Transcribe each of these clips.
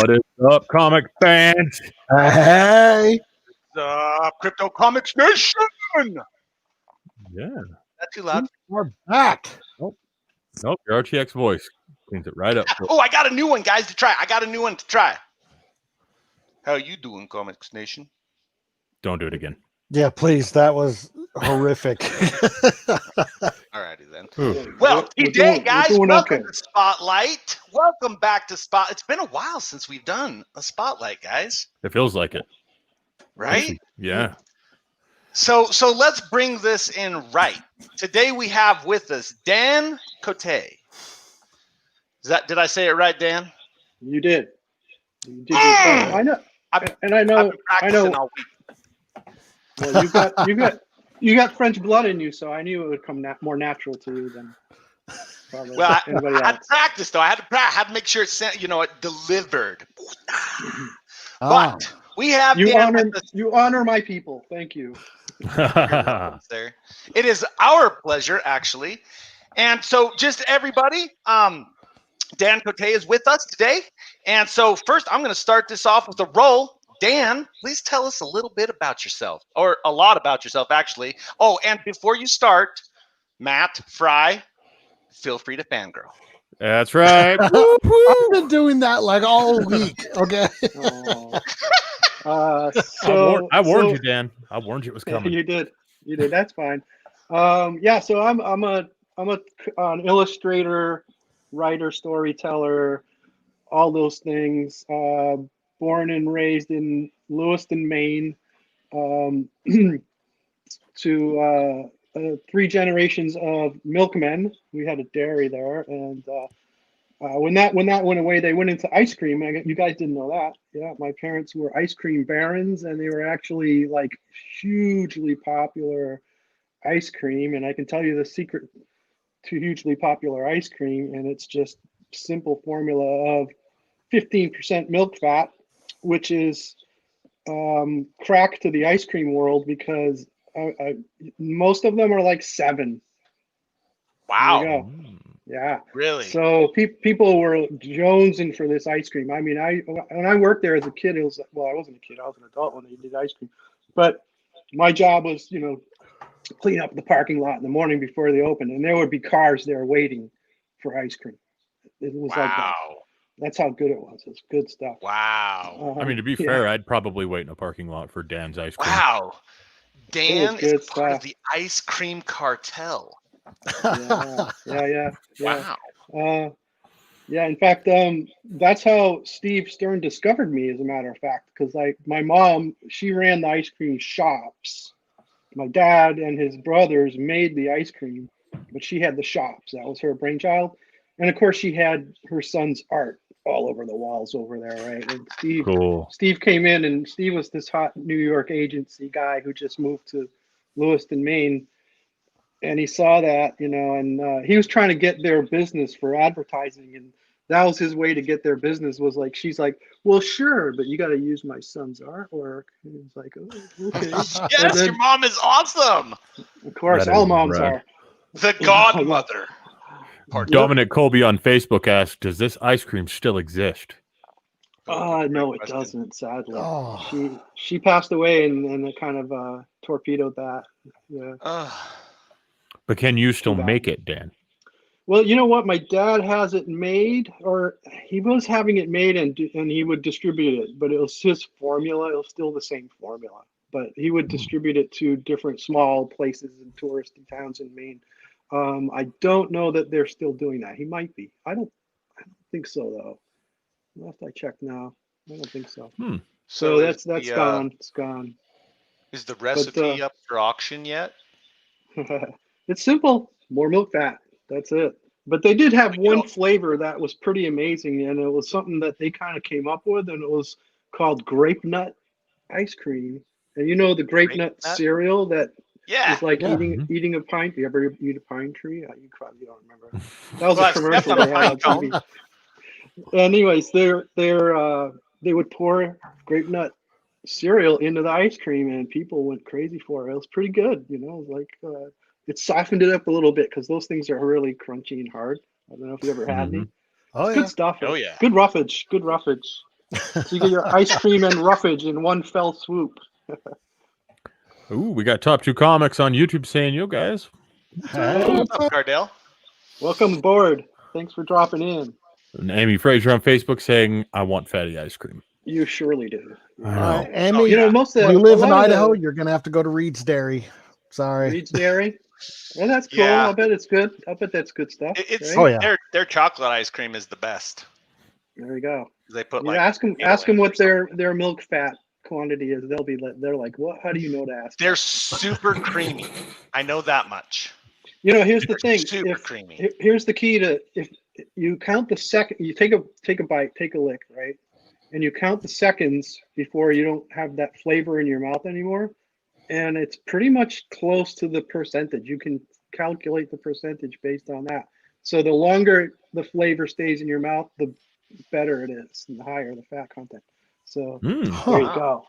What is up, comic fans? Hey, The CryptoComics Nation. Yeah. That too loud? we're back. Nope, your RTX voice cleans it right up. Oh, I got a new one, guys, to try. How you doing, Comics Nation? Don't do it again. Yeah, please. That was horrific. Alrighty then. Ooh. Well, today, guys, welcome okay. to Spotlight. Welcome back to Spot. It's been a while since we've done a Spotlight, guys. It feels like it. Right? Actually, yeah. So let's bring this in right. Today we have with us Dan Cote. Did I say it right, Dan? You did. You did. I know. I've And I know. been practicing all week. Well, you got French blood in you, so I knew it would come more natural to you than probably Well, anybody I had to else. practice though. I had to make sure it sent. It delivered. Ah. But we have You Dan honor with us. you honor my people. Thank you. You're welcome, sir. It is our pleasure, actually. And so, just everybody, Dan Cote is with us today. And so, first, I'm going to start this off with a roll. Dan, please tell us a little bit about yourself, or a lot about yourself, actually. Oh, and before you start, Matt Fry, feel free to fangirl. That's right. I've been doing that like all week. Okay. Oh. I warned you, Dan. I warned you it was coming. You did. That's fine. Yeah. So I'm an illustrator, writer, storyteller, all those things. Born and raised in Lewiston, Maine. To 3 generations of milkmen. We had a dairy there, and when that went away, they went into ice cream. You guys didn't know that. Yeah, my parents were ice cream barons, and they were actually like hugely popular ice cream. And I can tell you the secret to hugely popular ice cream, and it's just simple formula of 15% milk fat, which is crack to the ice cream world because most of them are like 7. Wow. There you go. Yeah. Really? So people were jonesing for this ice cream. I mean, when I worked there as a kid, it was, well, I wasn't a kid, I was an adult when they did ice cream. But my job was, clean up the parking lot in the morning before they opened, and there would be cars there waiting for ice cream. It was like that. That's how good it was. It's good stuff. Wow. I mean, to be fair, I'd probably wait in a parking lot for Dan's ice cream. Wow. Dan is good part of stuff. the ice cream cartel. Yeah. Wow. Yeah, in fact, that's how Steve Stern discovered me, as a matter of fact, because my mom, she ran the ice cream shops. My dad and his brothers made the ice cream, but she had the shops. That was her brainchild. And of course, she had her son's art all over the walls over there, right? And Steve came in, and Steve was this hot New York agency guy who just moved to Lewiston, Maine. And he saw that, and he was trying to get their business for advertising. And that was his way to get their business, was like, she's like, well, sure, but you got to use my son's artwork. And he's like, oh, okay. Yes, your mom is awesome. Of course, all moms are. The godmother. Dominic Colby on Facebook asked, does this ice cream still exist? No, it doesn't, sadly. She passed away, and it kind of torpedoed that. Yeah. But can you still make it, Dan? Well, you know what? My dad has it made, or he was having it made, and he would distribute it. But it was his formula. It was still the same formula, but he would distribute it to different small places and touristy towns in Maine. I don't know that they're still doing that. He might be. I don't think so, though. Unless I check now, I don't think so. So that's gone. It's gone. Is the recipe up for auction yet? It's simple. More milk fat. That's it. But they did have one flavor that was pretty amazing, and it was something that they kind of came up with, and it was called grape nut ice cream. And the grape nut cereal that is like eating a pine. You ever eat a pine tree? You probably don't remember. That was a commercial they had on TV. Anyways, they would pour grape nut cereal into the ice cream, and people went crazy for it. It was pretty good, it softened it up a little bit, because those things are really crunchy and hard. I don't know if you ever had any. Oh, Good stuff. Oh, yeah. Good roughage. So you get your ice cream and roughage in one fell swoop. Ooh, we got Top 2 Comics on YouTube saying, yo, guys. Hey, What's up, Cardell? welcome aboard. Thanks for dropping in. And Amy Fraser on Facebook saying, I want fatty ice cream. You surely do. I know. Amy, You know, most of you live a in lot of Idaho, the you're going to have to go to Reed's Dairy. Sorry. Reed's Dairy. Well, that's cool. Yeah. I'll bet it's good. I'll bet that's good stuff. It's right? Oh, yeah. their chocolate ice cream is the best. There you go. They put You like ask them maple in it what or their milk fat quantity is. They're like, what? How do you know to ask? They're that? super creamy. I know that much. You know, here's the They're thing. super creamy. Here's the key to if you count the second, you take a bite, take a lick, right? And you count the seconds before you don't have that flavor in your mouth anymore. And it's pretty much close to the percentage. You can calculate the percentage based on that. So the longer the flavor stays in your mouth, the better it is, and the higher the fat content. So there you go.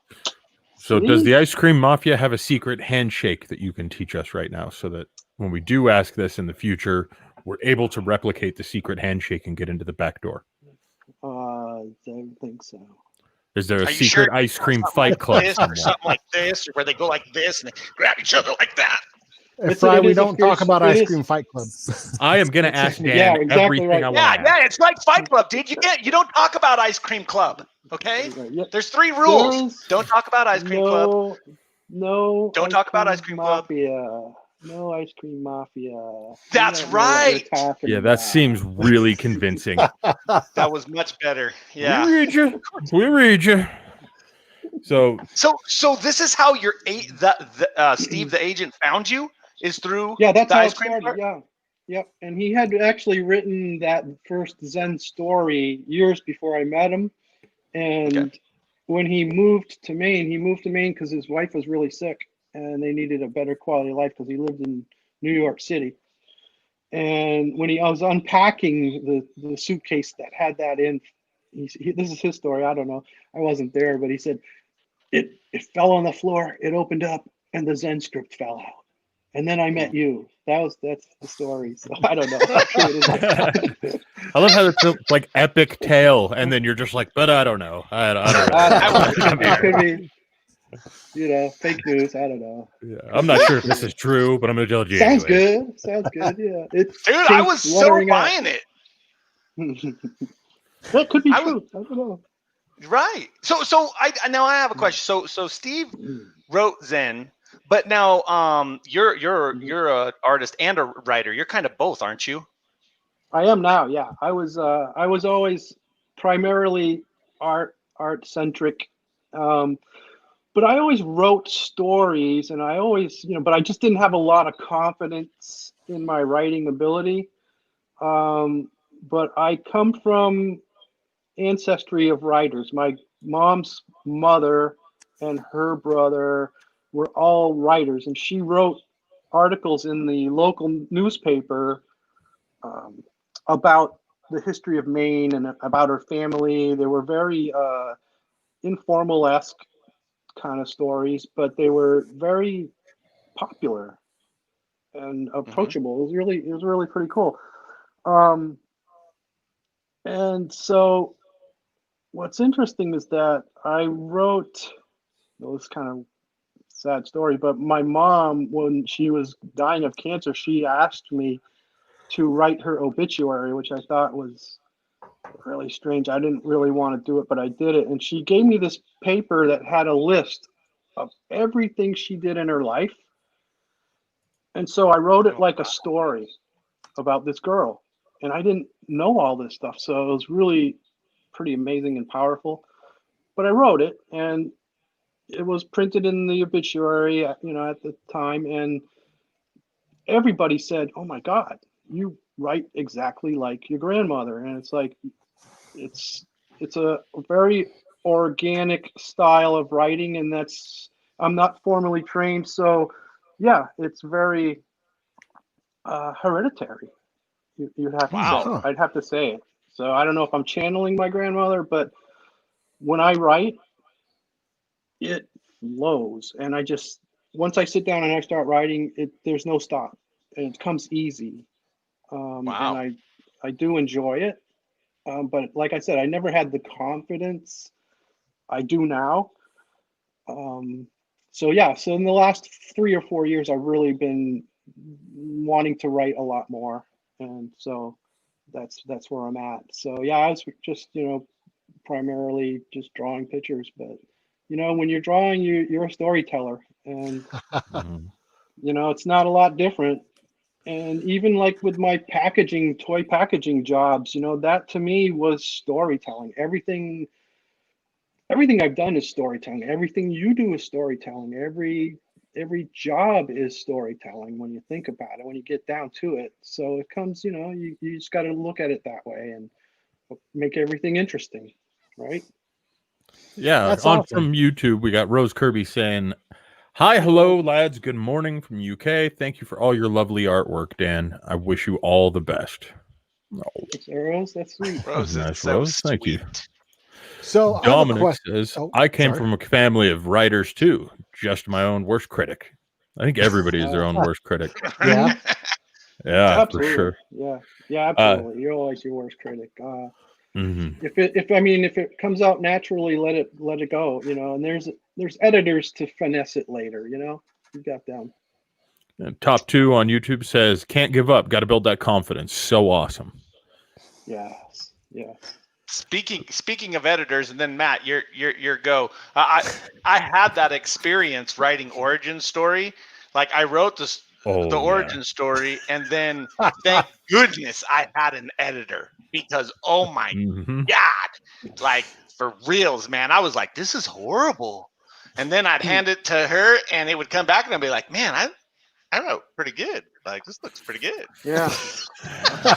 So See? does the Ice Cream Mafia have a secret handshake that you can teach us right now so that when we do ask this in the future, we're able to replicate the secret handshake and get into the back door? I don't think so. Is there a Are you secret sure ice cream something fight like club this or somewhere? something like this, or where they go like this and they grab each other like that? If Fry, it we is a don't talk fierce- about it Ice is- Cream Fight Club. I am going to ask Dan Yeah, exactly everything right. I want Yeah, to ask. yeah, it's like Fight Club, dude. You don't talk about Ice Cream Club, okay? Yeah. There's 3 rules. There's Don't talk about Ice Cream Club. No. Don't talk about Ice Cream Club. Mafia. No Ice Cream Mafia. That's You don't know what you're right. talking Yeah, that about. seems really convincing. That was much better. Yeah. We read you. We read you. So So this is how your Steve the agent found you, is through Yeah, that's the how ice it cream started. cart? Yeah. Yep. And he had actually written that first Zen story years before I met him. And Okay. when he moved to Maine because his wife was really sick and they needed a better quality of life because he lived in New York City. And when I was unpacking the suitcase that had that in, this is his story. I don't know. I wasn't there, but he said it fell on the floor. It opened up and the Zen script fell out. And then I met you. That's the story. So I don't know. How true it is. I love how it's a, like epic tale, and then you're just like, but I don't know. I don't know. It could be, fake news. I don't know. Yeah, I'm not sure if this is true, but I'm going to tell you. Sounds anyway. good. Sounds good. Yeah. It's Dude, I was so buying it. That could be true. I don't know. Right. So I now I have a question. So Steve wrote Zen, but now you're a artist and a writer. You're kind of both, aren't you? I am now. Yeah. I was always primarily art centric. But I always wrote stories, and I always, but I just didn't have a lot of confidence in my writing ability. But I come from ancestry of writers. My mom's mother and her brother were all writers, and she wrote articles in the local newspaper about the history of Maine and about her family. They were very informal-esque kind of stories, but they were very popular and approachable. It was really pretty cool. And so what's interesting is that I wrote, this kind of sad story, but my mom, when she was dying of cancer, she asked me to write her obituary, which I thought was really strange. I didn't really want to do it, but I did it. And she gave me this paper that had a list of everything she did in her life. And so I wrote it like a story about this girl. And I didn't know all this stuff. So it was really pretty amazing and powerful. But I wrote it, and it was printed in the obituary, at the time. And everybody said, "Oh my God, you write exactly like your grandmother." And it's like, it's a very organic style of writing, and I'm not formally trained, so yeah, it's very hereditary. You'd have to say. I'd have to say it. So I don't know if I'm channeling my grandmother, but when I write, it flows, and once I sit down and I start writing, there's no stop, and it comes easy. And I do enjoy it. But like I said, I never had the confidence I do now. So yeah, so in the last 3 or 4 years, I've really been wanting to write a lot more, and so that's where I'm at. So yeah, I was just primarily just drawing pictures, but when you're drawing, you're a storyteller, and Mhm. it's not a lot different. And even like with my toy packaging jobs, that to me was storytelling. Everything I've done is storytelling. Everything you do is storytelling. Every job is storytelling when you think about it, when you get down to it. So it comes, you just got to look at it that way and make everything interesting, right? Yeah, That's on awesome. from YouTube, we got Rose Kirby saying, "Hi, hello, lads. Good morning from UK. Thank you for all your lovely artwork, Dan. I wish you all the best." Oh, It's arrows. That's sweet. Rose is nice, so Rose. Thank you. sweet. So I have a Dominic question. says, Oh, "I came sorry. from a family of writers too. Just my own worst critic." I think everybody is their own worst critic. Yeah. Yeah, for Absolutely. sure. Yeah, absolutely. You're always your worst critic. Mhm. If it comes out naturally, let it go. And there's editors to finesse it later. You got them. And top 2 on YouTube says, "Can't give up. Got to build that confidence." So awesome. Yes. Yes. Speaking of editors, and then Matt, your go. I had that experience writing origin story. Like I wrote the Oh, yeah. origin story, and then thank goodness I had an editor, because oh my Mhm. god, like for reals, man, I was like, this is horrible. And then I'd hand it to her, and it would come back, and I'd be like, man, I wrote pretty good. Like this looks pretty good. Yeah.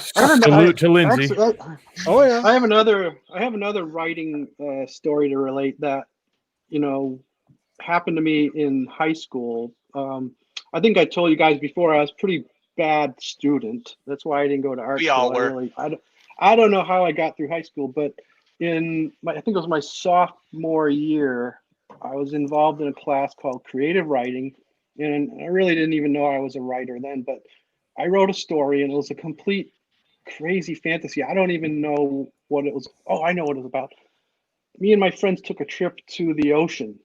Salute to Lindsay. Oh yeah. I have another writing story to relate that happened to me in high school. I think I told you guys before I was a pretty bad student. That's why I didn't go to art We school. all were. I don't know how I got through high school, but I think it was my sophomore year, I was involved in a class called creative writing, and I really didn't even know I was a writer then, but I wrote a story, and it was a complete crazy fantasy. I don't even know what it was. Oh, I know what it was about. Me and my friends took a trip to the ocean.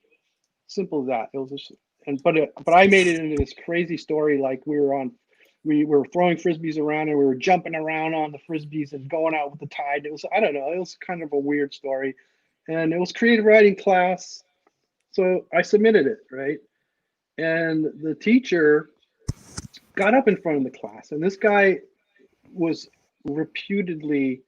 Simple as that. It was just, but I made it into this crazy story. Like we were throwing frisbees around, and we were jumping around on the frisbees and going out with the tide. It was, I don't know, it was kind of a weird story, and it was creative writing class. So I submitted it, right, and the teacher got up in front of the class, and this guy was reputedly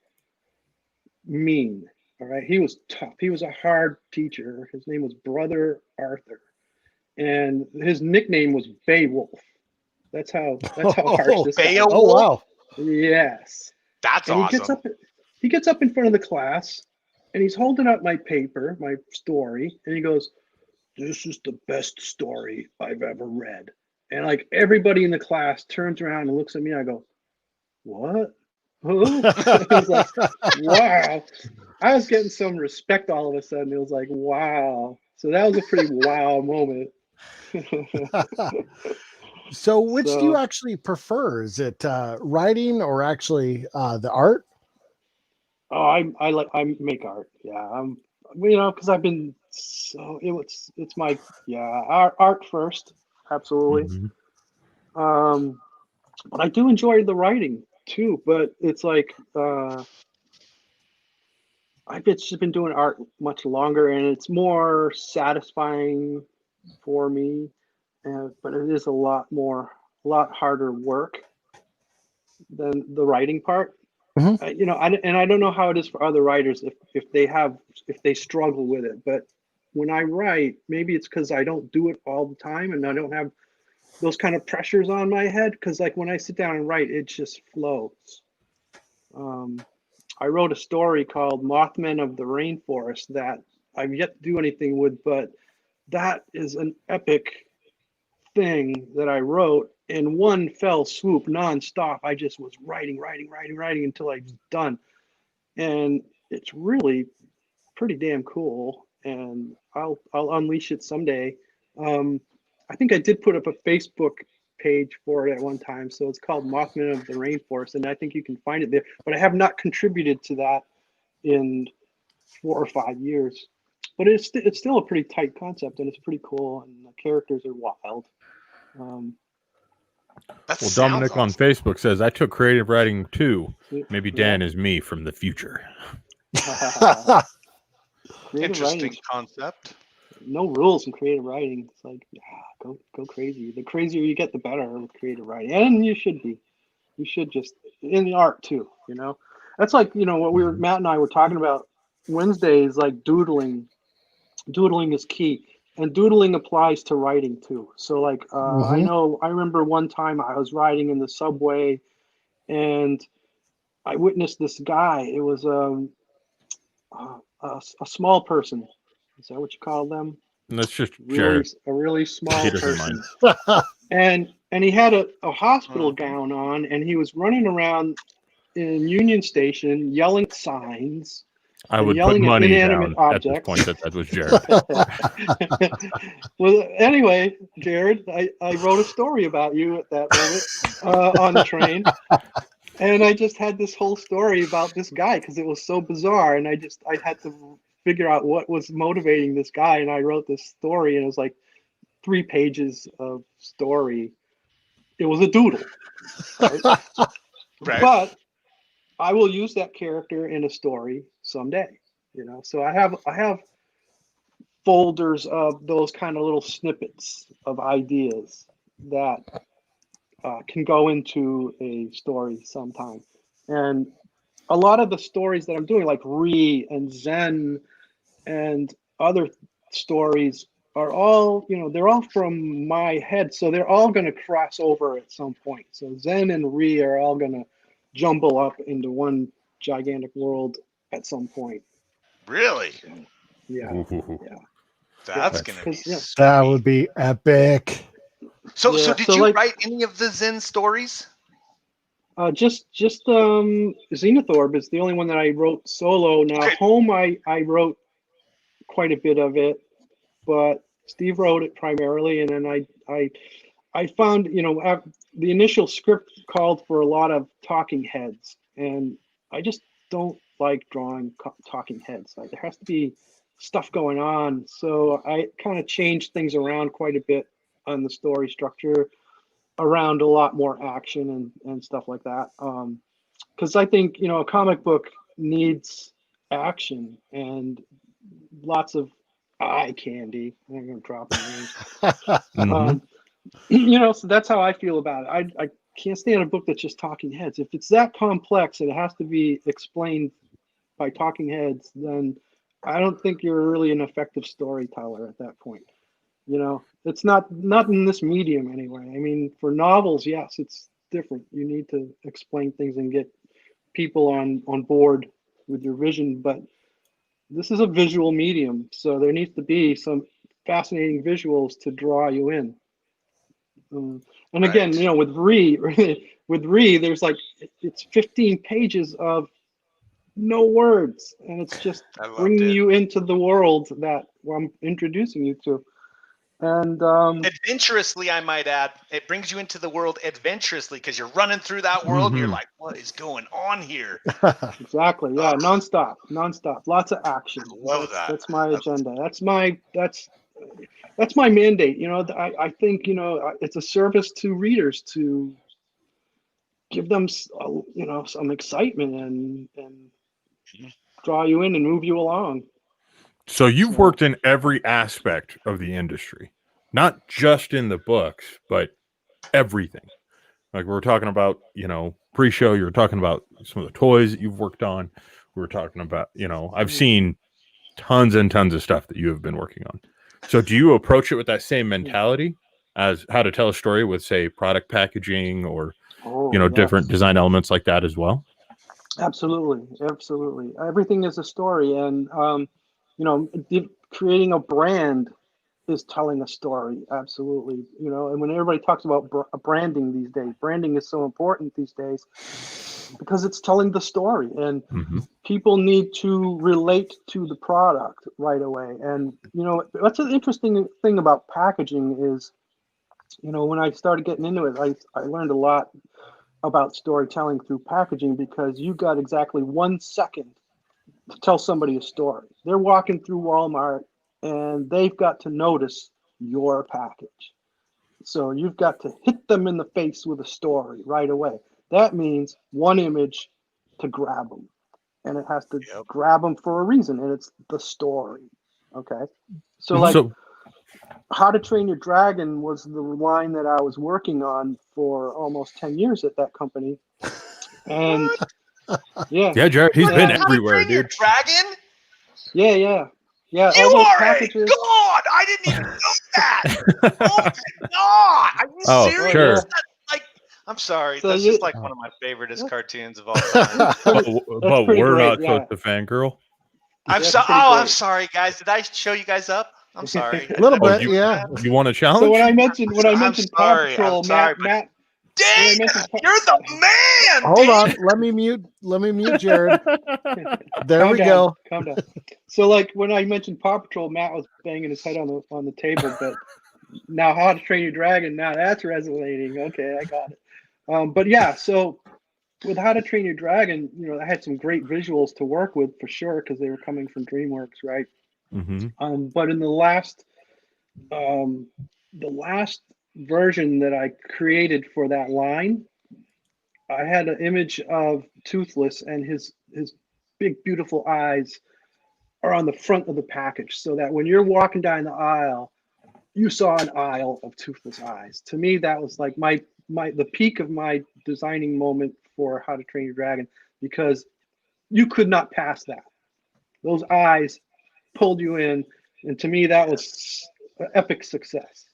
mean. All right, he was tough. He was a hard teacher. His name was Brother Arthur, and his nickname was Beowulf. That's how harsh this guy was. Beowulf? Oh wow. Yes. That's And awesome. he gets up in front of the class, and he's holding up my paper, my story, and he goes, "This is the best story I've ever read." And like everybody in the class turns around and looks at me. I go, "What? Who?" It was like, wow. I was getting some respect all of a sudden. It was like, wow. So that was a pretty wow moment. So which do you So, actually prefer? Is it writing or actually the art? oh, I make art. Yeah, because I've been so it's my art first, absolutely. Mhm. But I do enjoy the writing too. But it's like I've just been doing art much longer, and it's more satisfying for me. But it is a lot harder work than the writing part. Mhm. And I don't know how it is for other writers if they struggle with it. But when I write, maybe it's because I don't do it all the time, and I don't have those kind of pressures on my head. Because like when I sit down and write, it just flows. I wrote a story called Mothman of the Rainforest that I've yet to do anything with, but that is an epic thing that I wrote in one fell swoop, nonstop. I just was writing until I was done, and it's really pretty damn cool. And I'll unleash it someday. I think I did put up a Facebook page for it at one time, so it's called Mothman of the Rainforest, and I think you can find it there. But I have not contributed to that in 4 or 5 years. but it's still a pretty tight concept, and it's pretty cool, and the characters are wild. That Dominic on sounds Facebook says, I took creative writing too. Maybe Yeah. Dan is me from the future. Creative interesting writing, concept. no rules in creative writing. It's like, go crazy. The crazier you get, the better with creative writing, and you should be. You should just in the art too. That's like what Matt and I were talking about Wednesday is like doodling. Doodling is key, and doodling applies to writing too. So like I remember one time I was riding in the subway, and I witnessed this guy. It was a small person. Is that what you call them? And that's just Really, Jared. a really small He doesn't person. And he had a hospital gown on, and he was running around in Union Station yelling signs. I and would put yelling at money inanimate down at this objects. point that was Jared. Well, anyway, Jared, I wrote a story about you at that moment on the train. And I just had this whole story about this guy because it was so bizarre. And I had to figure out what was motivating this guy. And I wrote this story, and it was like 3 pages of story. It was a doodle. Right? Right. But I will use that character in a story someday. So I have folders of those kind of little snippets of ideas that can go into a story sometime. And a lot of the stories that I'm doing, like and Zen and other stories, are all, they're all from my head. So they're all going to cross over at some point. So Zen and are all going to jumble up into one gigantic world at some point. Really? Yeah. That's gonna be That would be epic. So did you like, write any of the Zen stories? Just Xenothorb is the only one that I wrote solo. Now Home I wrote quite a bit of it, but Steve wrote it primarily, and then I found the initial script called for a lot of talking heads, and I just don't like drawing talking heads. Like, there has to be stuff going on, so I kind of changed things around quite a bit on the story structure around a lot more action and stuff like that. Because I think a comic book needs action and lots of eye candy. I'm gonna drop names. So that's how I feel about it. I can't stand a book that's just talking heads. If it's that complex and it has to be explained by talking heads, then I don't think you're really an effective storyteller at that point. It's not in this medium anyway. I mean, for novels, yes, it's different. You need to explain things and get people on board with your vision, but this is a visual medium, so there needs to be some fascinating visuals to draw you in. And again, with there's like, it's 15 pages of no words, and it's just bringing you into the world that I'm introducing you to. And adventurously, I might add, it brings you into the world adventurously because you're running through that world and you're like, what is going on here? Exactly. Yeah. Nonstop, lots of action. That's my agenda. That's my mandate. I think, it's a service to readers to give them, some excitement and draw you in and move you along. So you've worked in every aspect of the industry, not just in the books, but everything. Like we were talking about, pre-show, you were talking about some of the toys that you've worked on. We were talking about, I've seen tons and tons of stuff that you have been working on. So do you approach it with that same mentality as how to tell a story with, say, product packaging or, different design elements like that as well? Absolutely. Everything is a story, and creating a brand is telling a story. Absolutely. And when everybody talks about branding these days, branding is so important these days because it's telling the story, and people need to relate to the product right away. And what's an interesting thing about packaging is, when I started getting into it, I learned a lot about storytelling through packaging, because you got exactly 1 second to tell somebody a story. They're walking through Walmart and they've got to notice your package. So you've got to hit them in the face with a story right away. That means one image to grab them. And it has to grab them for a reason, and it's the story. Okay? So, like, How to Train Your Dragon was the line that I was working on for almost 10 years at that company. And, yeah. Yeah, Jared, he's been everywhere, dude. Your dragon? Yeah. You are packages. A god! I didn't even know that! Oh, my God! Are you serious? Sure. Like, I'm sorry. So that's just like one of my favoriteest cartoons of all time. But we're great, not Cote the fangirl. I'm sorry, guys. Did I show you guys up? I'm sorry. A little bit, yeah. You want a challenge? So when I mentioned Paw Patrol, Matt, dang, you're the man. Hold on, let me mute Jared. There we go. Calm down. So like when I mentioned Paw Patrol, Matt was banging his head on the table, but now How to Train Your Dragon, now that's resonating. Okay, I got it. But yeah, so with How to Train Your Dragon, I had some great visuals to work with for sure because they were coming from DreamWorks, right? Mm-hmm. But in the last version that I created for that line, I had an image of Toothless, and his big beautiful eyes are on the front of the package, so that when you're walking down the aisle, you saw an aisle of Toothless eyes. To me, that was like the peak of my designing moment for How to Train Your Dragon, because you could not pass that. Those eyes pulled you in, and to me that was an epic success.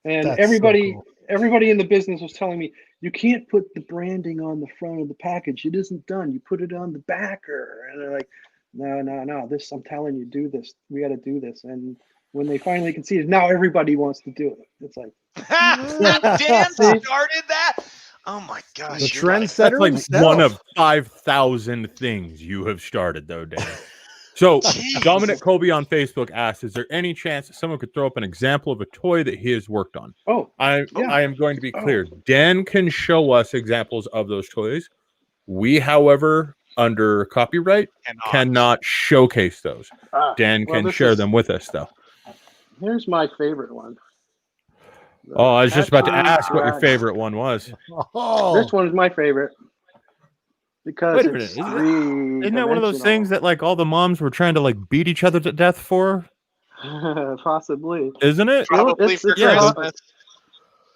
And everybody in the business was telling me, you can't put the branding on the front of the package, it isn't done, you put it on the backer. And they're like, no, this, I'm telling you, do this, we got to do this. And when they finally conceded, now everybody wants to do it. It's like, Dan started that. Oh my gosh, the trendsetter. That's like one of 5,000 things you have started, though, Dan. So Dominic Colby on Facebook asked, is there any chance that someone could throw up an example of a toy that he has worked on? I am going to be clear. Dan can show us examples of those toys. We, however, under copyright, cannot showcase those. Dan can share them with us, though. Here's my favorite one. I was just about to ask what your favorite one was. This one is my favorite. Because wait a minute, isn't that one of those things that like all the moms were trying to like beat each other to death for? Possibly. Isn't it? Probably for Christmas.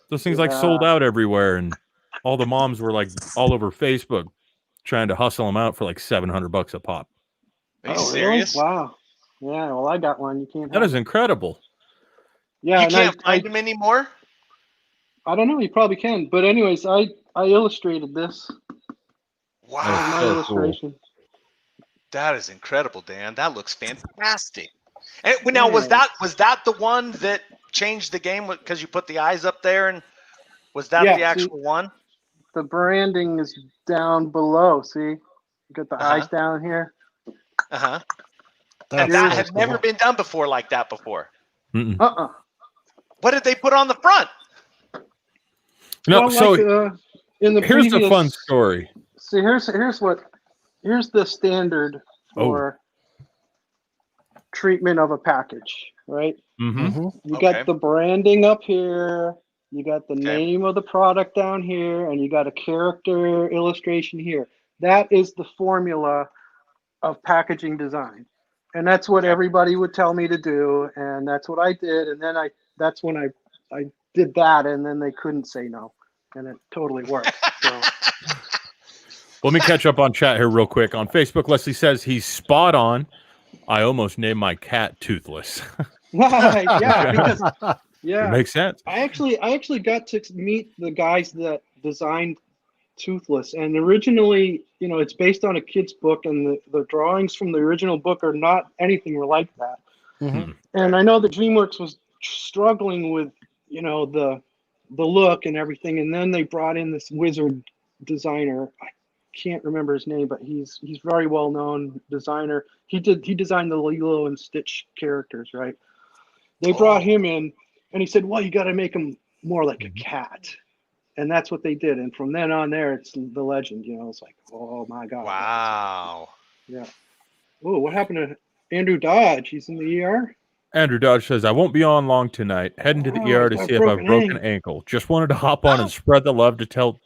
Those things like sold out everywhere, and all the moms were like all over Facebook trying to hustle them out for like $700 a pop. Are you serious? Really? Wow. Yeah, well, I got one. You can't. That is incredible. Yeah, you can't find them anymore. I don't know. You probably can, but anyways, I illustrated this. Wow, my illustration. Cool. That is incredible, Dan. That looks fantastic. And now, was that the one that changed the game because you put the eyes up there, and was that the actual one? The branding is down below. See, you got the eyes down here. And that had never been done before like that before. What did they put on the front? No, well, so in the here's the fun story. See, here's the standard for treatment of a package, right? You got the branding up here, you got the name of the product down here, and you got a character illustration here. That is the formula of packaging design, and that's what everybody would tell me to do, and that's what I did. And then that's when I did that, and then they couldn't say no, and it totally worked. So. Let me catch up on chat here real quick. On Facebook, Leslie says he's spot on. I almost named my cat Toothless. Because it makes sense. I actually got to meet the guys that designed Toothless, and originally, it's based on a kid's book, and the drawings from the original book are not anything like that. And I know that DreamWorks was struggling with the look and everything, and then they brought in this wizard designer. I can't remember his name, but he's very well known designer. He designed the Lilo and Stitch characters, right? They brought him in, and he said, well, you got to make him more like a cat. And that's what they did. And from then on there, it's the legend, it's like, oh my God. Wow. Yeah. Oh, what happened to Andrew Dodge? He's in the ER. Andrew Dodge says, I won't be on long tonight. Heading to the Oh, ER he's to got a see if I've broken broken ankle. Just wanted to hop on and spread the love to tell.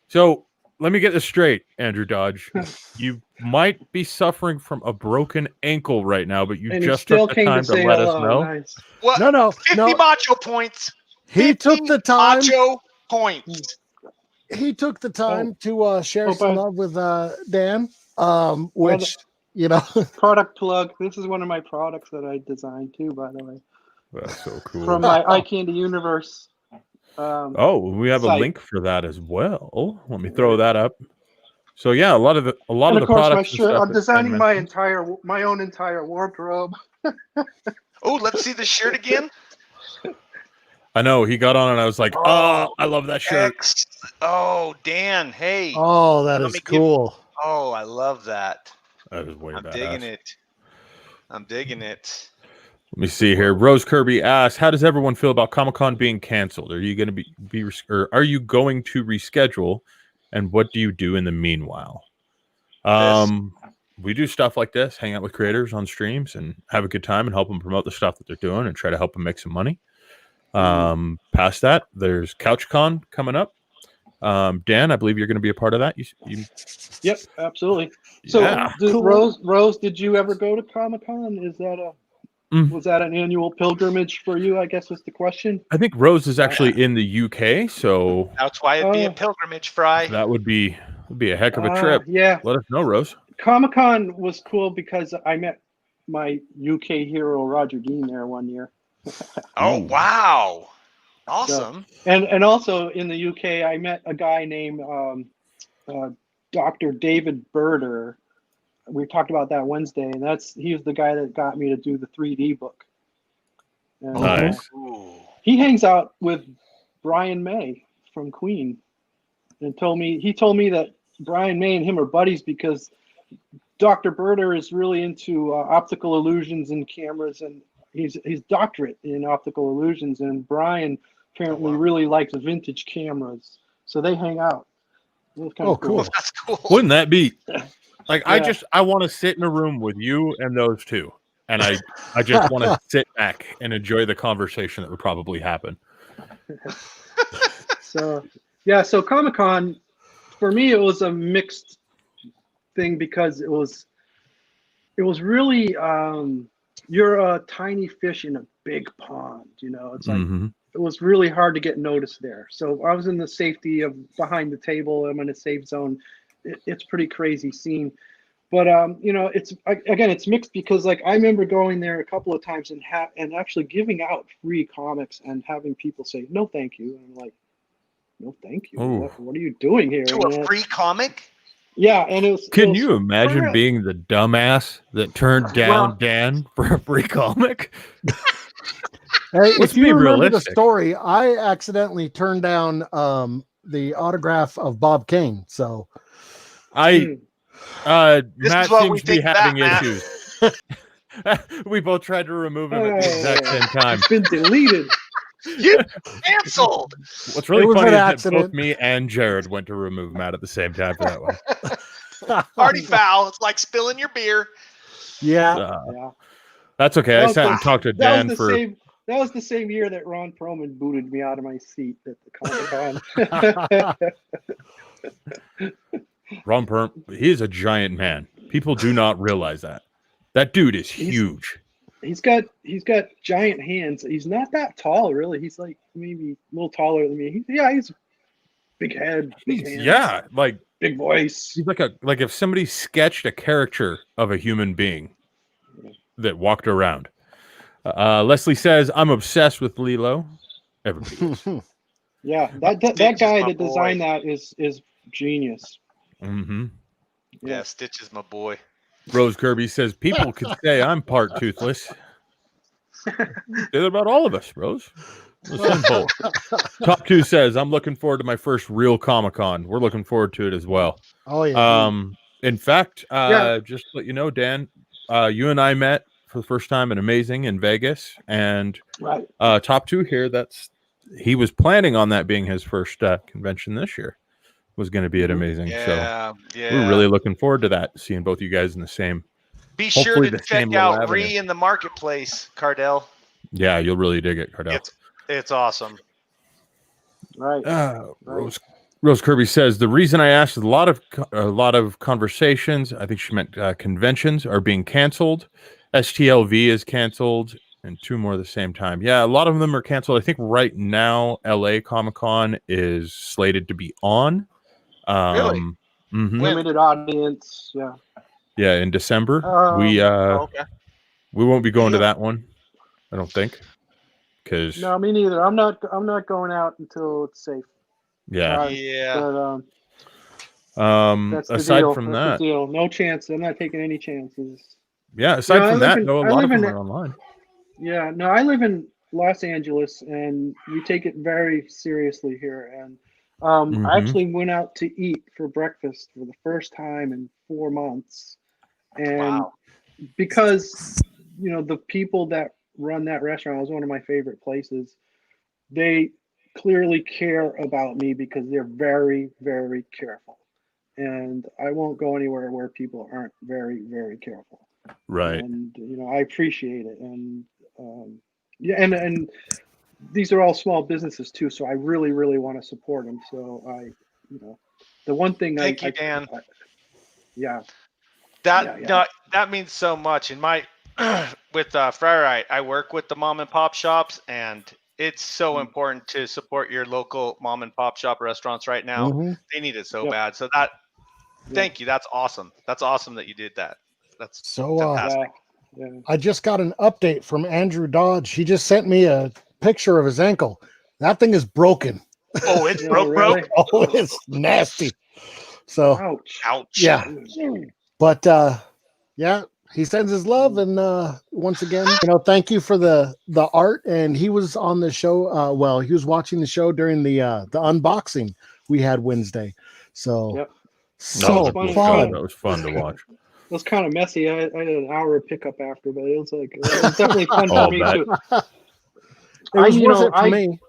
So let me get this straight, Andrew Dodge. You might be suffering from a broken ankle right now, but you And he just still took the came to time to say let us hello. know. Nice. What? No, 50 macho points. He 50 took the time. macho points. He took the time to share some but- love with Dan, Well, which you know. Product plug. This is one of my products that I designed too, by the way, That's so cool. from my Eye Candy Universe. Oh, we have a site. link for that as well. Let me throw that up. So yeah, a lot of And the of course, my products. shirt. I'm designing my mentioned. own entire wardrobe. Oh, let's see the shirt again. I know he got on and I was like, oh, I love that shirt. Oh, Dan. Hey. Oh, that Let is me give- cool. Oh, I love that. That is way I'm badass. digging it. I'm digging it. Let me see here. Rose Kirby asks, "How does everyone feel about Comic-Con being canceled? Are you going to or are you going to reschedule? And what do you do in the meanwhile?" We do stuff like this, hang out with creators on streams, and have a good time, and help them promote the stuff that they're doing, and try to help them make some money. Past that, there's CouchCon coming up. Dan, I believe you're going to be a part of that. You Yep, absolutely. So, Yeah. Cool. Rose, did you ever go to Comic-Con? Is that was that an annual pilgrimage for you? I guess was the question. I think Rose is actually in the UK, so That's why it'd be a Oh. pilgrimage, Fry. that would be a heck of a trip. Yeah, Let us know, Rose. Comic-Con was cool because I met my UK hero Roger Dean there one year. Oh, wow. Awesome. And also in the UK, I met a guy named Dr. David Birder. We talked about that Wednesday, and he was the guy that got me to do the 3D book. And, Nice. Ooh. he hangs out with Brian May from Queen, and he told me that Brian May and him are buddies because Dr. Birder is really into optical illusions and cameras, and he's doctorate in optical illusions, and Brian apparently really likes vintage cameras, so they hang out. It was kind of cool. That's cool. Wouldn't that be like Yeah. I want to sit in a room with you and those two, and I just want to sit back and enjoy the conversation that would probably happen. So yeah, so Comic-Con for me it was a mixed thing because it was really you're a tiny fish in a big pond, it's like it was really hard to get noticed there. So I was in the safety of behind the table. I'm in a safe zone. It's pretty crazy scene. But it's mixed because like I remember going there a couple of times and actually giving out free comics and having people say no thank you, and I'm like, no thank you. What are you doing here? To a free comic? Yeah, and it was. Can you imagine being the dumbass that turned down Dan for a free comic? Hey, Let's if you be remember the realistic. story, I accidentally turned down the autograph of Bob Kane. So Matt is what we seems to be think having back, issues. We both tried to remove him at the exact same time. It's been deleted. You canceled. What's really It was funny an is that accident. both me and Jared went to remove Matt at the same time for that one. Party foul. It's like spilling your beer. yeah, Yeah. That's okay. I sat and talked to Dan for. That was the same year that Ron Perlman booted me out of my seat at the Comic-Con. Ron Perm, he is a giant man. People do not realize that. That dude is huge. He's got giant hands. He's not that tall, really. He's like maybe a little taller than me. He's big head, big hands, like big voice. He's like if somebody sketched a caricature of a human being that walked around. Leslie says, "I'm obsessed with Lilo." Everybody is. Yeah, that guy that designed that is genius. Mm-hmm. Yeah, Stitch is my boy. Rose Kirby says, "People could say I'm part toothless." Say that about all of us, Rose. Simple. Top 2 says, "I'm looking forward to my first real Comic-Con." We're looking forward to it as well. Oh yeah. In fact, just to let you know, Dan, you and I met for the first time in Amazing in Vegas, and Top 2 here. He was planning on that being his first convention this year. Was going to be at Amazing, so we're really looking forward to that. Seeing both you guys in the same Be sure Hopefully to the same check little out avenue. Re in the Marketplace, Cardell. Yeah, you'll really dig it, Cardell. It's awesome. Right. Rose Kirby says the reason I asked is a lot of conversations. I think she meant conventions are being canceled. STLV is canceled, and 2 more at the same time. Yeah, a lot of them are canceled. I think right now LA Comic-Con is slated to be on. Really? Mhm. Limited audience. Yeah. Yeah, in December. Okay. We won't be going to Yeah. that one, I don't think, because No, me neither. I'm not going out until it's safe. yeah. Yeah. But that's the Aside deal. from That's that, the deal. No chance. I'm not taking any chances. yeah. Aside I from live that, in- though, a I lot of live them in- are online. Yeah, no, I live in Los Angeles, and we take it very seriously here. And I actually went out to eat for breakfast for the first time in 4 months, and Wow. because the people that run that restaurant was one of my favorite places. They clearly care about me because they're very, very careful, and I won't go anywhere where people aren't very, very careful. Right. And I appreciate it. And yeah, and these are all small businesses too, so I really, really want to support them. So the one thing Thank you, Dan. Yeah. That means so much. In my with Friar, I work with the mom and pop shops, and it's so important to support your local mom and pop shop restaurants right now. They need it so bad. So thank you. That's awesome. That's awesome that you did that. That's So fantastic. I just got an update from Andrew Dodge. He just sent me a picture of his ankle. That thing is broken. Oh, it's really? broke. Oh, it's nasty. So Ouch. yeah. But yeah, he sends his love, and once again, thank you for the art. And he was on the show. Well, he was watching the show during the unboxing we had Wednesday. So so fun. That was fun to watch. It was kind of messy. I had an hour of pickup after, but it was definitely fun for me too. It was worth it for me.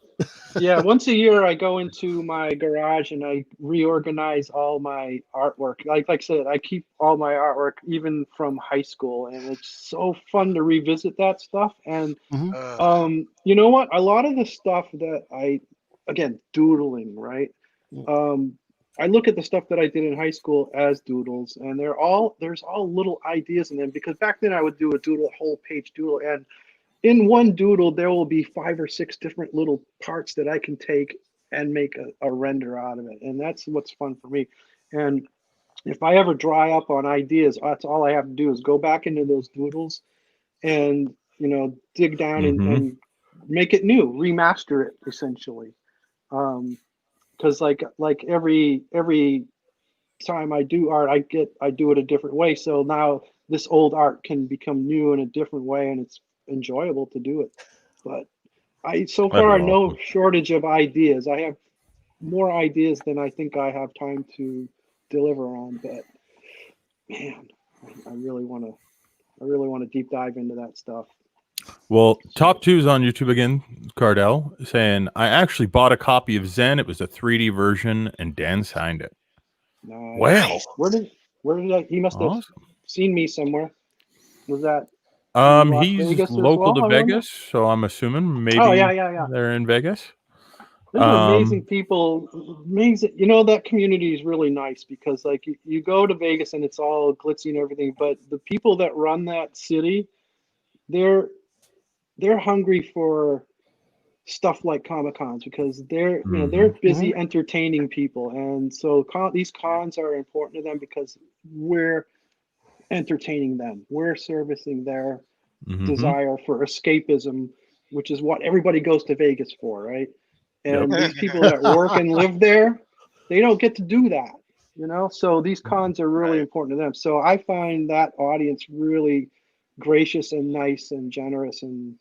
Yeah, once a year I go into my garage and I reorganize all my artwork. Like I said, I keep all my artwork even from high school, and it's so fun to revisit that stuff. And you know what? A lot of the stuff that again, doodling, right? I look at the stuff that I did in high school as doodles, and there's all little ideas in them, because back then I would do a whole page doodle, and in one doodle there will be 5 or 6 different little parts that I can take and make a render out of it, and that's what's fun for me. And if I ever dry up on ideas, that's all I have to do is go back into those doodles and dig down and make it new, remaster it essentially. Because like every time I do art, I do it a different way. So now this old art can become new in a different way, and it's enjoyable to do it. But so far no shortage of ideas. I have more ideas than I think I have time to deliver on. But man, I really want to deep dive into that stuff. Well, Top 2's on YouTube again, Cardell, saying, I actually bought a copy of Zen. It was a 3D version, and Dan signed it. Nice. Well. Where did he must have seen me somewhere. Was that he's Vegas local to Vegas, so I'm assuming maybe they're in Vegas. There's amazing people. Amazing, that community is really nice, because like you go to Vegas and it's all glitzy and everything, but the people that run that city, they're hungry for stuff like Comic-Cons, because they're busy entertaining people, and so these cons are important to them because we're entertaining them. We're servicing their desire for escapism, which is what everybody goes to Vegas for, right? And these people that work and live there, they don't get to do that, so these cons are really important to them. So I find that audience really gracious and nice and generous and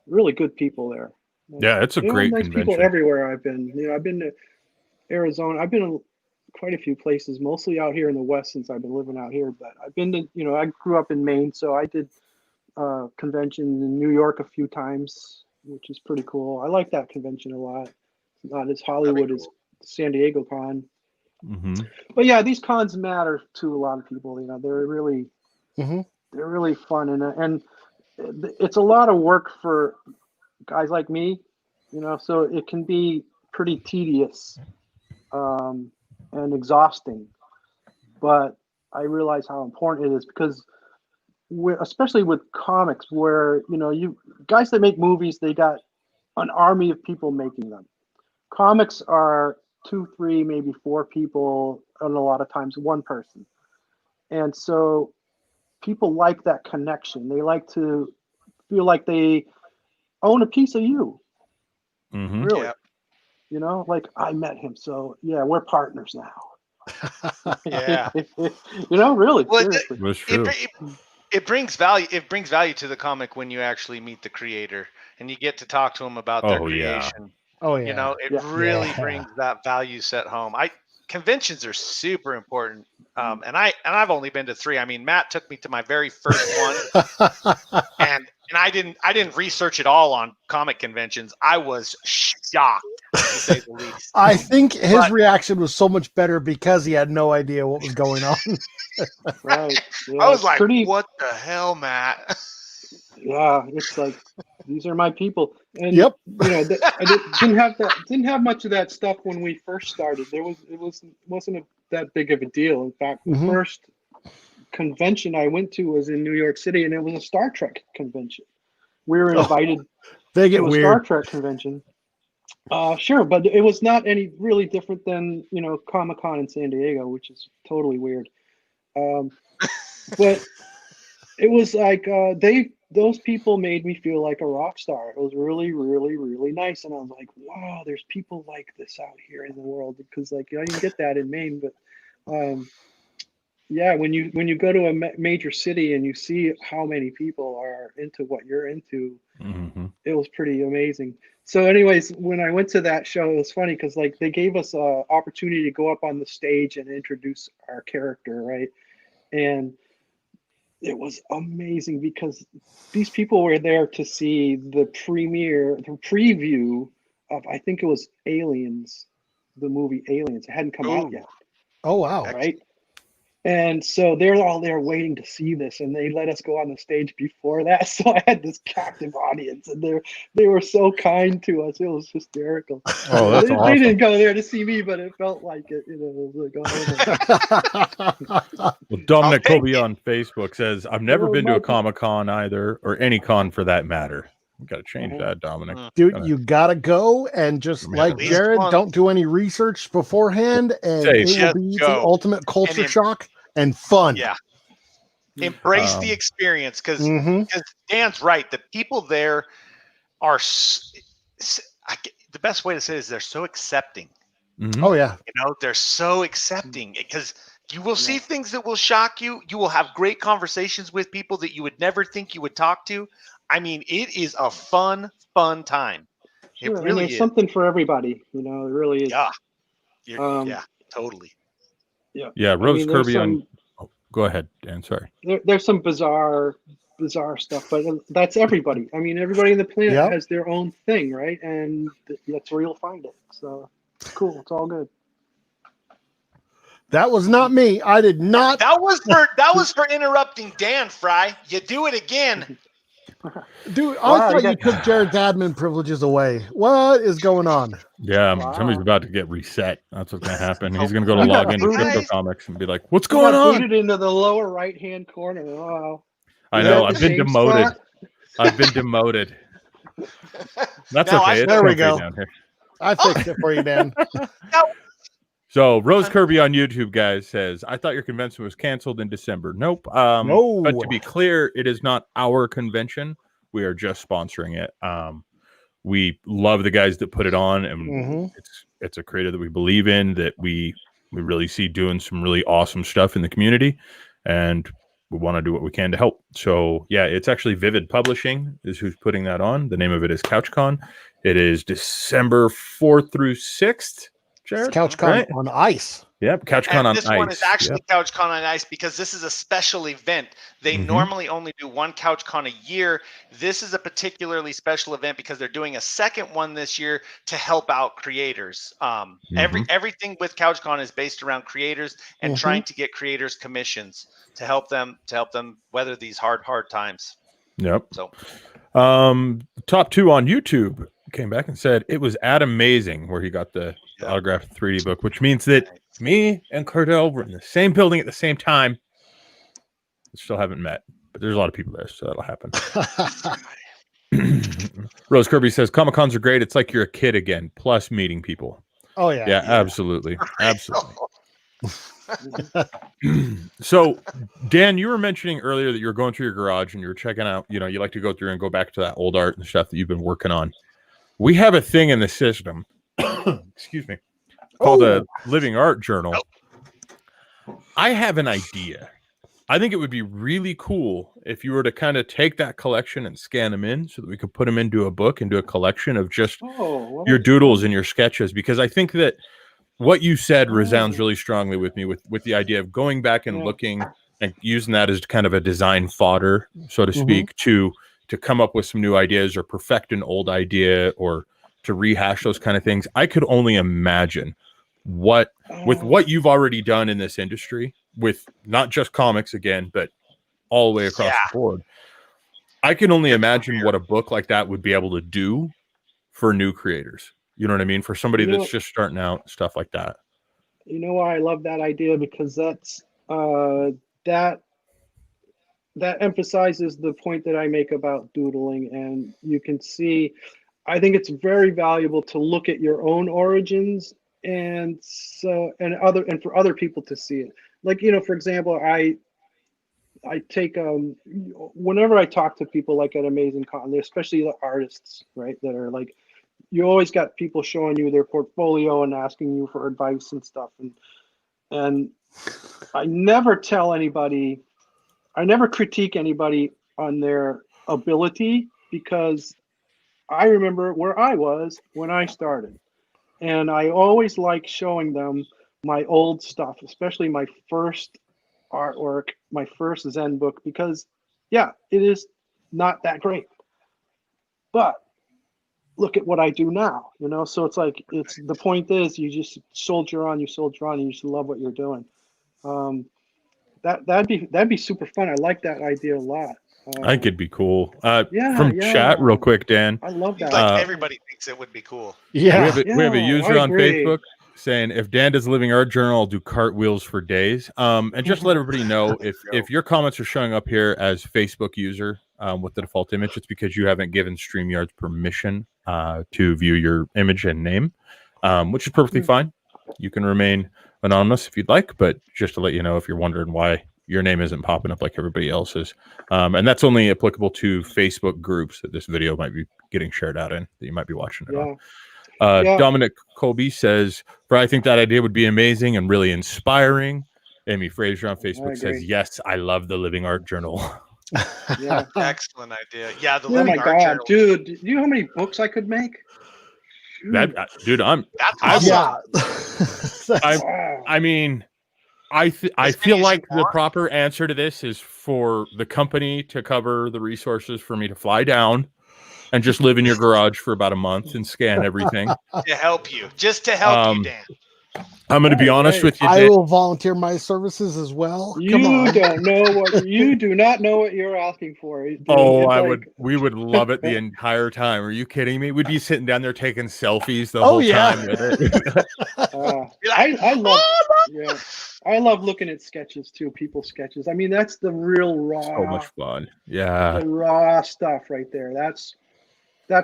really good people there. Yeah, it's a great nice convention. People everywhere I've been. I've been to Arizona. I've been to quite a few places, mostly out here in the West since I've been living out here. But I've been to, I grew up in Maine, so I did convention in New York a few times, which is pretty cool. I like that convention a lot. It's not as Hollywood as San Diego Con. But yeah, these cons matter to a lot of people. They're really they're really fun, and it's a lot of work for guys like me, so it can be pretty tedious and exhausting. But I realize how important it is because, especially with comics, where you guys that make movies, they got an army of people making them. Comics are 2, 3, maybe 4 people, and a lot of times one person. And so people like that connection. They like to feel like they own a piece of you. Mm-hmm. Really. Yeah. Like I met him. So yeah, we're partners now. Yeah. Really. Well, Seriously. That's true. It brings value. It brings value to the comic when you actually meet the creator and you get to talk to them about their creation. Oh yeah. It really brings that value set home. Conventions are super important. And I've only been to 3. I mean, Matt took me to my very first one, and I didn't research it all on comic conventions. I was shocked, to say the least. I think his reaction was so much better because he had no idea what was going on. Right. Yeah, I was like, what the hell, Matt? Yeah, it's like these are my people. And Yep. I didn't have much of that stuff when we first started. Wasn't that big of a deal. In fact, the first convention I went to was in New York City, and it was a Star Trek convention. We were invited They get to a weird. Star Trek convention. Sure, but it was not any really different than Comic-Con in San Diego, which is totally weird. But it was like those people made me feel like a rock star. It was really, really, really nice, and I was like, wow, there's people like this out here in the world, because like you get that in Maine, but yeah, when you go to a major city and you see how many people are into what you're into, it was pretty amazing. So anyways, when I went to that show, it was funny because like they gave us an opportunity to go up on the stage and introduce our character, right? And it was amazing because these people were there to see the preview of, I think it was Aliens, the movie Aliens. It hadn't come out yet. Oh wow! Right. And so they're all there waiting to see this, and they let us go on the stage before that. So I had this captive audience, and they were so kind to us. It was hysterical. Oh, that's awesome. They didn't go there to see me, but it felt like it. It was like, Well, Dominic Kobe on Facebook says, "I've never been to a Comic-Con either, or any con for that matter." We got to change that, Dominic. Dude, you gotta go, and just like Jared, don't do any research beforehand, and it will be the ultimate culture shock and fun. Yeah, embrace the experience, because Dan's right. The people there are the best way to say it is they're so accepting. Oh yeah, they're so accepting because you will see things that will shock you. You will have great conversations with people that you would never think you would talk to. I mean, it is a fun time. Sure, it really is something for everybody. It really is. Yeah, totally. Yeah, Rose Kirby on. Oh, go ahead, Dan. Sorry. There's some bizarre stuff, but that's everybody. I mean, everybody on the planet has their own thing, right? And that's where you'll find it. So it's cool. It's all good. That was not me. I did not. That was for interrupting Dan Fry. You do it again. Dude, I thought you took Jared's admin privileges away. What is going on? Yeah, somebody's about to get reset. That's what's going to happen. He's going to go to log into CryptoComics and be like, what's going on? Booted into the lower right-hand corner. Wow. I know. I've been demoted. I've been demoted. That's okay. There we go. I fixed it for you, Dan. So Rose Kirby on YouTube, guys, says, I thought your convention was canceled in December. Nope. No. But to be clear, it is not our convention. We are just sponsoring it. We love the guys that put it on, and it's a creator that we believe in, that we really see doing some really awesome stuff in the community, and we want to do what we can to help. So yeah, it's actually Vivid Publishing is who's putting that on. The name of it is CouchCon. It is December 4th through 6th. Jared? CouchCon on ice. Yep, CouchCon And on this Ice. one is actually CouchCon on Ice because this is a special event. They normally only do one CouchCon a year. This is a particularly special event because they're doing a second one this year to help out creators. Everything with CouchCon is based around creators and trying to get creators commissions to help them weather these hard times. Yep. So, top 2 on YouTube came back and said it was Amazing where he got the autographed 3D book, which means that me and Cardell were in the same building at the same time. Still haven't met, but there's a lot of people there, so that'll happen. Rose Kirby says Comic-Cons are great. It's like you're a kid again, plus meeting people. Oh yeah. Yeah, absolutely. So, Dan, you were mentioning earlier that you were going through your garage and you were checking out, you like to go through and go back to that old art and stuff that you've been working on. We have a thing in the system, excuse me, called a living art journal. I have an idea. I think it would be really cool if you were to kind of take that collection and scan them in so that we could put them into a book, into a collection of just your doodles and your sketches, because I think that what you said resounds really strongly with me with the idea of going back and looking and using that as kind of a design fodder, so to speak, to come up with some new ideas or perfect an old idea or to rehash those kind of things. I could only imagine with what you've already done in this industry, with not just comics again, but all the way across the board. I can only imagine what a book like that would be able to do for new creators. You know what I mean? For somebody that's just starting out, stuff like that. You know why I love that idea? Because that's that emphasizes the point that I make about doodling, and you can see. I think it's very valuable to look at your own origins, and for other people to see it. Like, for example, I take whenever I talk to people like at Amazing Con, especially the artists, right, that are like. You always got people showing you their portfolio and asking you for advice and stuff. And I never tell anybody, I never critique anybody on their ability, because I remember where I was when I started. And I always like showing them my old stuff, especially my first artwork, my first Zen book, because it is not that great. But look at what I do now, so it's like, the point is you just soldier on, and you just love what you're doing. That'd be super fun. I like that idea a lot. I think it'd be cool. From chat real quick, Dan. I love that. Like everybody thinks it would be cool. Yeah. We have a user on Facebook saying, if Dan does a living art journal, I'll do cartwheels for days. And just let everybody know, if your comments are showing up here as Facebook user with the default image, it's because you haven't given StreamYard's permission to view your image and name, which is perfectly fine. You can remain anonymous if you'd like, but just to let you know, if you're wondering why your name isn't popping up like everybody else's, and that's only applicable to Facebook groups that this video might be getting shared out in, that you might be watching it on. Dominic Colby says, I think that idea would be amazing and really inspiring. Amy Fraser on Facebook says, yes, I love the living art journal. Yeah, excellent idea. Yeah, the living art journal. Dude, do you know how many books I could make? Dude, I mean, I feel like the proper answer to this is for the company to cover the resources for me to fly down and just live in your garage for about a month and scan everything. To help you, just to help you, Dan. I'm going to be honest with you, I will volunteer my services as well. You do not know what you're asking for. We would love it the entire time. Are you kidding me? We'd be sitting down there taking selfies the whole time with it. I love looking at sketches too, people's sketches. I mean, that's the real raw. So much fun. Yeah. The raw stuff right there. That's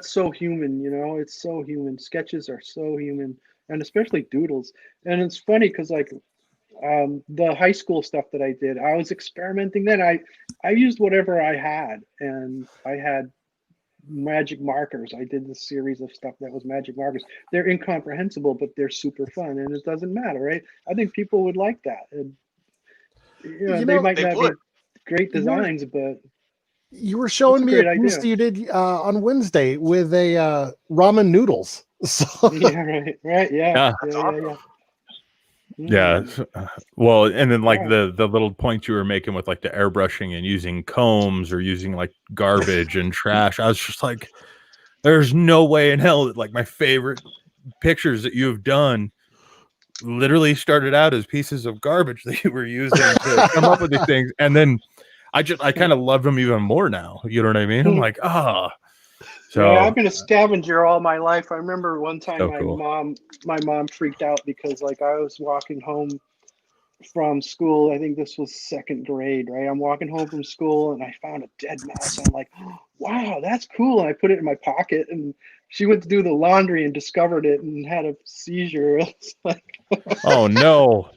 so human, it's so human. Sketches are so human. And especially doodles. And it's funny because the high school stuff that I did, I was experimenting then. I used whatever I had, and I had magic markers. I did this series of stuff that was magic markers. They're incomprehensible, but they're super fun, and it doesn't matter, right? I think people would like that. And, they might not be great designs, but you were showing me a piece you did on Wednesday with a ramen noodles. So yeah. Yeah. Well, and then like Yeah. the little point you were making with like the airbrushing and using combs or using like garbage and trash, I was just like, there's no way in hell that like my favorite pictures that you've done literally started out as pieces of garbage that you were using to come up with these things. And then I kind of love them even more now. You know what I mean? I'm like, so Yeah, I've been a scavenger all my life. I remember one time so cool. my mom freaked out because like I was walking home from school. I think this was second grade, right? I'm walking home from school and I found a dead mouse. I'm like, oh, wow, that's cool. And I put it in my pocket, and she went to do the laundry and discovered it and had a seizure. It's like, Oh no.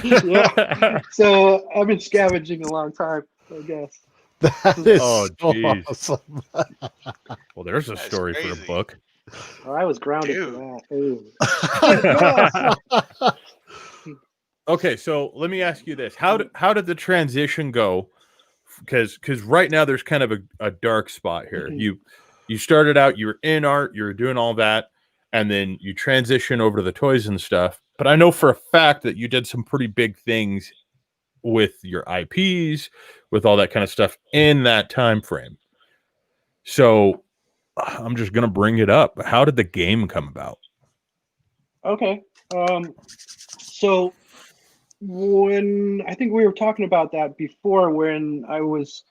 yeah. So I've been scavenging a long time, I guess. That is Oh, so geez. awesome. Well, there's a That's story for crazy. a book. Well, I was grounded Dude. for that. Ooh. Okay, so let me ask you this: how did the transition go? Because right now there's kind of a dark spot here. You started out, you were in art, you were doing all that, and then you transition over to the toys and stuff. But I know for a fact that you did some pretty big things with your IPs, with all that kind of stuff in that time frame. So I'm just gonna bring it up. How did the game come about? Okay. So when I think we were talking about that before, when I was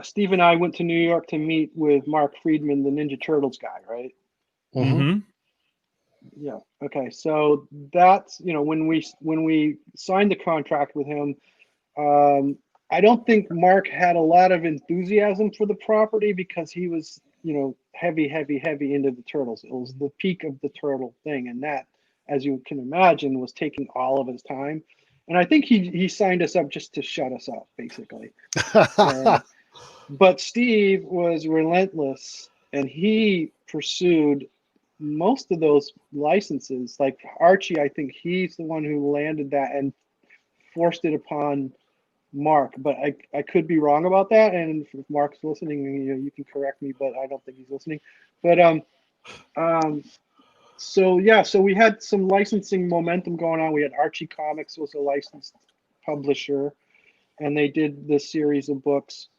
Steve and I went to New York to meet with Mark Friedman, the Ninja Turtles guy, right? Mm-hmm. Yeah. Okay. So that's when we signed the contract with him. I don't think Mark had a lot of enthusiasm for the property because he was heavy into the turtles. It was the peak of the turtle thing, and that, as you can imagine, was taking all of his time. And I think he signed us up just to shut us up, basically. But Steve was relentless, and he pursued most of those licenses. Like Archie, I think he's the one who landed that and forced it upon Mark, but I could be wrong about that. And if Mark's listening, you can correct me, but I don't think he's listening. But so yeah, so we had some licensing momentum going on. We had Archie Comics was a licensed publisher, and they did this series of books.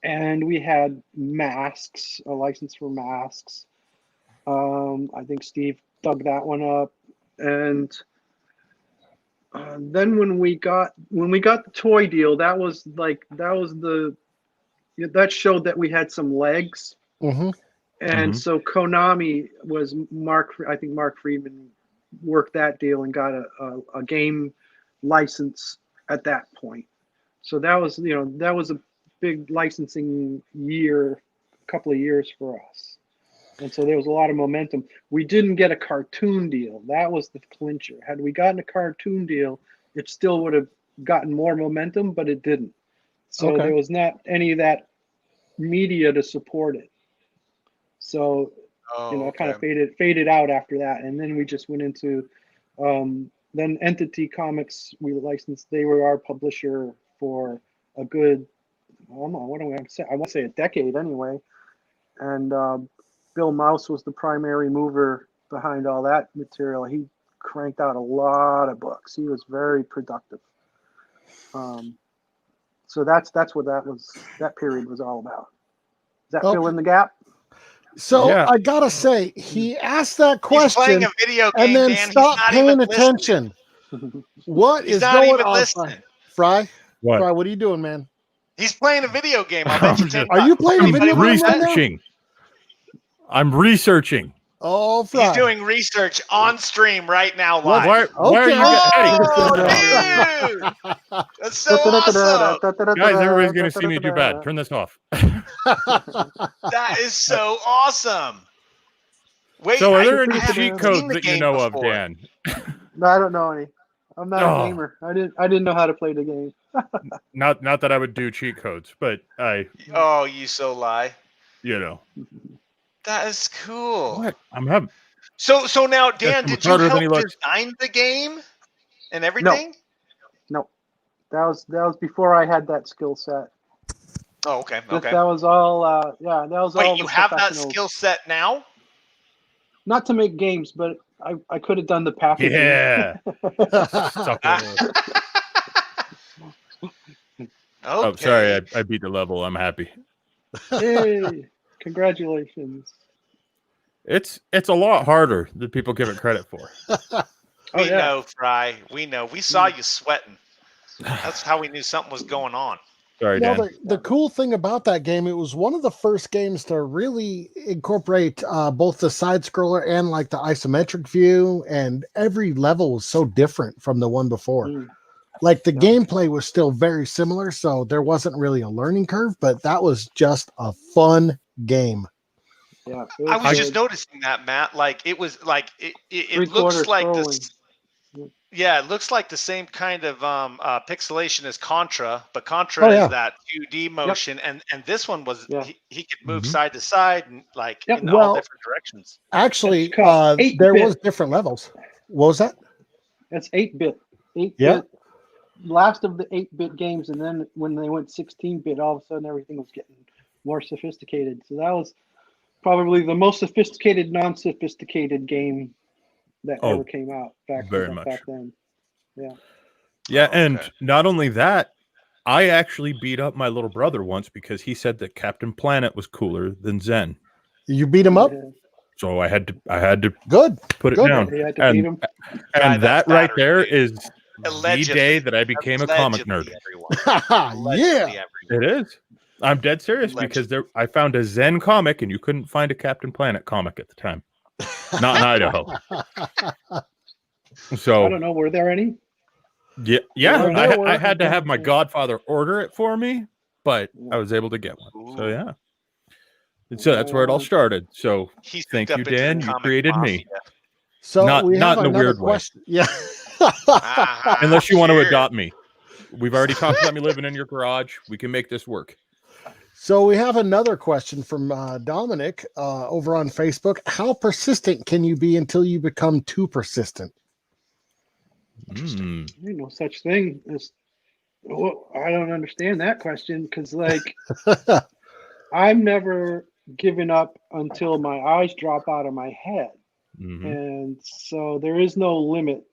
And we had Masks, a license for Masks. I think Steve dug that one up, and then when we got the toy deal, that showed that we had some legs. Mhm. And Mhm. so Konami was I think Mark Friedman worked that deal and got a game license at that point. So that was a big licensing couple of years for us. And so there was a lot of momentum. We didn't get a cartoon deal. That was the clincher. Had we gotten a cartoon deal, it still would have gotten more momentum, but it didn't. So Okay. there was not any of that media to support it. So, it kind of faded out after that. And then we just went into, then Entity Comics, we licensed, they were our publisher for a good, I don't know, what do I say? I want to say a decade anyway. And Bill Mouse was the primary mover behind all that material. He cranked out a lot of books. He was very productive. So that's what that period was all about. Does that fill in the gap? So Yeah. I gotta say, he asked that He's playing question a video and game, then Dan. He's stopped not paying even listening. attention. What He's is not going even on, listening. Fry? What? Fry, what are you doing, man? He's playing a video game. I'll bet you $10. Are you playing a I'm video game right now? researching. I'm researching. Oh, Fry. He's doing research on stream right now, What? live. Why are you Oh, dude! That's so awesome. guys, everybody's gonna see me do bad. Turn this off. That is so awesome. Wait, So are there I any haven't cheat seen codes the that you game know of, before. Dan? No, I don't know any. I'm not Oh. a gamer. I didn't know how to play the game. Not that I would do cheat codes, but Oh, you so lie. That is cool. What? I'm having So now, Dan, some did you harder than help he looks. design the game and everything? No, that was before I had that skill set. Oh, okay. That was all. That was all. Wait, you the have that professionals. skill set now? not to make games, but I could have done the packaging. Yeah. Sucker. Oh, sorry, I beat the level. I'm happy. Yay! Congratulations. It's a lot harder than people give it credit for. We know, Fry. We know. We saw you sweating. That's how we knew something was going on. Sorry, Now, Dan. the cool thing about that game, it was one of the first games to really incorporate both the side scroller and like the isometric view, and every level was so different from the one before. Like the gameplay was still very similar, so there wasn't really a learning curve, but that was just a fun game. Yeah, I was just noticing that, Matt. Like it was like it looks like this. Yeah, it looks like the same kind of pixelation as Contra, but Contra is that 2D motion, and this one was he could move side to side and like in all different directions. Actually, there was different levels. What was that? That's 8-bit. 8-bit. Last of the 8-bit games, and then when they went 16-bit, all of a sudden everything was getting more sophisticated. So that was probably the most sophisticated, non-sophisticated game that ever came out back then. Yeah, and not only that, I actually beat up my little brother once because he said that Captain Planet was cooler than Zen. You beat him up? So I had to put it down. You had to beat him. And that right there is the day that I became a comic nerd. Yeah, it is. I'm dead serious because I found a Zen comic and you couldn't find a Captain Planet comic at the time. Not in Idaho. So I don't know. Were there any? Yeah. I had to have my godfather order it for me, but I was able to get one. So yeah. And so that's where it all started. So thank you, Dan. You created me. So not we have in a weird question. Yeah. Unless you want to adopt me. We've already talked about me living in your garage. We can make this work. So we have another question from Dominic over on Facebook. How persistent can you be until you become too persistent? There's no such thing as. Well, I don't understand that question because, like, I'm never given up until my eyes drop out of my head, and so there is no limit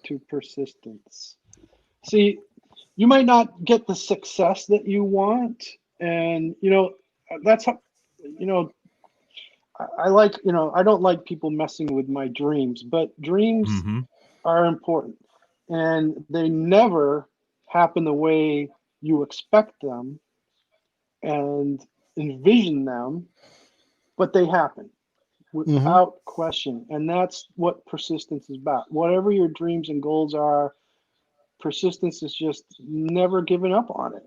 to persistence. See, you might not get the success that you want. And, that's how, I like, I don't like people messing with my dreams, but dreams are important and they never happen the way you expect them and envision them, but they happen without question. And that's what persistence is about. Whatever your dreams and goals are, persistence is just never giving up on it.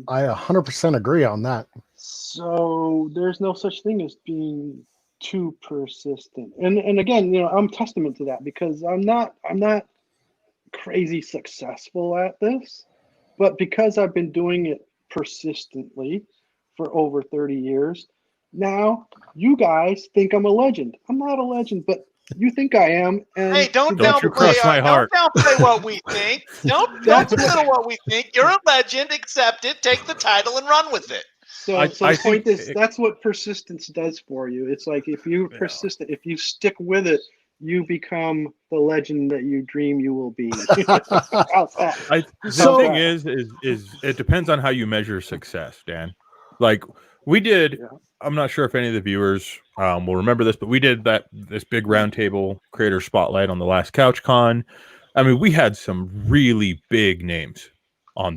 I 100% agree on that. So there's no such thing as being too persistent. And again, I'm testament to that because I'm not crazy successful at this, but because I've been doing it persistently for over 30 years, now you guys think I'm a legend. I'm not a legend, but you think I am. And hey, don't cross my heart. Don't downplay what we think. Don't belittle what we think. You're a legend. Accept it. Take the title and run with it. So the point is, that's what persistence does for you. It's like if you're persistent, if you stick with it, you become the legend that you dream you will be. The thing is it depends on how you measure success, Dan. Like we did. I'm not sure if any of the viewers will remember this, but we did this big roundtable creator spotlight on the last CouchCon. I mean, we had some really big names on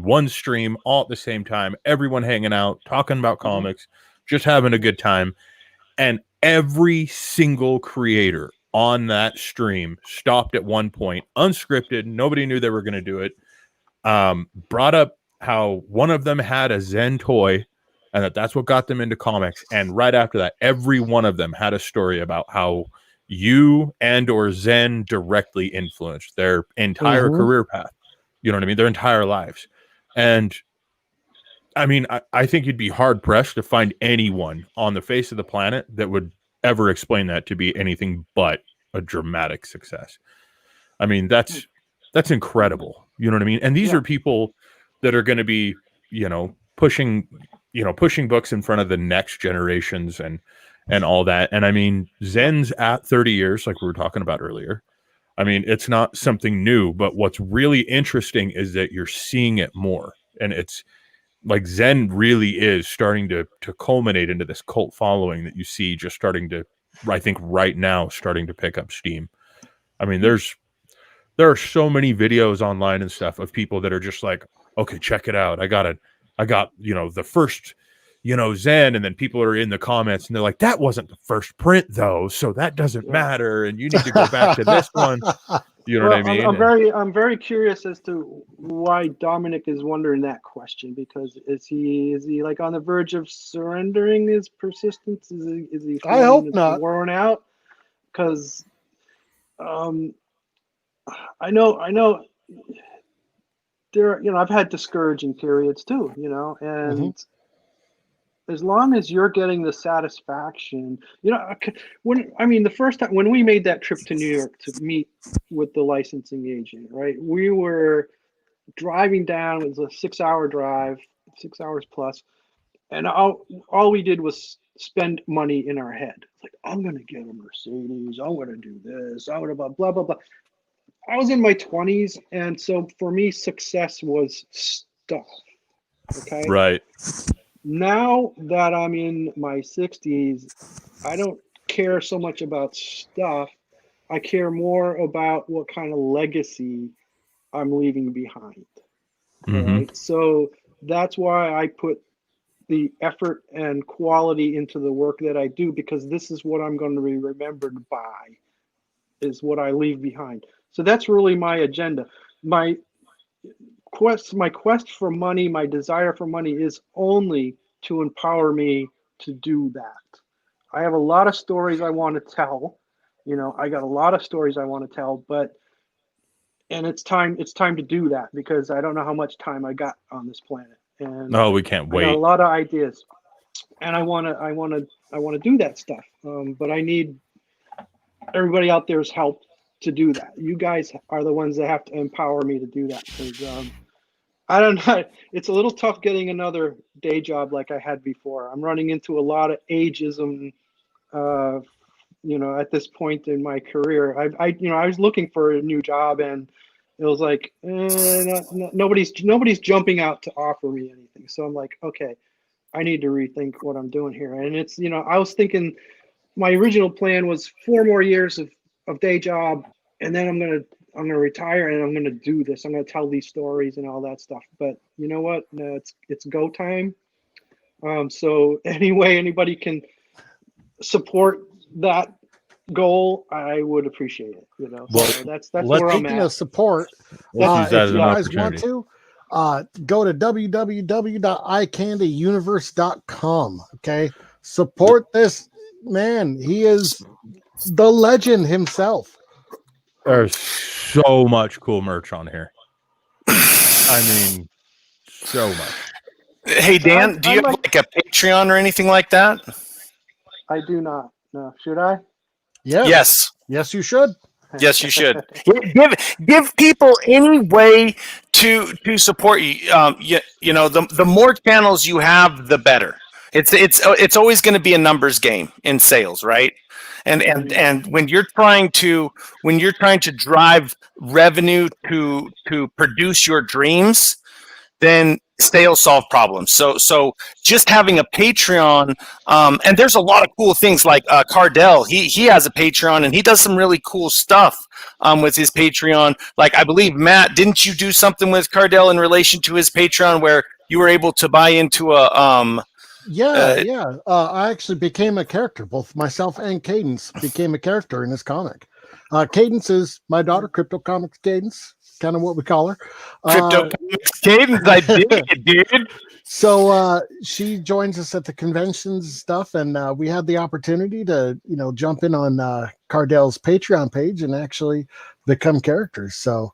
one stream all at the same time, everyone hanging out, talking about comics, just having a good time. And every single creator on that stream stopped at one point, unscripted. Nobody knew they were going to do it. Brought up how one of them had a Zen toy and that's what got them into comics. And right after that, every one of them had a story about how you and or Zen directly influenced their entire career path. You know what I mean? Their entire lives. And I mean, I think you'd be hard pressed to find anyone on the face of the planet that would ever explain that to be anything but a dramatic success. I mean, that's incredible. You know what I mean? And these are people that are going to be, pushing books in front of the next generations and all that. And I mean, Zen's at 30 years, like we were talking about earlier. I mean, it's not something new, but what's really interesting is that you're seeing it more. And it's like Zen really is starting to culminate into this cult following that you see just starting to, I think right now, starting to pick up steam. I mean, there are so many videos online and stuff of people that are just like, okay, check it out. I got, the first, Zen, and then people are in the comments and they're like, that wasn't the first print though, so that doesn't matter, and you need to go back to this one. You know what I mean? I'm very curious as to why Dominic is wondering that question, because is he like on the verge of surrendering his persistence? Is he I hope not. worn out? Because I know there, I've had discouraging periods too, and as long as you're getting the satisfaction, the first time when we made that trip to New York to meet with the licensing agent, right? We were driving down, it was a 6-hour drive, 6 hours plus. And all we did was spend money in our head. It's like, I'm going to get a Mercedes. I'm going to do this. I'm going to blah, blah, blah, blah. I was in my 20s. And so for me, success was stuff. Okay. Right. Now that I'm in my 60s, I don't care so much about stuff. I care more about what kind of legacy I'm leaving behind. Right. So that's why I put the effort and quality into the work that I do, because this is what I'm going to be remembered by, is what I leave behind. So that's really my agenda. My quest for money, my desire for money is only to empower me to do that. I have a lot of stories I want to tell. I got a lot of stories I want to tell, and it's time to do that, because I don't know how much time I got on this planet. And we can't wait. I got a lot of ideas, and I want to do that stuff. But I need everybody out there's help to do that. You guys are the ones that have to empower me to do that, because I don't know. It's a little tough getting another day job like I had before. I'm running into a lot of ageism, at this point in my career. I was looking for a new job, and it was like, nobody's jumping out to offer me anything. So I'm like, okay, I need to rethink what I'm doing here. And it's, I was thinking my original plan was 4 more years of day job, and then I'm gonna retire, and I'm gonna do this. I'm gonna tell these stories and all that stuff. But you know what? No, it's go time. So anyway, anybody can support that goal, I would appreciate it. Well, so that's where I'm Speaking at. of support, Let's use that if as you an guys want opportunity. to, go to www.icandyuniverse.com. Okay, support this man. He is the legend himself. There's so much cool merch on here. I mean, so much. Hey, Dan, do you have like a Patreon or anything like that? I do not. No. Should I? Yes, you should. Yes, you should. Give people any way to support you. The more channels you have, the better. It's always going to be a numbers game in sales, right? And when you're trying to drive revenue to produce your dreams, then sales solve problems. So just having a Patreon, and there's a lot of cool things like Cardell. He has a Patreon, and he does some really cool stuff with his Patreon. Like, I believe, Matt, didn't you do something with Cardell in relation to his Patreon where you were able to buy into a I actually became a character. Both myself and Cadence became a character in this comic. Cadence is my daughter, CryptoComics Cadence, kind of what we call her. CryptoComics Cadence, I dig it, dude. So she joins us at the conventions and stuff, and we had the opportunity to, jump in on Cardell's Patreon page and actually become characters. So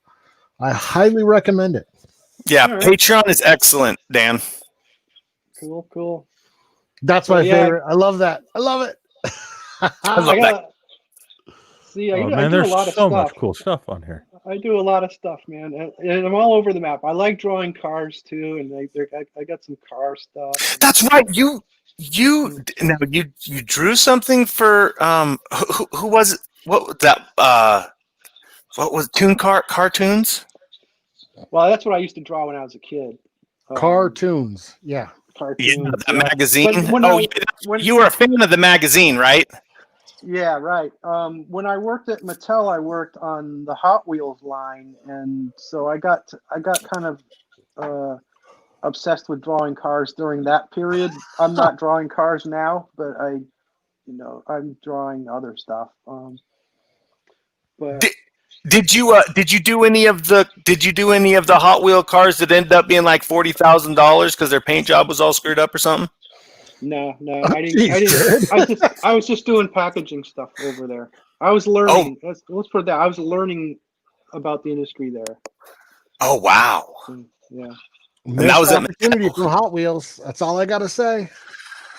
I highly recommend it. Yeah, right. Patreon is excellent, Dan. Cool. That's my favorite. I love that. I love it. See, I do there's a lot of so much cool stuff on here. I do a lot of stuff, man, and I'm all over the map. I like drawing cars too, and I got some car stuff. That's right. You you drew something for who was it? What was that? What was cartoons? Well, that's what I used to draw when I was a kid. Cartoons. Yeah. Cartoons. The magazine. But when You were a fan of the magazine, right? Yeah, right. When I worked at Mattel, I worked on the Hot Wheels line, and so I got kind of obsessed with drawing cars during that period. I'm not drawing cars now, but I'm drawing other stuff. But Did you do any of the Hot Wheel cars that ended up being like $40,000 because their paint job was all screwed up or something? no, I didn't. I was just doing packaging stuff over there. I was learning. Let's put it that. I was learning about the industry there. Oh wow! Yeah. And that was opportunity from Hot Wheels. That's all I gotta say.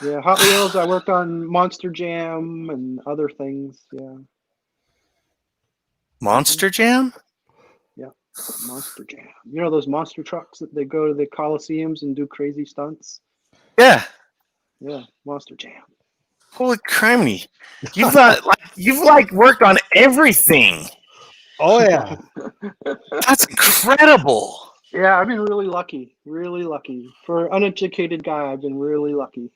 Yeah, Hot Wheels. I worked on Monster Jam and other things. Yeah. Monster Jam? Yeah, Monster Jam. You know those monster trucks that they go to the Coliseums and do crazy stunts? Yeah. Yeah, Monster Jam. Holy criminy! You've worked on everything. Oh yeah. That's incredible. Yeah, I've been really lucky. Really lucky. For an uneducated guy, I've been really lucky.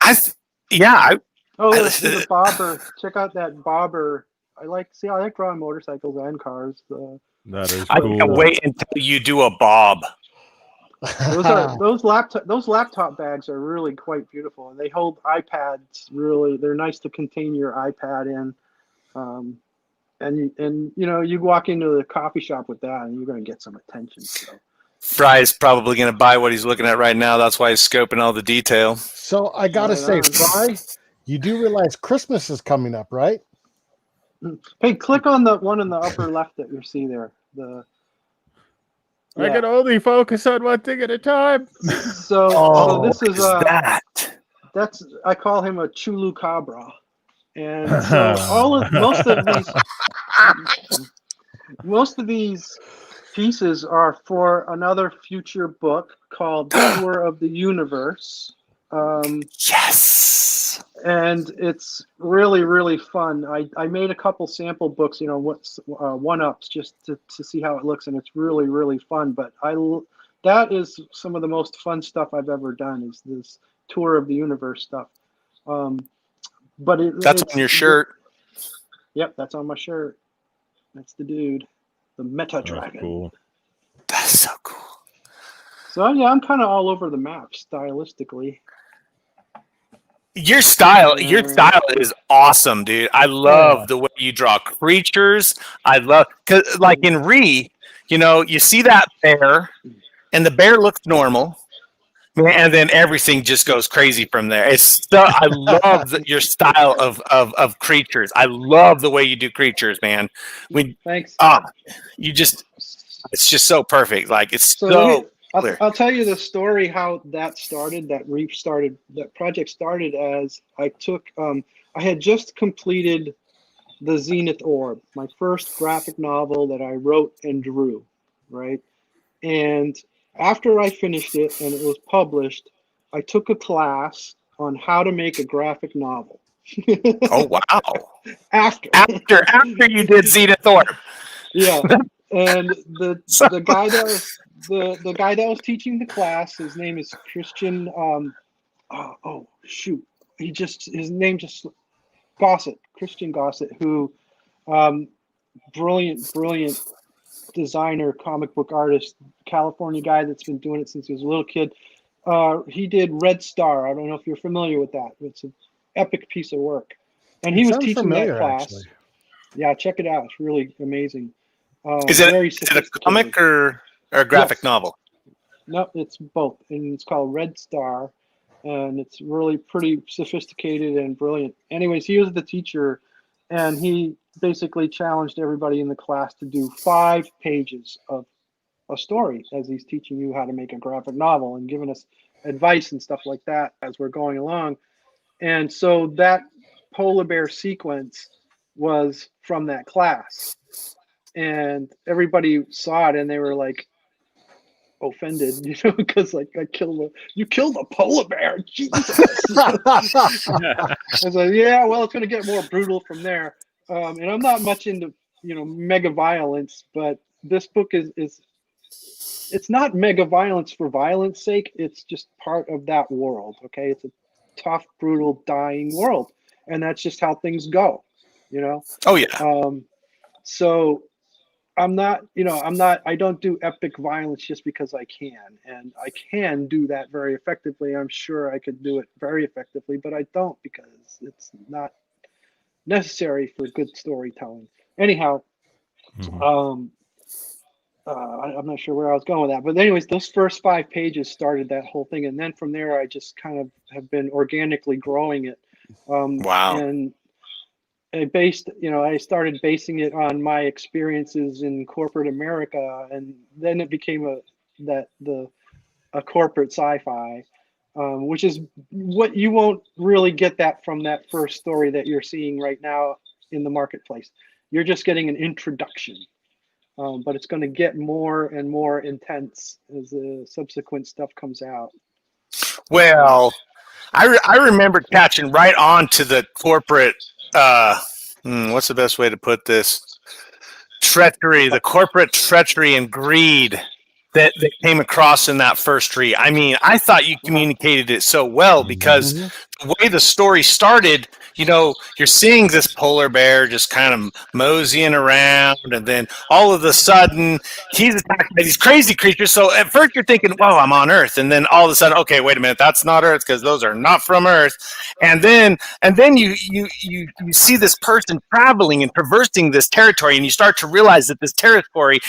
See the bobber. Check out that bobber. I like drawing motorcycles and cars. That is cool. I can't wait until you do a Bob. Those laptop bags are really quite beautiful, and they hold iPads. Really, they're nice to contain your iPad in. And you walk into the coffee shop with that, and you're going to get some attention. So. Fry's probably going to buy what he's looking at right now. That's why he's scoping all the detail. So I gotta say, Fry, you do realize Christmas is coming up, right? Hey, click on the one in the upper left that you see there. I can only focus on one thing at a time. So this is that's I call him a chulucabra, and so most of these pieces are for another future book called Tour of the Universe. Yes. And it's really, really fun. I made a couple sample books, one-ups just to see how it looks, and it's really, really fun. But that is some of the most fun stuff I've ever done, is this Tour of the Universe stuff. But that's on your shirt. Yep, that's on my shirt. That's the dude, the Meta Dragon. Cool. That's so cool. So yeah, I'm kind of all over the map stylistically. Your style is awesome, dude. I love the way you draw creatures. I love, cause like in you see that bear, and the bear looks normal, and then everything just goes crazy from there. I love your style of creatures. I love the way you do creatures, man. Thanks. It's just so perfect. Like it's so clear. I'll tell you the story how that started. That project started as I had just completed the Zenith Orb, my first graphic novel that I wrote and drew, right? And after I finished it and it was published, I took a class on how to make a graphic novel. Oh wow! After you did Zenith Orb. Yeah, and the guy the guy that was teaching the class, his name is Christian. His name just Gossett, Christian Gossett, who brilliant designer, comic book artist, California guy that's been doing it since he was a little kid. He did Red Star. I don't know if you're familiar with that. It's an epic piece of work, and he was teaching that class. Actually. Yeah, check it out. It's really amazing. Is it a comic or a graphic novel? No, it's both, and it's called Red Star, and it's really pretty sophisticated and brilliant. Anyways, he was the teacher, and he basically challenged everybody in the class to do 5 pages of a story as he's teaching you how to make a graphic novel and giving us advice and stuff like that as we're going along. And so that polar bear sequence was from that class, and everybody saw it and they were like, offended, because like you killed a polar bear, Jesus. I was like, yeah, well, it's going to get more brutal from there. And I'm not much into mega violence, but this book is it's not mega violence for violence sake. It's just part of that world. Okay, it's a tough, brutal, dying world, and that's just how things go. Oh yeah. So I'm not, I don't do epic violence just because I can, and I can do that very effectively. I'm sure I could do it very effectively, but I don't because it's not necessary for good storytelling. Anyhow, I'm not sure where I was going with that, but anyways, those first 5 pages started that whole thing, and then from there, I just kind of have been organically growing it. Wow. And I started basing it on my experiences in corporate America, and then it became a corporate sci-fi, which is what you won't really get that from that first story that you're seeing right now in the marketplace. You're just getting an introduction, but it's going to get more and more intense as the subsequent stuff comes out. Well, I remember catching right on to the corporate, what's the best way to put this? Treachery, the corporate treachery and greed that came across in that first read. I mean, I thought you communicated it so well because the way the story started, you're seeing this polar bear just kind of moseying around, and then all of a sudden he's attacked by these crazy creatures. So at first you're thinking, "Whoa, I'm on Earth," and then all of a sudden, okay, wait a minute, that's not Earth because those are not from Earth. And then you see this person traveling and traversing this territory, and you start to realize that this territory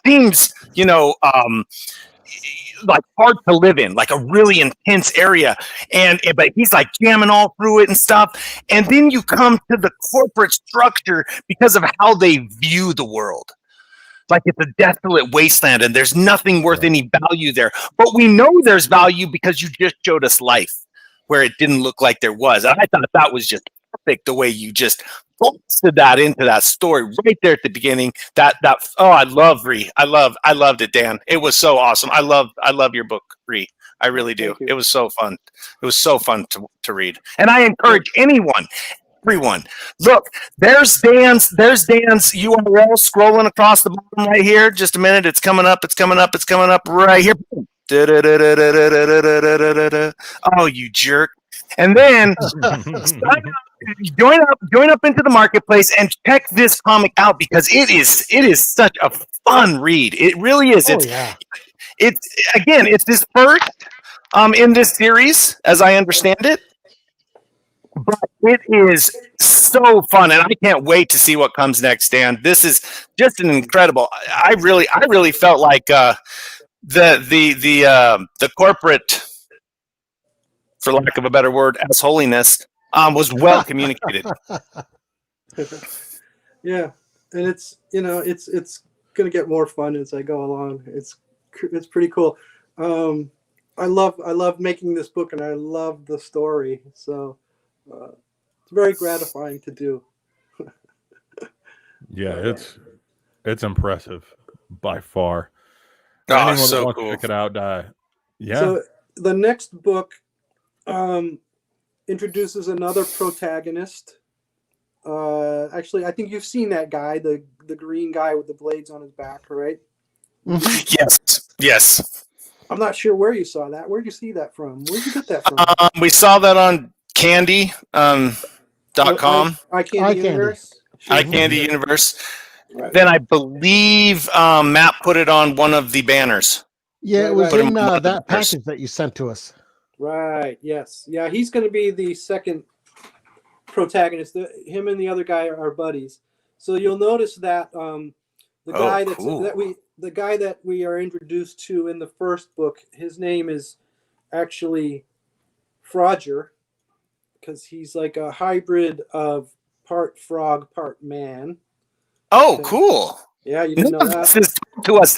seems, like hard to live in, like a really intense area, but he's like jamming all through it and stuff. And then you come to the corporate structure because of how they view the world. Like it's a desolate wasteland and there's nothing worth any value there. But we know there's value because you just showed us life where it didn't look like there was. And I thought that was just perfect the way you just bolted that into that story right there at the beginning. I loved it, Dan. It was so awesome. I love your book, Ree. I really do. It was so fun. It was so fun to read. And I encourage everyone. Look, there's Dan's URL scrolling across the bottom right here. Just a minute. It's coming up right here. Oh, you jerk. And then join up into the marketplace and check this comic out because it is such a fun read. It really is. It's this first in this series, as I understand it. But it is so fun, and I can't wait to see what comes next, Dan. This is just an incredible. I really felt like the corporate, for lack of a better word, assholiness was well communicated. Yeah, and it's it's gonna get more fun as I go along. It's pretty cool. I love making this book, and I love the story. So it's very gratifying to do. Yeah, it's impressive by far. Oh, Anyone so that wants cool. to check it out, yeah. So the next book introduces another protagonist. Actually, I think you've seen that guy, the green guy with the blades on his back, right? Yes. I'm not sure where you saw that. Where'd you see that from? Where'd you get that from? We saw that on Candy .com. iCandy Universe. iCandy Universe. Right. Then I believe Matt put it on one of the banners. Yeah, it Right, was right. in that package that you sent to us. Right. Yes. Yeah. He's going to be the second protagonist. Him and the other guy are buddies. So you'll notice that the guy that we are introduced to in the first book, his name is actually Frogger, because he's like a hybrid of part frog, part man. Oh, cool. Yeah, you didn't know that? This is to us.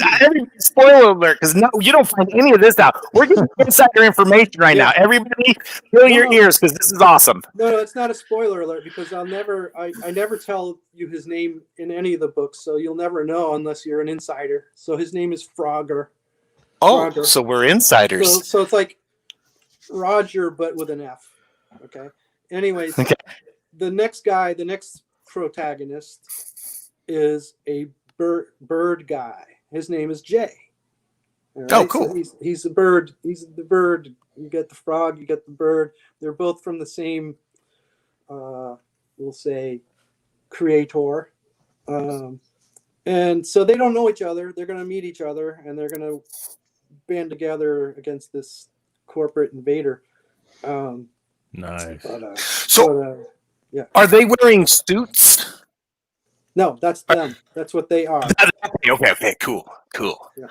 Spoiler alert, because you don't find any of this out. We're getting insider information right now. Everybody, fill your ears, because this is awesome. No, it's not a spoiler alert, because I never tell you his name in any of the books, so you'll never know unless you're an insider. So his name is Frogger. Oh, Roger. so we're insiders. So it's like Roger, but with an F. Okay. Anyways, Okay. the next protagonist is a bird guy. His name is Jay. All right? Oh, cool. So he's the bird. He's the bird. You get the frog. You get the bird. They're both from the same, we'll say, creator. And so they don't know each other. They're going to meet each other, and they're going to band together against this corporate invader. Nice. Yeah. Are they wearing suits? No, that's them. That's what they are. Okay. Cool. Yeah.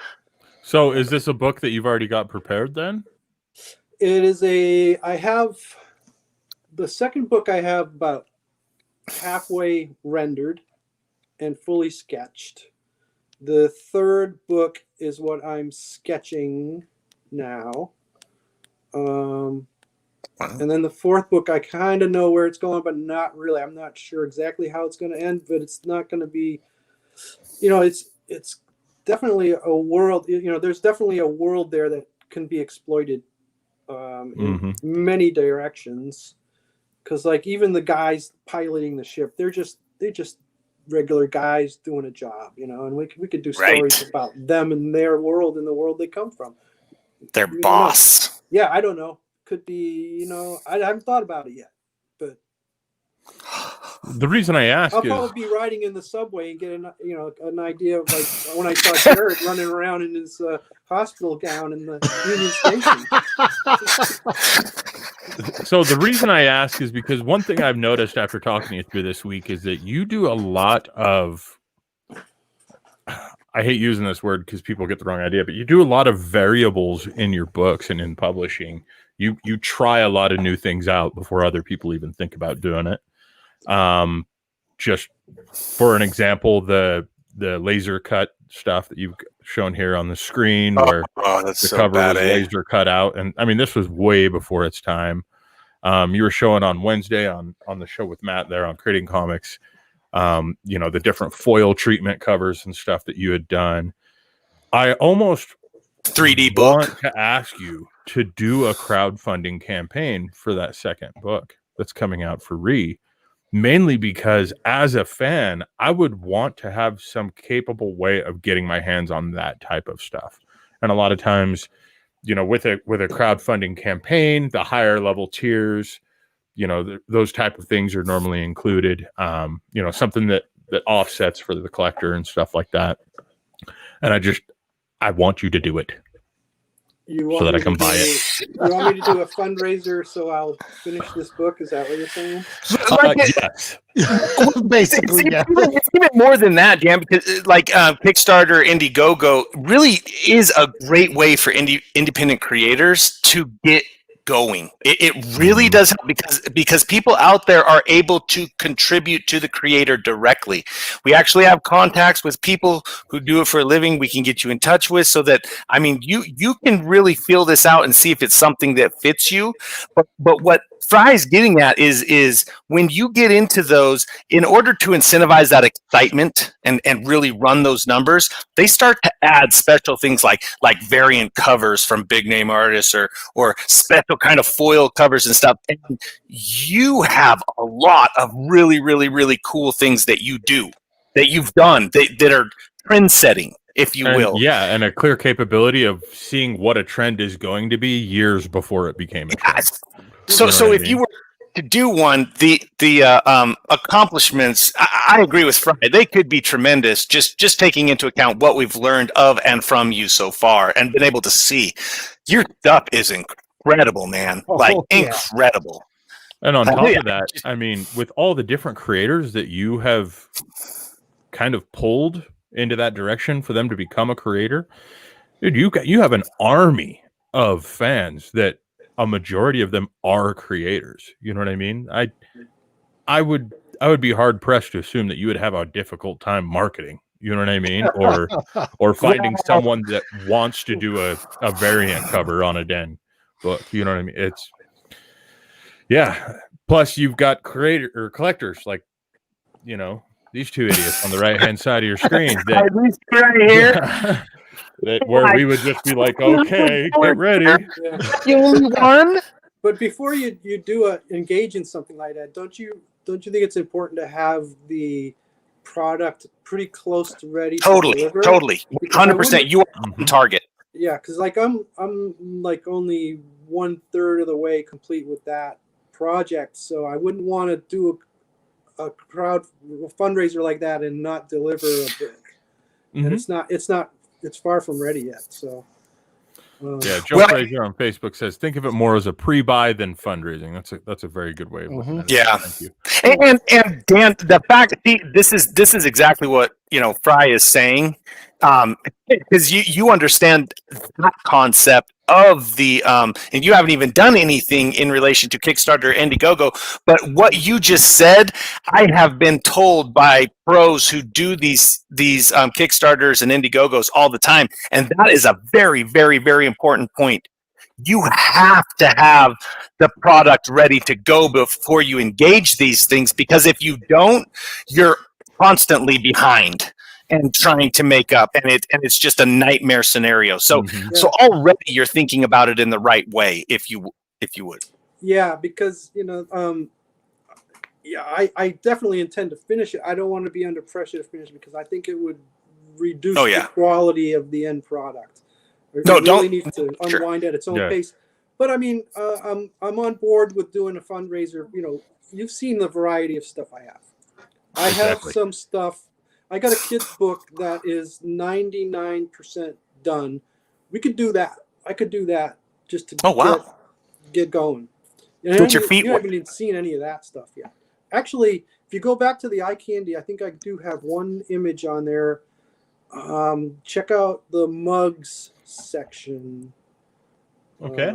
So is this a book that you've already got prepared then? It is I have the second book I have about halfway rendered and fully sketched. The third book is what I'm sketching now. And then the fourth book, I kind of know where it's going, but not really. I'm not sure exactly how it's going to end, but it's not going to be, it's definitely a world, there's definitely a world there that can be exploited in many directions. Because like even the guys piloting the ship, they're just regular guys doing a job, and we could do stories about them and their world and the world they come from. Their boss. Yeah, I don't know. Could be, I haven't thought about it yet, but the reason I ask I'll is probably be riding in the subway and get an idea of like when I saw Jared running around in his hospital gown in the Union Station. So the reason I ask is because one thing I've noticed after talking to you through this week is that you do a lot of, I hate using this word because people get the wrong idea, but you do a lot of variables in your books and in publishing. You try a lot of new things out before other people even think about doing it. Just for an example, the laser cut stuff that you've shown here on the screen, where that's the so cover bad, was laser cut out, and I mean this was way before its time. You were showing on Wednesday on the show with Matt there on CryptoComics, the different foil treatment covers and stuff that you had done. I almost 3D book. Want to ask you to do a crowdfunding campaign for that second book that's coming out for mainly because as a fan, I would want to have some capable way of getting my hands on that type of stuff. And a lot of times, with a crowdfunding campaign, the higher level tiers, those type of things are normally included. Something that offsets for the collector and stuff like that. And I want you to do it so that I can buy it. You want me to do a fundraiser so I'll finish this book? Is that what you're saying? Yes. Basically, yeah. It's even more than that, Jan, because Kickstarter, Indiegogo really is a great way for independent creators to get going. It really does help because people out there are able to contribute to the creator directly. We actually have contacts with people who do it for a living. We can get you in touch with, so that you can really feel this out and see if it's something that fits you. But what Fry is getting at is when you get into those, in order to incentivize that excitement and really run those numbers, they start to add special things like variant covers from big name artists or special kind of foil covers and stuff. And you have a lot of really, really, really cool things that you do, that you've done, that are trend setting, if you will. Yeah, and a clear capability of seeing what a trend is going to be years before it became a trend. Yes. So if you were to do one, the accomplishments, I agree with Fry. They could be tremendous, just taking into account what we've learned of and from you so far and been able to see. Your stuff is incredible, man. Incredible. And on top of that, I mean, with all the different creators that you have kind of pulled into that direction for them to become a creator, dude, you have an army of fans that a majority of them are creators. You know what I mean? I would be hard pressed to assume that you would have a difficult time marketing. You know what I mean? Or finding someone that wants to do a variant cover on a Den book. You know what I mean? Plus you've got collectors like, these two idiots on the right hand side of your screen. Right here. that where we would just be like, okay, get ready. Yeah. The only one. But before you do engage in something like that, don't you think it's important to have the product pretty close to ready to deliver? Totally, 100%. You are on target. Yeah, because like I'm like only 1/3 of the way complete with that project, so I wouldn't want to do a fundraiser like that and not deliver a book. And it's far from ready yet. So yeah, Joe Frazier on Facebook says, think of it more as a pre-buy than fundraising. That's a very good way of looking at it. Yeah. Thank you. And Dan, the fact this is exactly what Fry is saying, because you understand that concept of the and you haven't even done anything in relation to Kickstarter or Indiegogo, but what you just said, I have been told by pros who do these Kickstarters and Indiegogos all the time, and that is a very, very, very important point. You have to have the product ready to go before you engage these things, because if you don't, you're constantly behind and trying to make up, and it's just a nightmare scenario. So so already you're thinking about it in the right way, if you would. Yeah, because I definitely intend to finish it. I don't want to be under pressure to finish it because I think it would reduce the quality of the end product. It really needs to unwind at its own pace. But I mean, I'm on board with doing a fundraiser. You've seen the variety of stuff I have. I have some stuff. I got a kid's book that is 99% done. We could do that. I could do that just to get going. You haven't even seen any of that stuff yet. Actually, if you go back to the eye candy, I think I do have one image on there. Check out the mugs section. Okay.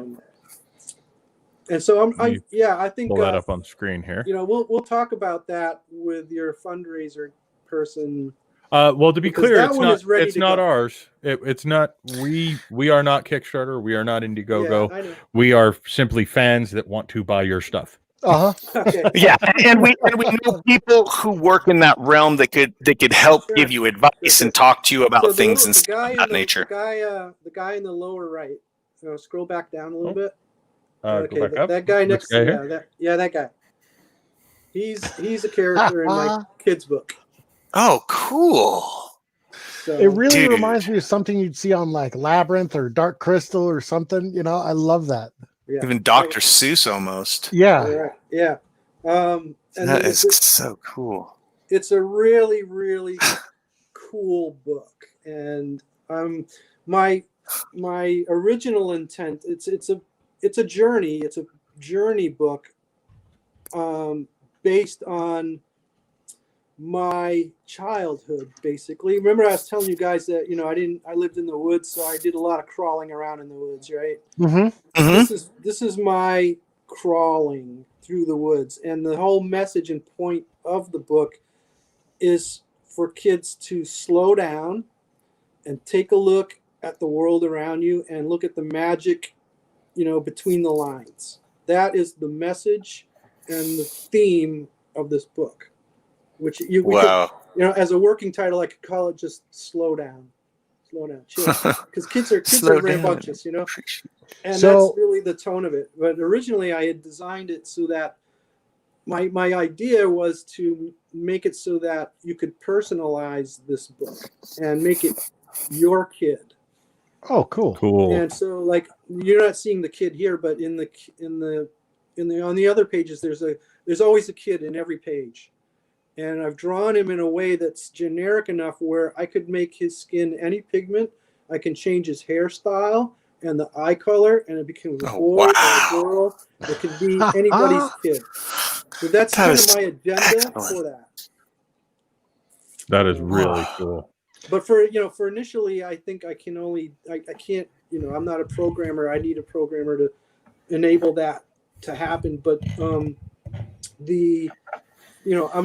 And so I think pull that up on screen here. We'll talk about that with your fundraiser person. Well, to be clear, it's not ours. It's not. We are not Kickstarter. We are not Indiegogo. Yeah, I know. We are simply fans that want to buy your stuff. Okay. Yeah, and we know people who work in that realm that could help give you advice and talk to you about things and stuff of that nature. The guy in the lower right. Scroll back down a little bit. Go back up. That guy next to that guy. He's a character in my kid's book. Oh, cool. So, it really reminds me of something you'd see on like Labyrinth or Dark Crystal or something. I love that. Yeah. Even Dr. Seuss almost. Yeah. Yeah. And that is so cool. It's a really, really cool book. And my original intent, it's a journey. It's a journey book based on my childhood, basically. Remember I was telling you guys that I lived in the woods, so I did a lot of crawling around in the woods, right? This is my crawling through the woods, and the whole message and point of the book is for kids to slow down and take a look at the world around you and look at the magic between the lines. That is the message and the theme of this book. Which we could, as a working title, I could call it just slow down, chill, because kids are rambunctious, and that's really the tone of it. But originally, I had designed it so that my idea was to make it so that you could personalize this book and make it your kid. Oh, cool. And so, like, you're not seeing the kid here, but on the other pages, there's always a kid in every page. And I've drawn him in a way that's generic enough where I could make his skin any pigment. I can change his hairstyle and the eye color, and it becomes a boy or a girl. It could be anybody's kid. So that's kind of my agenda for that. That is really cool. But for initially, I think I can't, I'm not a programmer. I need a programmer to enable that to happen. But I'm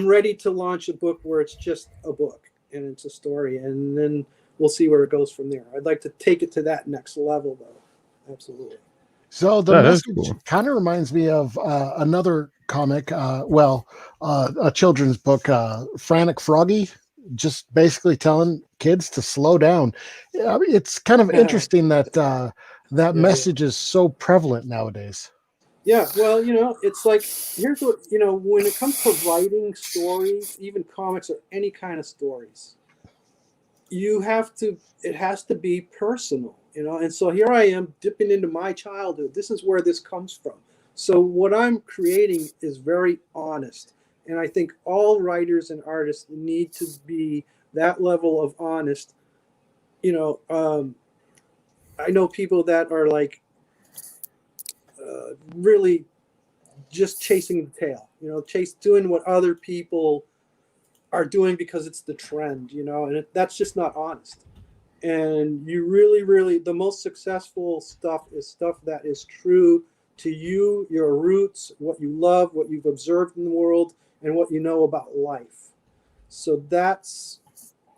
ready to launch a book where it's just a book and it's a story, and then we'll see where it goes from there. I'd like to take it to that next level, though. Absolutely. So the message kind of reminds me of another comic, a children's book, Frantic Froggy. just basically telling kids to slow down. I mean, it's kind of interesting that that message is so prevalent nowadays. Yeah, well, it's like, here's what, when it comes to writing stories, even comics or any kind of stories, it has to be personal, and so here I am dipping into my childhood. This is where this comes from. So what I'm creating is very honest, and I think all writers and artists need to be that level of honest. I know people that are like really just chasing the tail, doing what other people are doing because it's the trend, and that's just not honest. And you really, the most successful stuff is stuff that is true to you, your roots, what you love, what you've observed in the world, and what you know about life. So that's,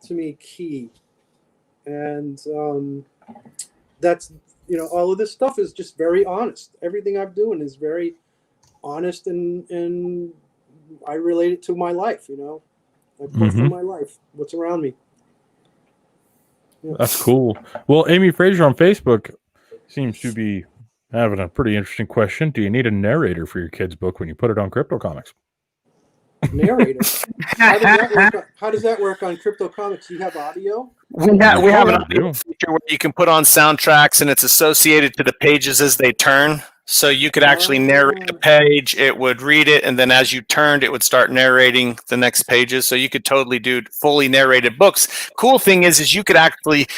to me, key. And that's, all of this stuff is just very honest. Everything I'm doing is very honest, and I relate it to my life, I point from my life, what's around me. Yeah. That's cool. Well, Amy Fraser on Facebook seems to be having a pretty interesting question. Do you need a narrator for your kid's book when you put it on CryptoComics? Narrator? How does that work on CryptoComics? Do you have audio? We have an audio feature where you can put on soundtracks, and it's associated to the pages as they turn. So you could actually narrate a page, it would read it, and then as you turned, it would start narrating the next pages. So you could totally do fully narrated books. Cool thing is you could actually,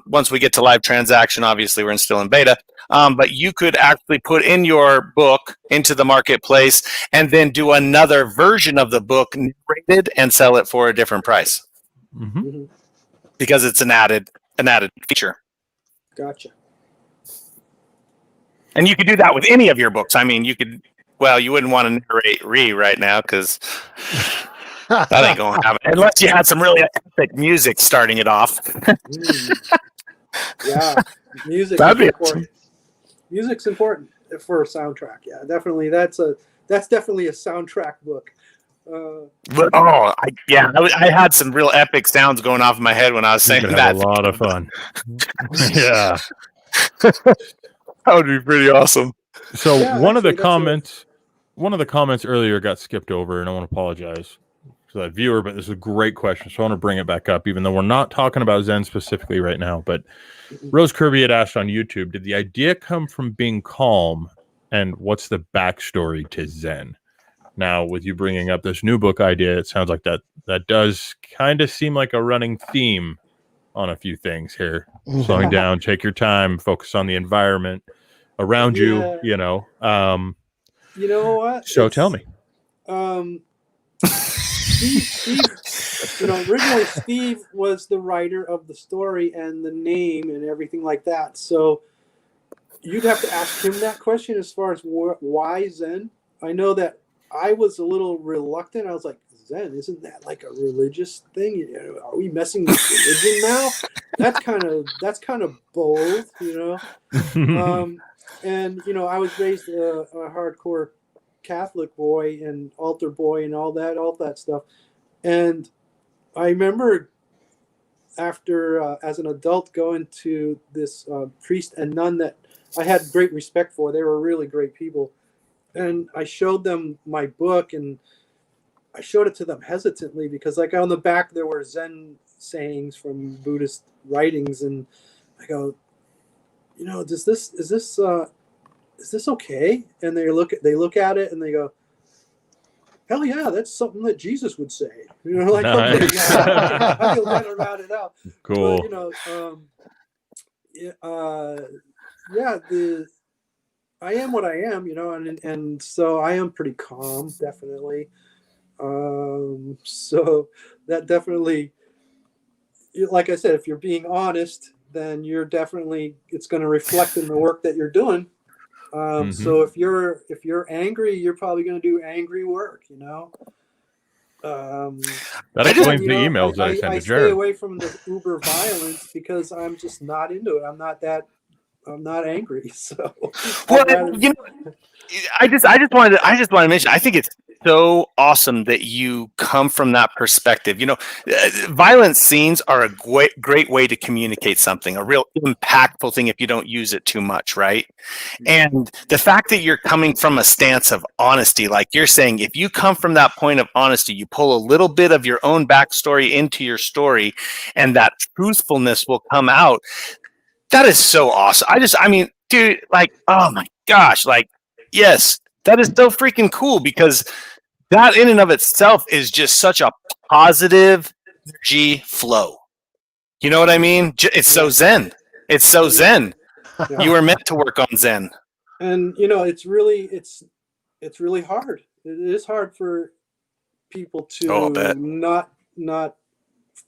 once we get to live transaction, obviously we're still in beta, but you could actually put in your book into the marketplace and then do another version of the book narrated and sell it for a different price. Mm-hmm. Because it's an added feature. Gotcha. And you could do that with any of your books. I mean, you wouldn't want to narrate right now because that ain't going to happen. Unless you had some really epic music starting it off. Yeah, music is important. Music's important for a soundtrack. Yeah, definitely. That's definitely a soundtrack book. I had some real epic sounds going off in my head when I was saying that. Have a lot of fun. Yeah. That would be pretty awesome. So one of the comments earlier got skipped over, and I want to apologize to that viewer, but this is a great question, so I want to bring it back up, even though we're not talking about Zen specifically right now. But Rose Kirby had asked on YouTube, did the idea come from being calm, and what's the backstory to Zen? Now, with you bringing up this new book idea, it sounds like that does kind of seem like a running theme on a few things here. Slowing down, take your time, focus on the environment around you, you know what? So tell me. Steve, originally Steve was the writer of the story and the name and everything like that. So you'd have to ask him that question as far as why Zen. I know that I was a little reluctant. I was like, Zen, isn't that like a religious thing? Are we messing with religion now? That's kind of bold, And I was raised a hardcore Catholic boy and altar boy and all that stuff. And I remember after, as an adult, going to this priest and nun that I had great respect for. They were really great people. And I showed them my book, and I showed it to them hesitantly because, like, on the back there were Zen sayings from Buddhist writings, and I go, is this okay? And they look at it and they go, hell yeah, that's something that Jesus would say. Like, nice. Okay, yeah, I feel better about it now. Cool. But, I am what I am, and so I am pretty calm, definitely. So that definitely, like I said, if you're being honest, then it's going to reflect in the work that you're doing. So if you're angry, you're probably going to do angry work, That explains the emails I sent to Jared. I stay away from the uber violence because I'm just not into it. I'm not angry. So well, I just wanted to mention, I think it's so awesome that you come from that perspective. Violent scenes are a great way to communicate something, a real impactful thing if you don't use it too much, right? And the fact that you're coming from a stance of honesty, like you're saying, if you come from that point of honesty, you pull a little bit of your own backstory into your story, and that truthfulness will come out. That is so awesome. I mean, dude, like, oh my gosh, like, yes, that is so freaking cool, because that in and of itself is just such a positive energy flow. You know what I mean? It's so zen. It's so zen. You were meant to work on zen. And it's really hard. It is hard for people to not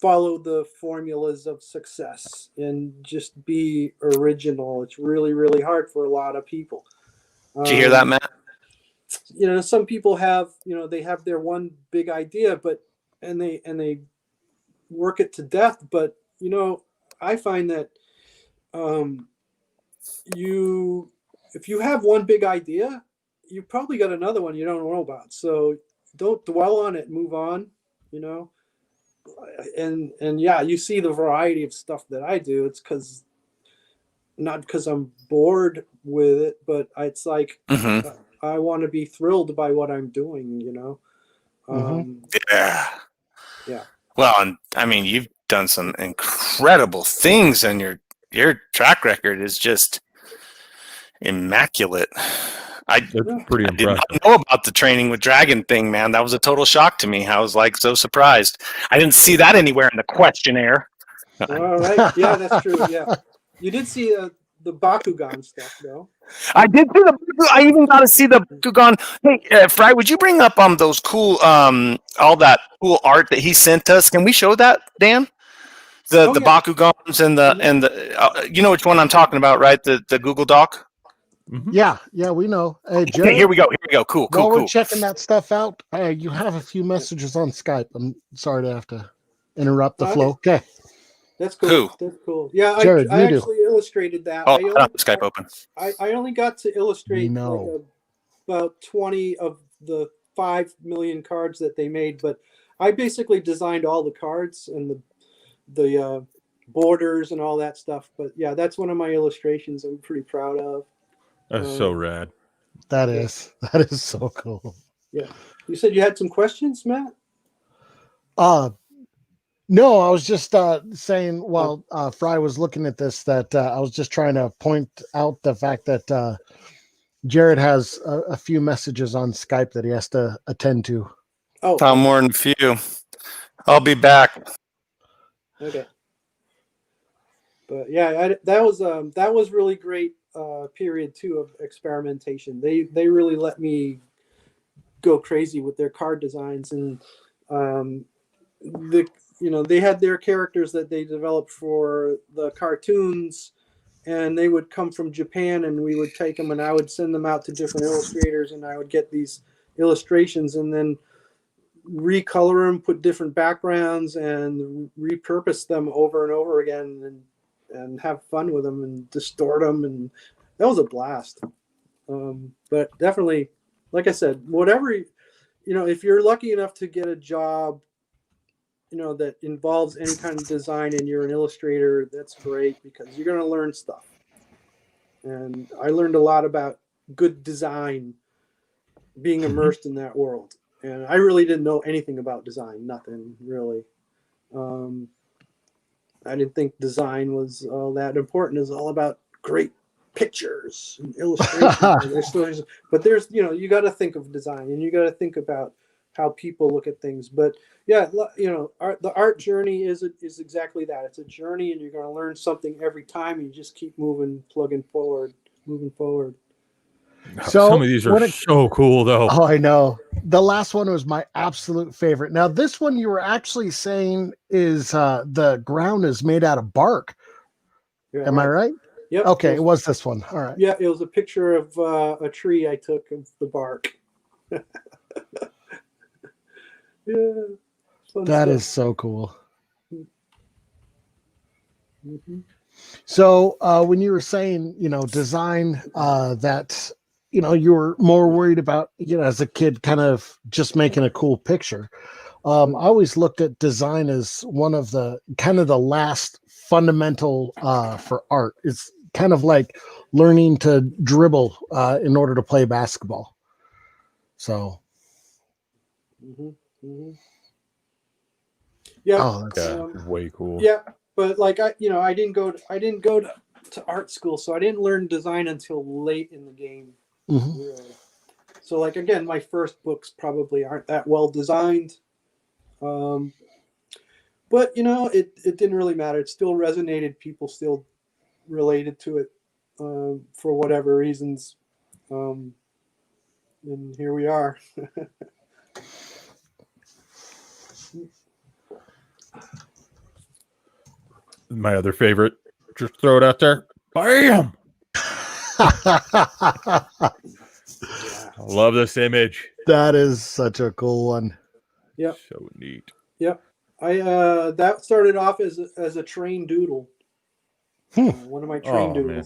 follow the formulas of success and just be original. It's really, really hard for a lot of people. Did you hear that, Matt? Some people have, they have their one big idea, and they work it to death. But, I find that if you have one big idea, you probably got another one you don't know about. So don't dwell on it, move on, and yeah, you see the variety of stuff that I do. It's not because I'm bored with it, but it's like, I want to be thrilled by what I'm doing, Yeah. Well, and I mean, you've done some incredible things, and your track record is just immaculate. That's pretty impressive. Did not know about the training with dragon thing, man. That was a total shock to me. I was like so surprised. I didn't see that anywhere in the questionnaire. All right. Yeah, that's true. Yeah. You did see the Bakugan stuff, though. I did see I even got to see the Bakugan. Hey, Fry, would you bring up those cool all that cool art that he sent us? Can we show that, Dan? The Bakugans and the you know which one I'm talking about, right? The Google Doc. Mm-hmm. Yeah, we know. Hey, Jared, here we go. Cool. While we're checking that stuff out, you have a few messages on Skype. I'm sorry to have to interrupt the flow. Okay. That's cool. That's cool. Yeah, Jared, I actually illustrated that. Oh, I have Skype open. I only got to illustrate about 20 of the 5 million cards that they made, but I basically designed all the cards and the borders and all that stuff. But yeah, that's one of my illustrations I'm pretty proud of. That's so rad. That is so cool. Yeah. You said you had some questions, Matt? No, I was just saying while Fry was looking at this that I was just trying to point out the fact that Jared has a few messages on Skype that he has to attend to. Oh, more than a few. I'll be back. Okay. But yeah, that was really great period too of experimentation. They really let me go crazy with their card designs, and they had their characters that they developed for the cartoons, and they would come from Japan, and we would take them and I would send them out to different illustrators, and I would get these illustrations and then recolor them, put different backgrounds, and repurpose them over and over again, and have fun with them and distort them, and that was a blast. But definitely, like I said, whatever, if you're lucky enough to get a job that involves any kind of design and you're an illustrator, that's great, because you're going to learn stuff. And I learned a lot about good design being immersed in that world. And I really didn't know anything about design, nothing really. I didn't think design was all that important. It's all about great pictures and illustrations. But there's, you got to think of design, and you got to think about how people look at things. But yeah, the art journey is exactly that. It's a journey, and you're going to learn something every time. You just keep moving forward. So some of these are so cool, though. Oh, I know. The last one was my absolute favorite. Now, this one you were actually saying is the ground is made out of bark. Yeah, Am I right? Yep. Okay, it was this one. All right. Yeah, it was a picture of a tree I took of the bark. Yeah. That is so cool. Mm-hmm. So when you were saying, design that you were more worried about, as a kid, kind of just making a cool picture. I always looked at design as one of the kind of the last fundamental for art. It's kind of like learning to dribble in order to play basketball. So, Yeah. oh, Yeah, way cool. Yeah, but like I didn't go to art school, so I didn't learn design until late in the game. Really. So like again, my first books probably aren't that well designed. But it didn't really matter. It still resonated. People still related to it for whatever reasons. And here we are. My other favorite, just throw it out there. Bam! I love this image. That is such a cool one. Yep. So neat. Yep. I that started off as a train doodle. One of my train doodles. Man.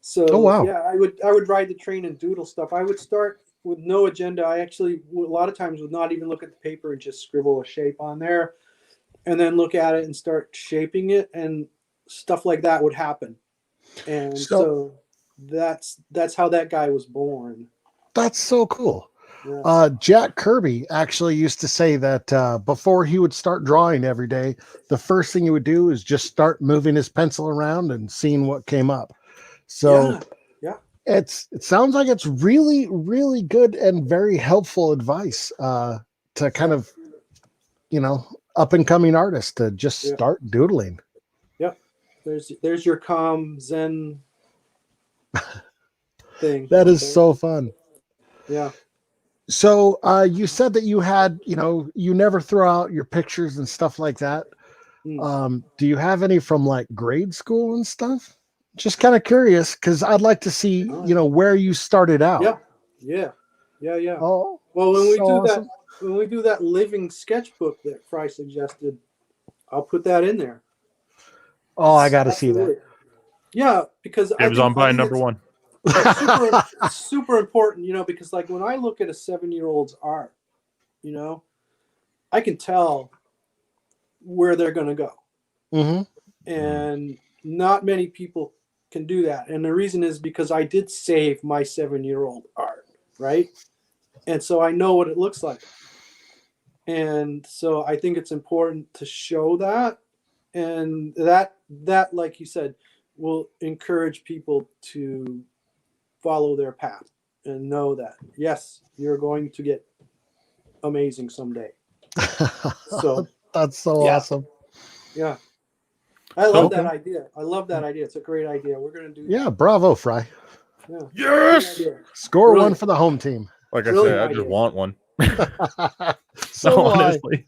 So wow. Yeah, I would ride the train and doodle stuff. I would start with no agenda. I actually a lot of times would not even look at the paper and just scribble a shape on there, and then look at it and start shaping it, and stuff like that would happen. And so that's how that guy was born. That's so cool. Yeah. Jack Kirby actually used to say that before he would start drawing every day, the first thing he would do is just start moving his pencil around and seeing what came up. So yeah. It sounds like it's really, really good and very helpful advice to kind of, up and coming artists to just start doodling. Yep. There's your calm Zen thing. That is so fun. Yeah. So you said that you had, you never throw out your pictures and stuff like that. Do you have any from like grade school and stuff? Just kind of curious because I'd like to see, where you started out. Yeah. Oh, well, when we do that living sketchbook that Fry suggested, I'll put that in there. Oh, I got to see that. Yeah, because Dibs on buying number one. super important, because like when I look at a 7-year-old's art, I can tell where they're going to go. And not many people can do that. And the reason is because I did save my 7-year-old art, right? And so I know what it looks like. And so I think it's important to show that. And that, like you said, will encourage people to follow their path and know that, yes, you're going to get amazing someday. So that's so awesome. Yeah. I love that idea. I love that idea. It's a great idea. We're going to do that. Yeah, bravo, Fry. Yeah. Yes! Score one for the home team. Like I said, I just want one. So honestly.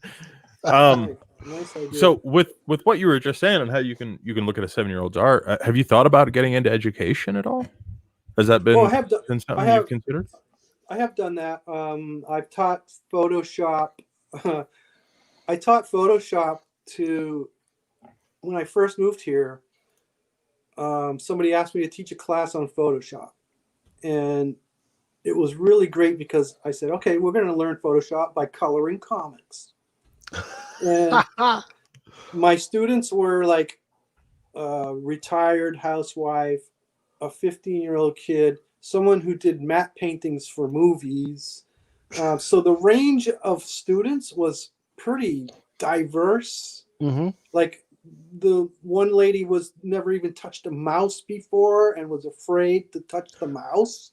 Nice idea. So with what you were just saying and how you can look at a 7-year-old's art, have you thought about getting into education at all? Has that been, something you've considered? I have done that. I've taught Photoshop. I taught Photoshop to, when I first moved here, somebody asked me to teach a class on Photoshop. And it was really great because I said, okay, we're going to learn Photoshop by coloring comics. And my students were like a retired housewife, a 15-year-old kid, someone who did matte paintings for movies. So the range of students was pretty diverse. Like the one lady was never even touched a mouse before and was afraid to touch the mouse.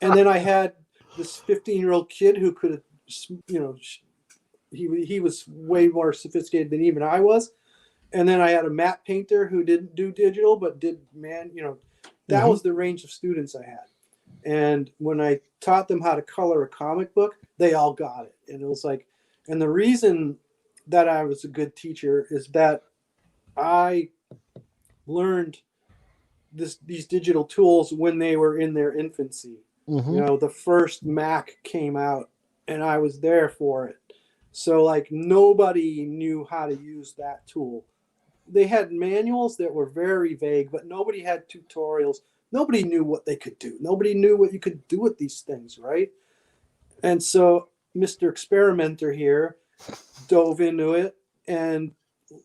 And then I had this 15-year-old kid who could, he was way more sophisticated than even I was. And then I had a matte painter who didn't do digital, but did that was the range of students I had. And when I taught them how to color a comic book, they all got it. And it was like, and the reason that I was a good teacher is that I learned these digital tools when they were in their infancy. The first Mac came out and I was there for it. So like nobody knew how to use that tool. They had manuals that were very vague, but nobody had tutorials. nobody knew what they could do. Nobody knew what you could do with these things, right? And so Mr. Experimenter here dove into it and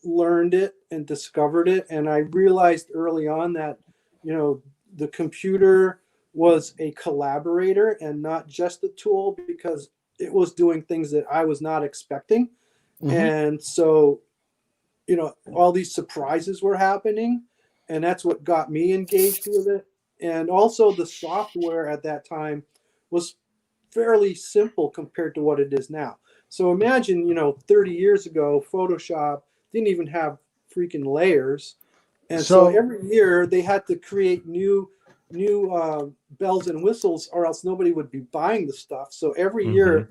learned it and discovered it. And I realized early on that, you know, the computer was a collaborator and not just a tool, because it was doing things that I was not expecting. And so, you know, all these surprises were happening, and that's what got me engaged with it. And also the software at that time was fairly simple compared to what it is now. So imagine, you know, 30 years ago, Photoshop didn't even have freaking layers. And so every year they had to create new bells and whistles, or else nobody would be buying the stuff. So every year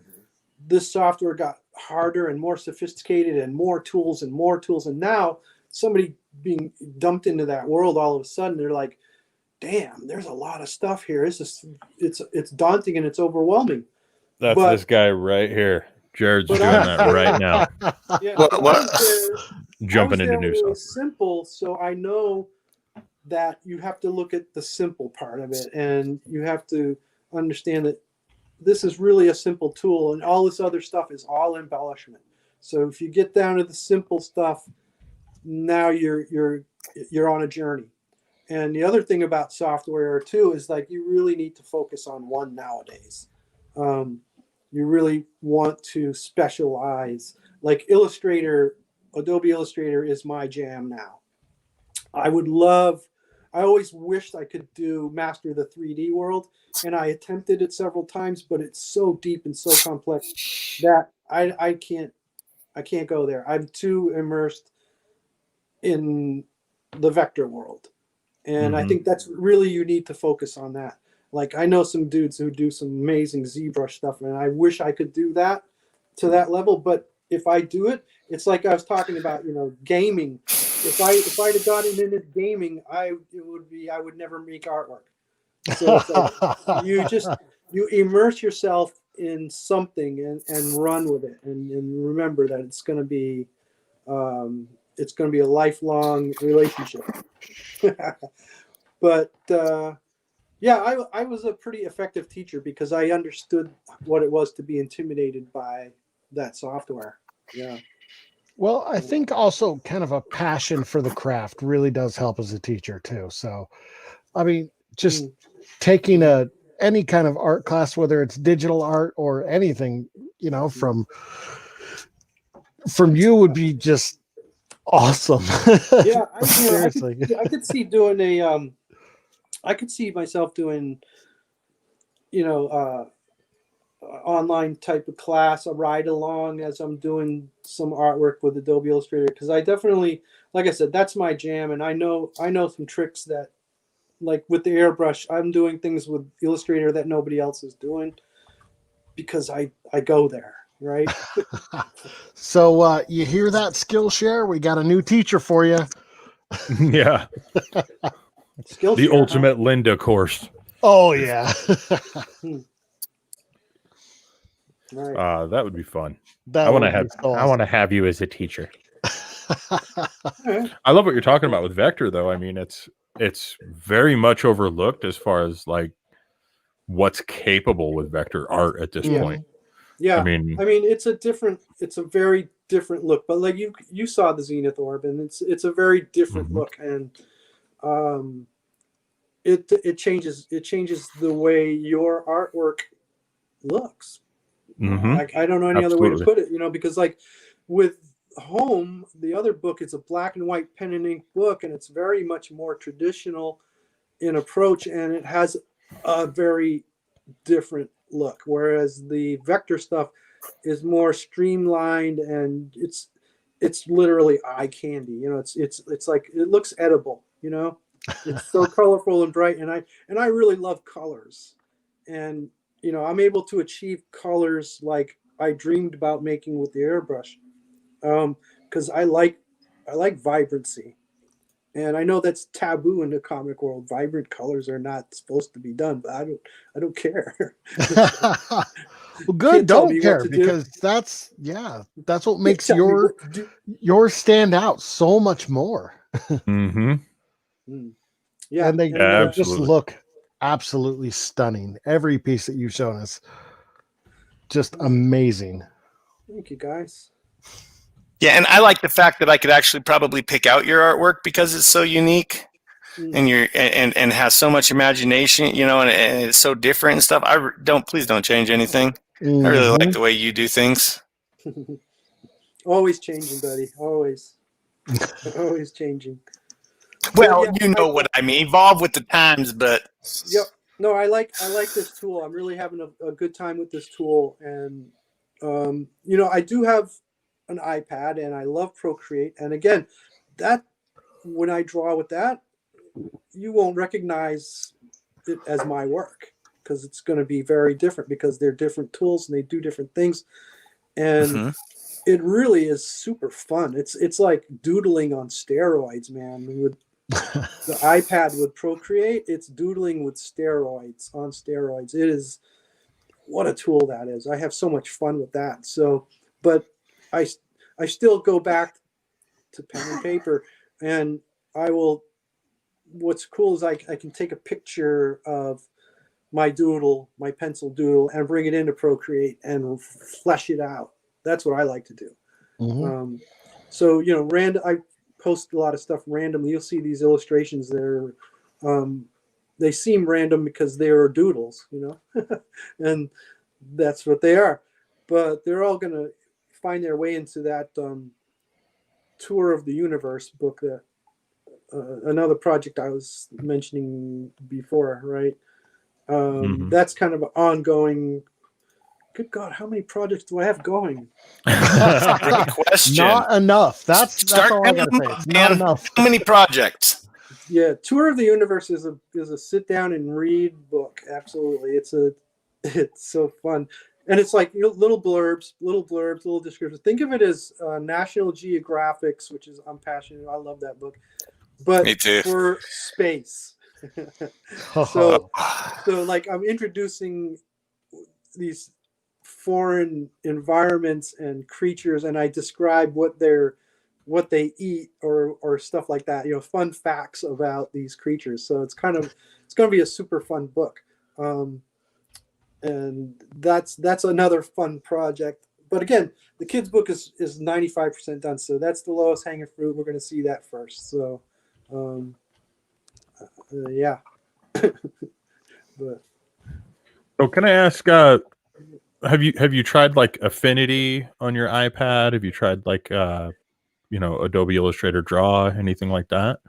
this software got harder and more sophisticated and more tools and more tools. And now somebody being dumped into that world, all of a sudden they're like, damn, there's a lot of stuff here. It's daunting and it's overwhelming. That's this guy right here. Jared's doing that right now. Yeah, Jumping into new stuff. Simple, so I know that you have to look at the simple part of it, and you have to understand that this is really a simple tool, and all this other stuff is all embellishment. So if you get down to the simple stuff, now you're on a journey. And the other thing about software too is, like, you really need to focus on one nowadays. You really want to specialize. Like Illustrator, Adobe Illustrator is my jam now. I always wished I could do master the 3D world, and I attempted it several times, but it's so deep and so complex that I can't go there. I'm too immersed in the vector world. And I think that's really, you need to focus on that. Like, I know some dudes who do some amazing ZBrush stuff, and I wish I could do that to that level. But if I do it, it's like I was talking about, you know, gaming. If I'd have gotten into gaming, I would never make artwork. So it's like, you immerse yourself in something and run with it, and remember that it's going to be a lifelong relationship. But yeah, I was a pretty effective teacher because I understood what it was to be intimidated by that software. Yeah. Well, I think also kind of a passion for the craft really does help as a teacher too. So, I mean, just taking any kind of art class, whether it's digital art or anything, you know, from you would be just awesome. Yeah, seriously. I could see doing I could see myself doing, you know, online type of class, a ride along as I'm doing some artwork with Adobe Illustrator, because I definitely, like I said, that's my jam, and I know some tricks that, like with the airbrush, I'm doing things with Illustrator that nobody else is doing because I go there, right? So you hear that, Skillshare? We got a new teacher for you. Yeah. Skillshare, the ultimate Linda course. Oh yeah. Right. That would be fun. I want to have you as a teacher. I love what you're talking about with vector, though. I mean, it's very much overlooked as far as like what's capable with vector art at this point. Yeah, I mean, it's a very different look. But like you saw the Zenith Orb, and it's a very different look, and it changes the way your artwork looks. I don't know any other way to put it, you know, because like with Home, the other book, it's a black and white pen and ink book, and it's very much more traditional in approach, and it has a very different look, whereas the vector stuff is more streamlined, and it's literally eye candy, you know. It's like, it looks edible, you know. It's so colorful and bright, and I really love colors, and you know, I'm able to achieve colors like I dreamed about making with the airbrush, because I like vibrancy, and I know that's taboo in the comic world. Vibrant colors are not supposed to be done, but I don't care. Well, good. Don't care, because that's what makes your stand out so much more. Yeah, and they Yeah, just absolutely. look absolutely stunning. Every piece that you've shown us, just amazing. Thank you, guys. Yeah, and I like the fact that I could actually probably pick out your artwork because it's so unique and and has so much imagination, you know, and it's so different and stuff. Please don't change anything. I really like the way you do things. Always changing, buddy. Always changing. Well, yeah, you know what I mean. Evolve with the times, but Yep. No, I like this tool. I'm really having a good time with this tool, and you know, I do have an iPad, and I love Procreate. And again, that when I draw with that, you won't recognize it as my work because it's going to be very different because they're different tools and they do different things, and it really is super fun. It's like doodling on steroids, man. With the iPad with Procreate, it's doodling with steroids on steroids. It is, what a tool that is. I have so much fun with that. So, but I still go back to pen and paper, and I will. What's cool is I can take a picture of my doodle, my pencil doodle, and bring it into Procreate and flesh it out. That's what I like to do. So, you know, I post a lot of stuff randomly. You'll see these illustrations. They seem random because they are doodles, you know, and that's what they are. But they're all going to find their way into that Tour of the Universe book, that another project I was mentioning before, right? That's kind of an ongoing. Good God, how many projects do I have going? great question. Not enough. That's all I gotta say. It's not Dan, enough. how many projects? Yeah, Tour of the Universe is a sit down and read book. Absolutely, it's so fun, and it's like, you know, little blurbs, little descriptions. Think of it as National Geographic's, which is, I'm passionate. I love that book, but Me too. for space. so like I'm introducing these foreign environments and creatures, and I describe what they eat or stuff like that, you know, fun facts about these creatures. So it's going to be a super fun book, and that's another fun project. But again, the kids book is 95% done, so that's the lowest hanging fruit. We're going to see that first. So yeah. But so can I ask, have you tried like Affinity on your iPad? Have you tried like you know, Adobe Illustrator Draw, anything like that?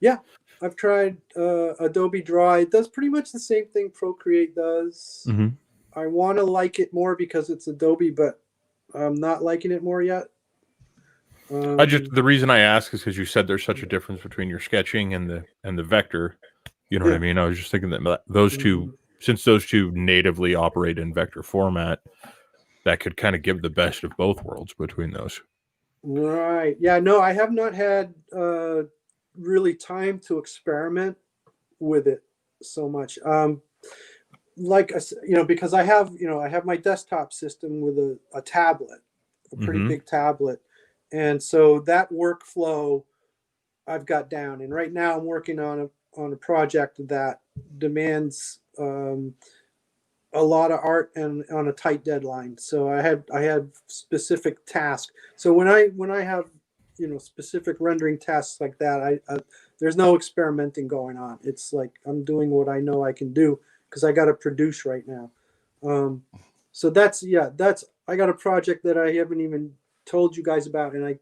yeah, I've tried Adobe Draw. It does pretty much the same thing Procreate does. I want to like it more because it's Adobe, but I'm not liking it more yet. The reason I ask is because you said there's such a difference between your sketching and the vector. You know what I mean? I was just thinking that those two, since those two natively operate in vector format, that could kind of give the best of both worlds between those. Right. Yeah, no, I have not had really time to experiment with it so much. Like, you know, because I have my desktop system with a tablet, a pretty big tablet. And so that workflow I've got down. And right now I'm working on a project that demands a lot of art and on a tight deadline. So I had specific tasks. So when I have, you know, specific rendering tasks like that, I there's no experimenting going on. It's like I'm doing what I know I can do because I got to produce right now. So that's I got a project that I haven't even told you guys about, and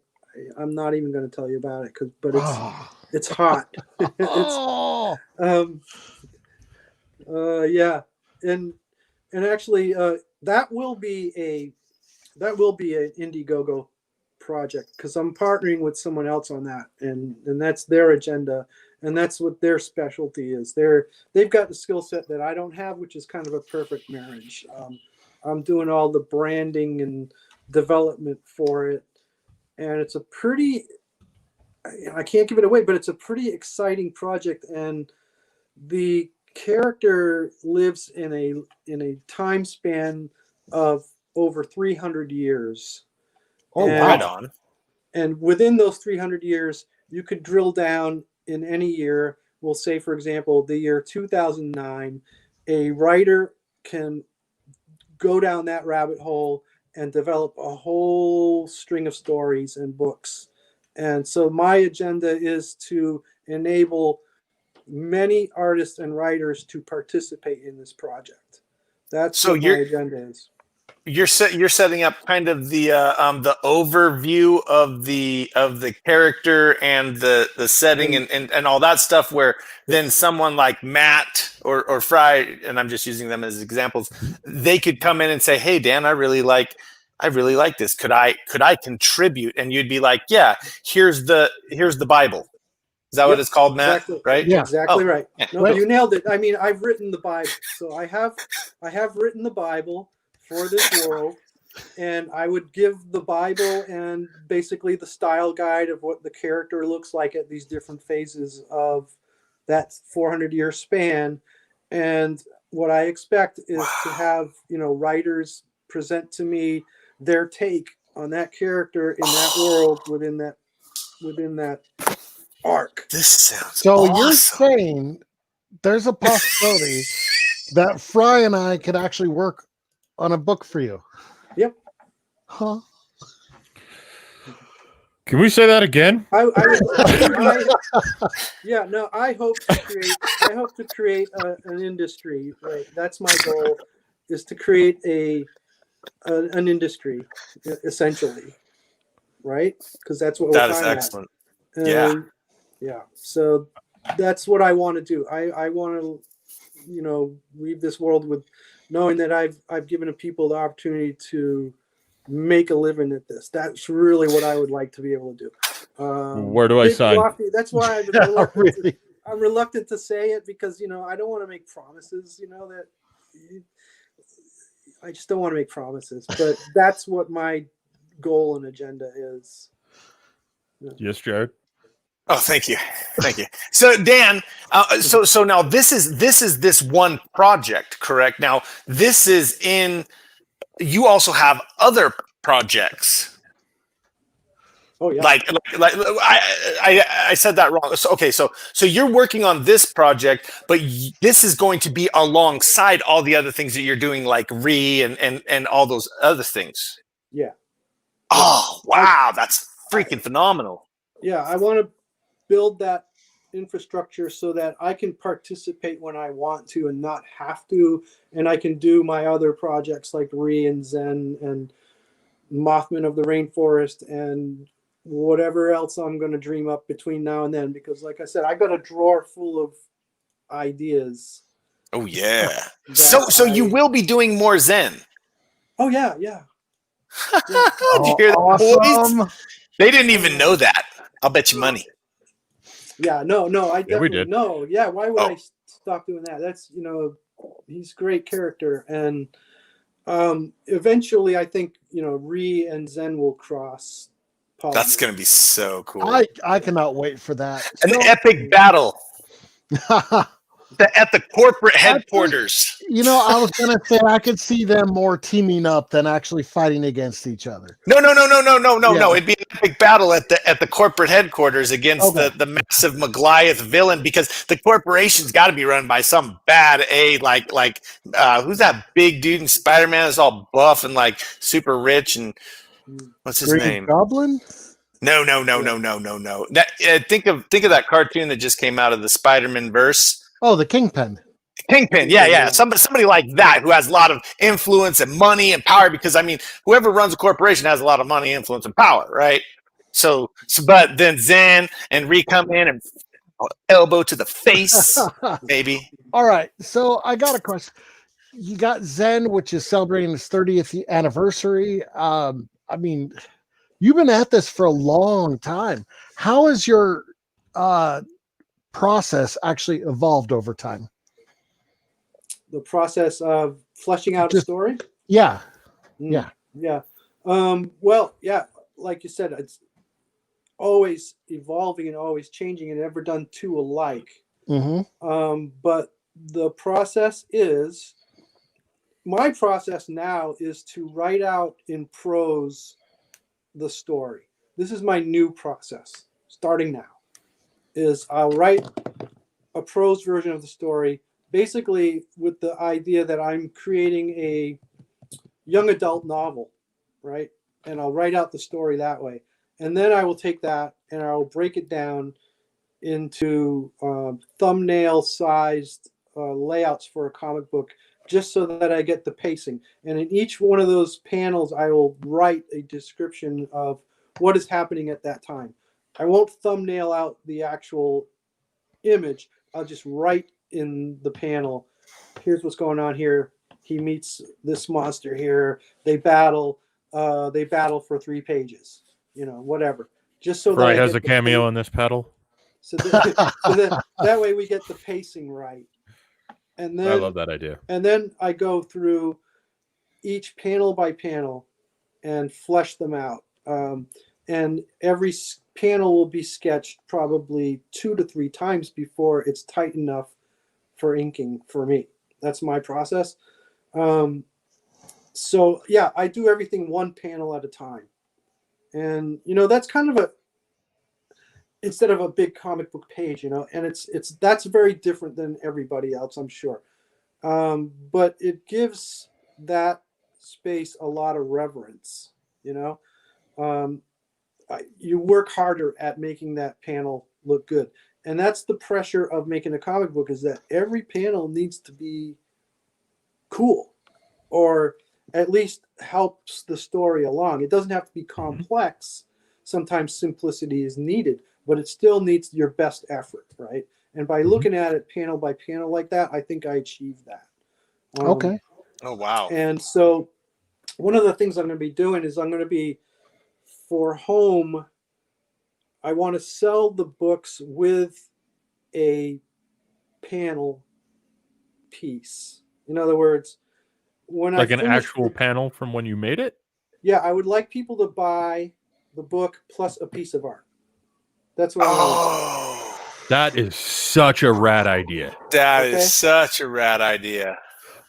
I'm not even going to tell you about it but it's hot. Yeah, and actually that will be an Indiegogo project because I'm partnering with someone else on that, and that's their agenda, and that's what their specialty is. They've got the skill set that I don't have, which is kind of a perfect marriage. I'm doing all the branding and development for it, and it's a pretty, I can't give it away, but it's a pretty exciting project, and the character lives in a time span of over 300 years. Oh, and, wow. Right on. And within those 300 years, you could drill down in any year we'll say, for example, the year 2009, a writer can go down that rabbit hole and develop a whole string of stories and books. And so my agenda is to enable many artists and writers to participate in this project. That's what my agenda is. You're setting up kind of the overview of the character and the setting and all that stuff, where then someone like Matt or Fry, and I'm just using them as examples, they could come in and say, hey Dan, I really like this, could I contribute? And you'd be like, yeah, here's the Bible. Is that what it's called, Matt? Exactly. Right? Yeah, exactly right. Yeah. No, you nailed it. I mean, I've written the Bible, so I have written the Bible for this world, and I would give the Bible and basically the style guide of what the character looks like at these different phases of that 400-year span. And what I expect is to have, writers present to me their take on that character in that world within that arc. This sounds so awesome. You're saying there's a possibility that Fry and I could actually work on a book for you. Yep. Huh? Can we say that again? I hope to create an industry. Right, that's my goal, is to create an industry, essentially. Right, because that's what that we're is excellent. Yeah. So that's what I want to do. I want to, leave this world with knowing that I've given people the opportunity to make a living at this. That's really what I would like to be able to do. Where do I sign? Lofty, that's why I'm reluctant to say it, because I don't want to make promises. I just don't want to make promises. But that's what my goal and agenda is. Yes, Jared. Oh, thank you. So Dan, so now this is this one project, correct? Now this is you also have other projects. Oh yeah. Like I said that wrong. So, okay, so you're working on this project, but this is going to be alongside all the other things that you're doing, like and all those other things. Yeah. Oh wow, that's freaking phenomenal. Yeah, I want to build that infrastructure so that I can participate when I want to and not have to, and I can do my other projects like and Zen and Mothman of the Rainforest and whatever else I'm going to dream up between now and then, because like I said, I got a drawer full of ideas. Oh yeah. So you will be doing more Zen. Oh yeah. Did you hear that, awesome. boys? They didn't even know that. I'll bet you money. Yeah, no, I definitely we did. no. Yeah, why would I stop doing that? That's he's a great character, and eventually I think and Zen will cross. That's gonna be so cool. I cannot wait for that. An epic battle. At the corporate headquarters. I was gonna say I could see them more teaming up than actually fighting against each other. No. It'd be an epic battle at the corporate headquarters against the massive Magoliath villain, because the corporation's got to be run by some bad like who's that big dude in Spider-Man that's all buff and like super rich, and what's his name? Goblin? No. Think of that cartoon that just came out of the Spider-Man verse. Oh, the Kingpin. Yeah. Somebody like that who has a lot of influence and money and power, because whoever runs a corporation has a lot of money, influence, and power, right? So but then Zen and Ree come in and elbow to the face, maybe. All right. So I got a question. You got Zen, which is celebrating its 30th anniversary. You've been at this for a long time. How has your process actually evolved over time? The process of fleshing out a story? Yeah. Yeah. Well, yeah, like you said, it's always evolving and always changing, and never done two alike. Mm-hmm. But the process is, my process now is to write out in prose the story. This is my new process, starting now. Is I'll write a prose version of the story, basically with the idea that I'm creating a young adult novel, right? And I'll write out the story that way. And then I will take that and I will break it down into thumbnail sized layouts for a comic book, just so that I get the pacing. And in each one of those panels, I will write a description of what is happening at that time. I won't thumbnail out the actual image. I'll just write in the panel, here's what's going on here. He meets this monster here. They battle for 3 pages, whatever. Just so Fry that has a cameo in this pedal. So that way we get the pacing right. And then I love that idea. And then I go through each panel by panel and flesh them out. And every panel will be sketched probably 2 to 3 times before it's tight enough for inking for me. That's my process. So yeah, I do everything 1 panel at a time. And that's kind of instead of a big comic book page, and that's very different than everybody else, I'm sure. But it gives that space a lot of reverence, you work harder at making that panel look good. And that's the pressure of making a comic book, is that every panel needs to be cool, or at least helps the story along. It doesn't have to be complex. Sometimes simplicity is needed, but it still needs your best effort, right? And by looking at it panel by panel like that, I think I achieved that. Okay. Oh, wow. And so one of the things I'm going to be doing is I'm going to be, for home, I want to sell the books with a panel piece. In other words, when like an actual panel from when you made it? Yeah, I would like people to buy the book plus a piece of art. That's what I want. That is such a rad idea. That is such a rad idea.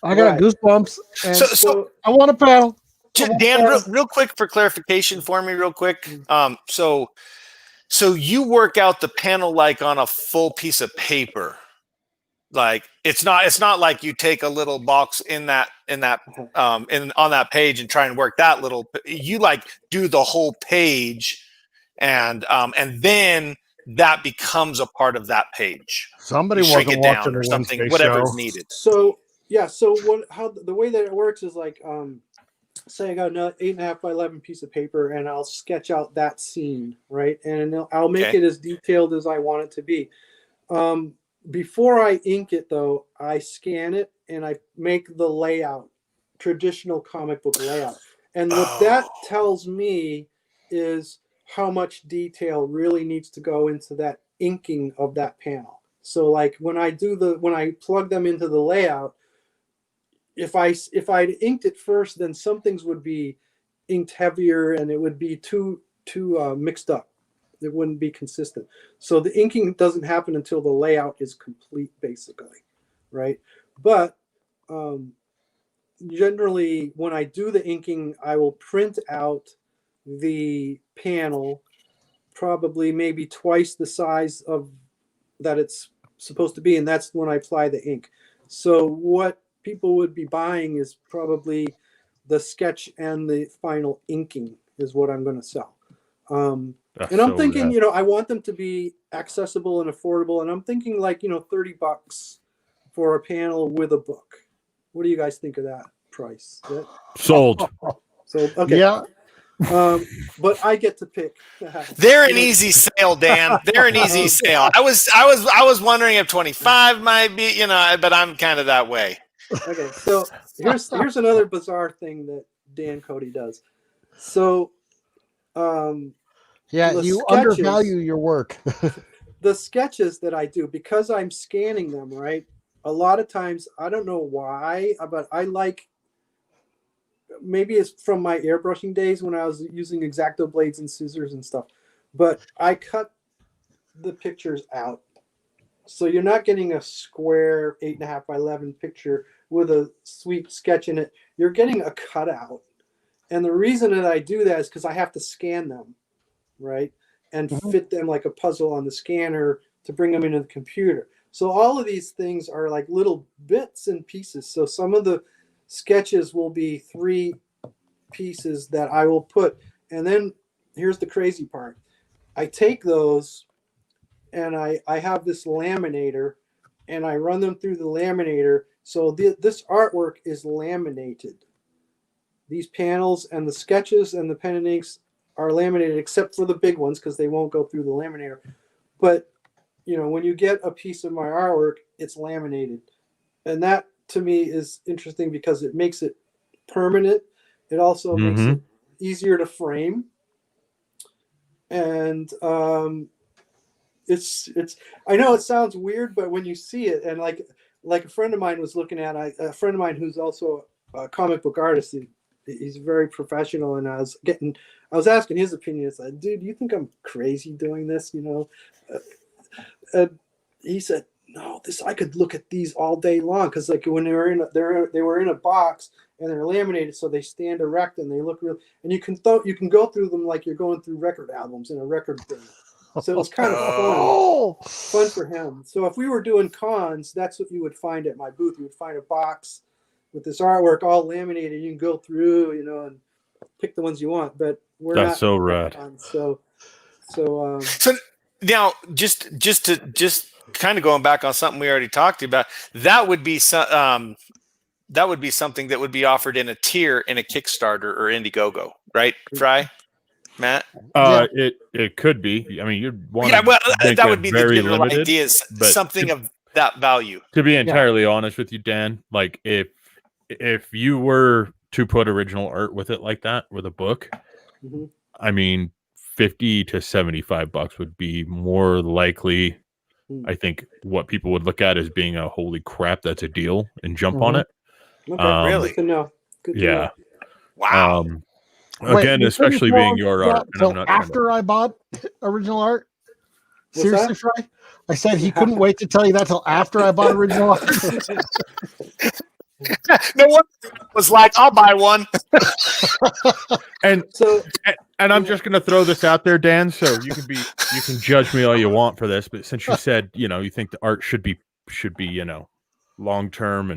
I got goosebumps. And so I want a panel. Dan, real quick for clarification for me, real quick. So you work out the panel like on a full piece of paper. Like it's not like you take a little box on that page and try and work that little. You like do the whole page, and then that becomes a part of that page. Somebody you shrink wasn't it watching down or the something, Wednesday whatever show. is needed. So the way that it works is like, say I got an 8.5 by 11 piece of paper, and I'll sketch out that scene, right? And I'll make it as detailed as I want it to be. Before I ink it, though, I scan it and I make the layout, traditional comic book layout. And what that tells me is how much detail really needs to go into that inking of that panel. So like when I plug them into the layout, if I'd inked it first, then some things would be inked heavier and it would be too mixed up. It wouldn't be consistent. So the inking doesn't happen until the layout is complete, basically, right? But generally, when I do the inking, I will print out the panel, probably maybe twice the size of that it's supposed to be, and that's when I apply the ink. So what people would be buying is probably the sketch and the final inking is what I'm going to sell. And I'm thinking, I want them to be accessible and affordable. And I'm thinking like, $30 for a panel with a book. What do you guys think of that price? Sold. Sold. Okay. Yeah. But I get to pick. They're an easy sale, Dan. They're an easy sale. I was wondering if 25 might be, but I'm kind of that way. Okay. So here's another bizarre thing that Dan Cote does. So, you undervalue your work. The sketches that I do, because I'm scanning them, right? A lot of times, I don't know why, but I like, maybe it's from my airbrushing days when I was using X-Acto blades and scissors and stuff, but I cut the pictures out. So you're not getting a square 8.5 by 11 picture with a sweet sketch in it. You're getting a cutout. And the reason that I do that is because I have to scan them, right? And fit them like a puzzle on the scanner to bring them into the computer. So all of these things are like little bits and pieces. So some of the sketches will be 3 pieces that I will put. And then here's the crazy part. I take those and I have this laminator and I run them through the laminator. So this artwork is laminated. These panels and the sketches and the pen and inks are laminated, except for the big ones because they won't go through the laminator. But you know, when you get a piece of my artwork, it's laminated. And that to me is interesting because it makes it permanent. It also makes it easier to frame. And it's I know it sounds weird, but when you see it, and like a friend of mine was looking at, a friend of mine who's also a comic book artist, he's very professional, and I was asking his opinion. It's like, dude, do you think I'm crazy doing this? You know, and he said, no, I could look at these all day long because like when they were in a box and they're laminated, so they stand erect and they look real. And you can go through them like you're going through record albums in a record bin. So it was kind of fun for him. So if we were doing cons, that's what you would find at my booth. You would find a box with this artwork all laminated. You can go through, you know, and pick the ones you want. But we're That's not so rad. So now, just kind of going back on something we already talked about, that would be something that would be offered in a tier in a Kickstarter or Indiegogo, right, Fry? Matt? It could be. I mean, you'd want that would be the general limited, idea, something of that value. To be entirely honest with you, Dan, like if you were to put original art with it like that, with a book, I mean, $50 to $75 would be more likely. I think what people would look at as being a holy crap, that's a deal, and jump on it. Okay, really? Good to know. Good to know. Wow. Again, especially being your art. So after I bought original art, seriously, Fry? I said he couldn't wait to tell you that till after I bought original art. No one was like, I'll buy one. And I'm just going to throw this out there, Dan. So you can judge me all you want for this, but since you said, you know, you think the art should be, you know, long term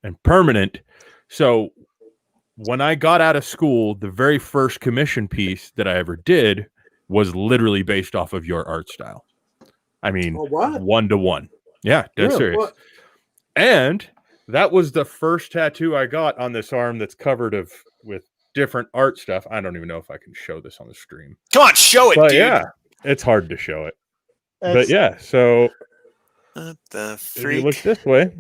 and permanent. So when I got out of school, the very first commission piece that I ever did was literally based off of your art style. I mean, 1-to-1. Yeah, dead serious. What? And that was the first tattoo I got on this arm that's covered with different art stuff. I don't even know if I can show this on the stream. Come on, show it, dude. Yeah, it's hard to show it. But yeah, so if you look this way,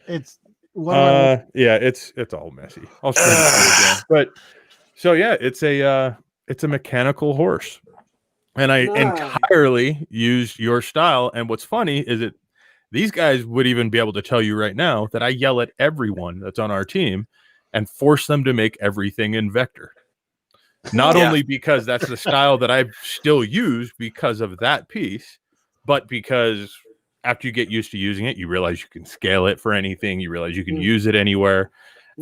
it's it's all messy. I'll show it again. But so yeah, it's a mechanical horse, and I entirely used your style. And what's funny is these guys would even be able to tell you right now that I yell at everyone that's on our team and force them to make everything in vector. Not only because that's the style that I still use because of that piece, but because after you get used to using it, you realize you can scale it for anything. You realize you can use it anywhere.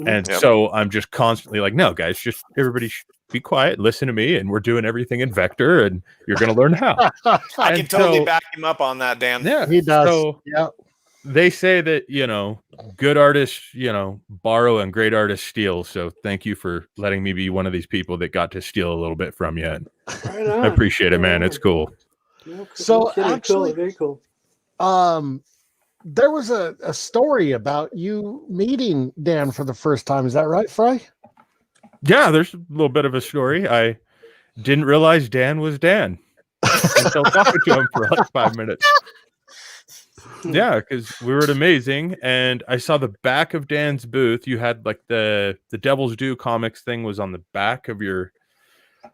And so I'm just constantly like, no, guys, just everybody be quiet, listen to me, and we're doing everything in vector, and you're going to learn how. I can totally back him up on that, Dan. Yeah, he does. So they say that, you know, good artists, you know, borrow and great artists steal. So thank you for letting me be one of these people that got to steal a little bit from you. And I appreciate it, man. It's cool. So actually, very cool. There was a story about you meeting Dan for the first time. Is that right, Fry? Yeah, there's a little bit of a story. I didn't realize Dan was Dan until talking to him for like 5 minutes. Yeah, because we were at Amazing, and I saw the back of Dan's booth. You had like the Devil's Due comics thing was on the back of your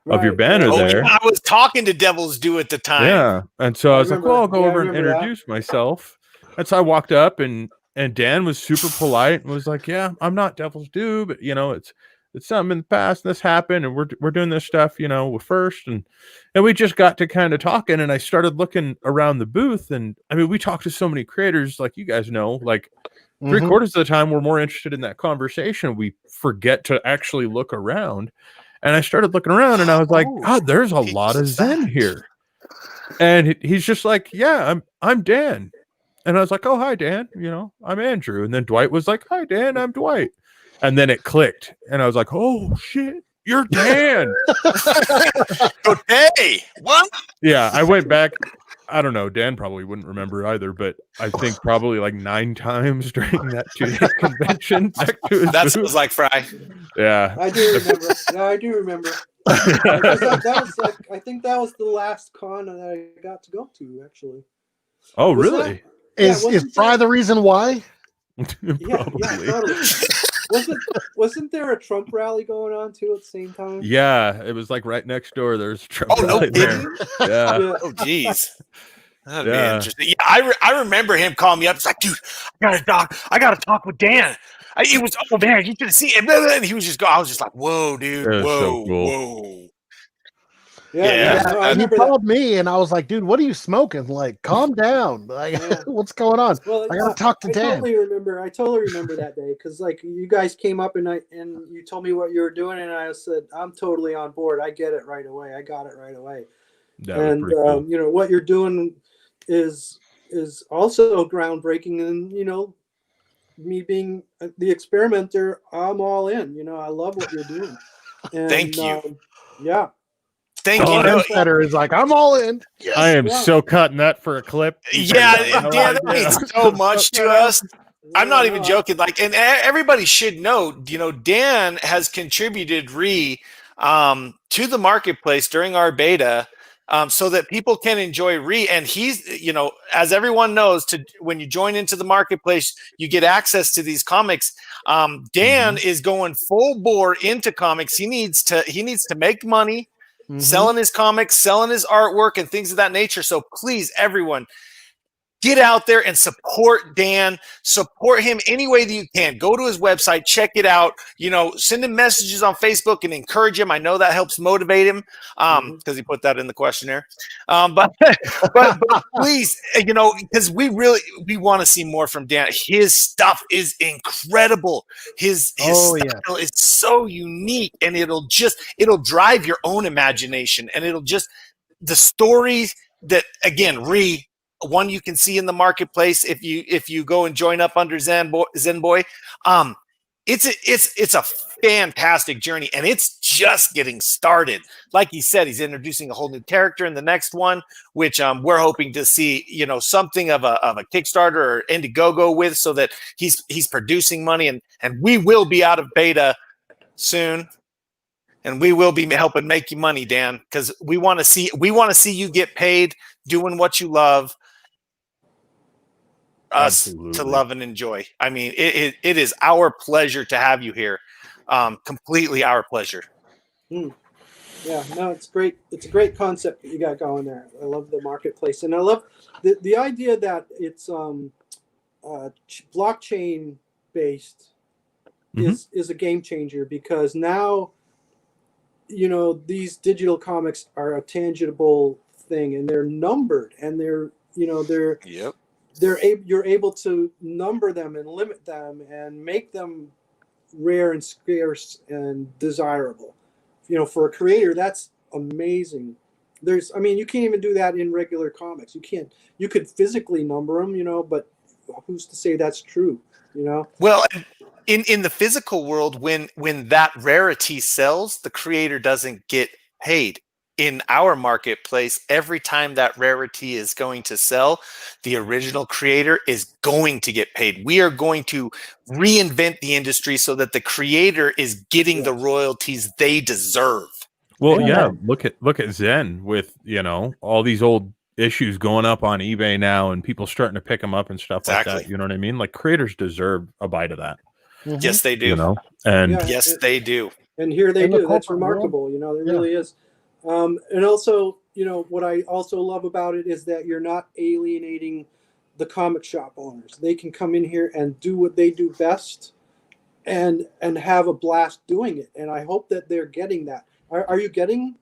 banner there. Yeah, I was talking to Devil's Due at the time. Yeah, and so I was like, well, I'll go over and introduce myself. And so I walked up, and Dan was super polite and was like, yeah, I'm not Devil's Due, but you know, it's something in the past, and this happened, and we're doing this stuff, you know, first, and we just got to kind of talking, and I started looking around the booth, and I mean, we talked to so many creators, like you guys know, like 3/4 of the time we're more interested in that conversation. We forget to actually look around, and I started looking around, and I was like, God, there's a lot of Zen here, and he's just like, yeah, I'm Dan. And I was like, oh, hi, Dan. I'm Andrew. And then Dwight was like, hi, Dan, I'm Dwight. And then it clicked. And I was like, oh, shit, you're Dan. Hey, what? Yeah, I went back. I don't know. Dan probably wouldn't remember either, but I think probably like 9 times during that 2-day convention. Back to his That booth. was like Fry. Yeah. I do remember. Yeah, I do remember. That was like, I think that was the last con that I got to go to, actually. Oh, Was really? Is Fry the reason why? Yeah, totally. Wasn't there a Trump rally going on too at the same time? Yeah, it was like right next door. There's Trump. Oh, no rally there. kidding? Yeah. Oh, geez. That'd be Yeah. interesting. Yeah, I remember him calling me up. It's like, dude, I gotta talk with Dan. It was, oh man, you should have seen it. And he was just I was just like, whoa, dude, That was whoa, so cool. whoa. Yeah. And No, I he remember that. called me, and I was like, "Dude, what are you smoking? Like, calm down. Like, Yeah. what's going on? Well, I gotta talk to I Dan." totally remember that day because like you guys came up and you told me what you were doing, and I said I'm totally on board. I get it right away. I got it right away. That was And pretty cool. what you're doing is also groundbreaking. And me being the experimenter, I'm all in. I love what you're doing. And, Thank you. Yeah. Thank Oh, you. Dan Fetter is like, "I'm all in." Yes. I am yeah. so cutting that for a clip. Yeah, No Dan, that idea. means so much to us. I'm not even No, joking. Like, and everybody should know, Dan has contributed to the marketplace during our beta, so that people can enjoy and he's, as everyone knows, when you join into the marketplace, you get access to these comics. Dan is going full bore into comics. He needs to make money. Selling his comics, selling his artwork, and things of that nature. So please, everyone, get out there and support Dan. Support him any way that you can. Go to his website, check it out. Send him messages on Facebook and encourage him. I know that helps motivate him because he put that in the questionnaire. But please, because we want to see more from Dan. His stuff is incredible. His style is so unique, and it'll drive your own imagination, and the stories that, again, one you can see in the marketplace if you go and join up under Zen Boy. It's a fantastic journey, and it's just getting started. Like he said, he's introducing a whole new character in the next one, which we're hoping to see something of a Kickstarter or Indiegogo with, so that he's producing money, and we will be out of beta soon. And we will be helping make you money, Dan, because we want to see you get paid doing what you love. Us Absolutely. To love and enjoy. I mean, it is our pleasure to have you here. Completely our pleasure. Yeah, no, it's great. It's a great concept that you got going there. I love the marketplace, and I love the idea that it's blockchain based is a game changer, because now these digital comics are a tangible thing, and they're numbered, and they're Yep. you're able to number them and limit them and make them rare and scarce and desirable. For a creator, that's amazing. You can't even do that in regular comics. You could physically number them, but who's to say that's true? Well, in the physical world, when that rarity sells, the creator doesn't get paid. In our marketplace, every time that rarity is going to sell, the original creator is going to get paid. We are going to reinvent the industry so that the creator is getting the royalties they deserve. Well, yeah, look at Zen with, all these old issues going up on eBay now, and people starting to pick them up and stuff like that. You know what I mean? Like, creators deserve a bite of that. Yes, they do. And yes, they do. And here they do. That's remarkable. It really is. And also, what I also love about it is that you're not alienating the comic shop owners. They can come in here and do what they do best, and have a blast doing it. And I hope that they're getting that. Are you getting?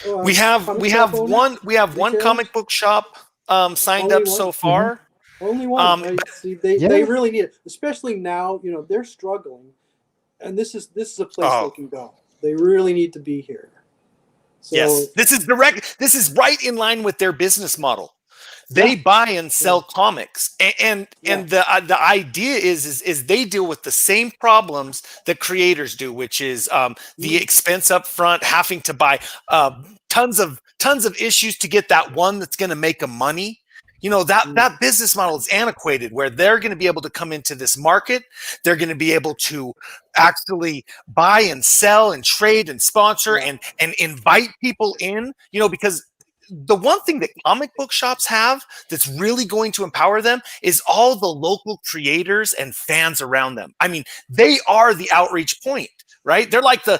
We have one comic book shop signed up so far. Only one. See, they really need it, especially now. They're struggling, and this is a place they can go. They really need to be here. So, yes, this is direct. This is right in line with their business model. They buy and sell comics, and the idea is they deal with the same problems that creators do, which is the expense up front, having to buy tons of issues to get that one that's going to make them money. You know, that business model is antiquated, where they're going to be able to come into this market. They're going to be able to actually buy and sell and trade and sponsor and invite people in, you know, because the one thing that comic book shops have that's really going to empower them is all the local creators and fans around them. I mean, they are the outreach point, right? They're like the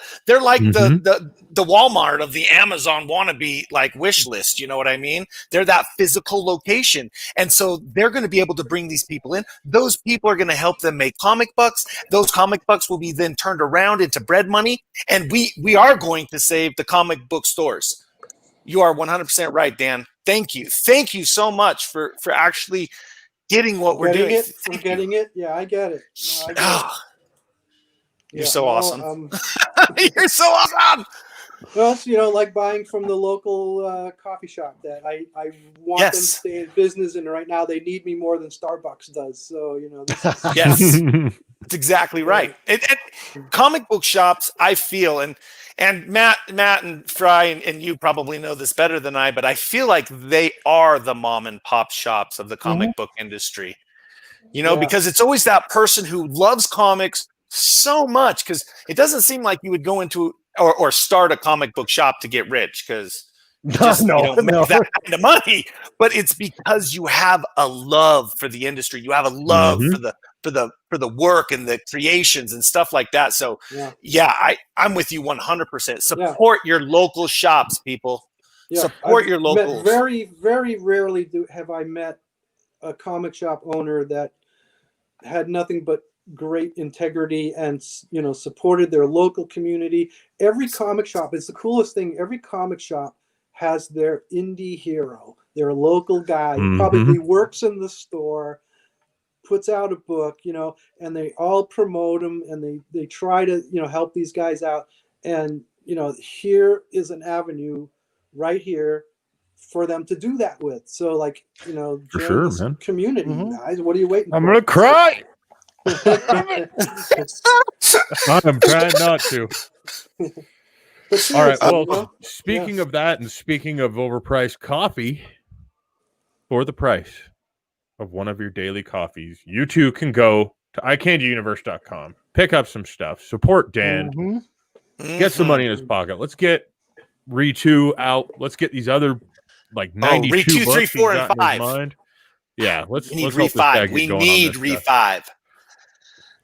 Walmart of the Amazon wannabe like wish list. You know what I mean? They're that physical location. And so they're going to be able to bring these people in. Those people are going to help them make comic bucks. Those comic bucks will be then turned around into bread money. And we are going to save the comic book stores. You are 100% right, Dan. Thank you. Thank you so much for actually getting what we're doing. Getting it? Yeah, I get it. No, I get it. You're so awesome. You're so awesome. Well, it's, you know, like buying from the local coffee shop that I want them to stay in business, and right now they need me more than Starbucks does. So, you know. Yes, that's exactly right. And comic book shops, I feel, and Matt and Fry and you probably know this better than I, but I feel like they are the mom and pop shops of the comic book industry. You know, because it's always that person who loves comics so much, because it doesn't seem like you would go into or start a comic book shop to get rich, because you don't make that kind of money. But it's because you have a love for the industry. You have a love for the work and the creations and stuff like that. So I'm with you 100%. Support your local shops, people. Support your locals. Very, very rarely have I met a comic shop owner that had nothing but great integrity and, you know, supported their local community. Every comic shop, it's the coolest thing. Every comic shop has their indie hero, their local guy who probably works in the store, puts out a book, you know, and they all promote them, and they try to, you know, help these guys out. And, you know, here is an avenue right here for them to do that with. So, like, you know, for sure, man. Community, guys, what are you waiting for? I'm gonna cry. I'm trying not to. All right. Well, speaking of that, and speaking of overpriced coffee, for the price of one of your daily coffees, you too can go to iCandyUniverse.com, pick up some stuff, support Dan, get some money in his pocket. Let's get Re2 out. Let's get these other like 92 Re2, books 3, 4, he's and got in 5. his mind. Yeah, let's need help this guy get going on this Re5.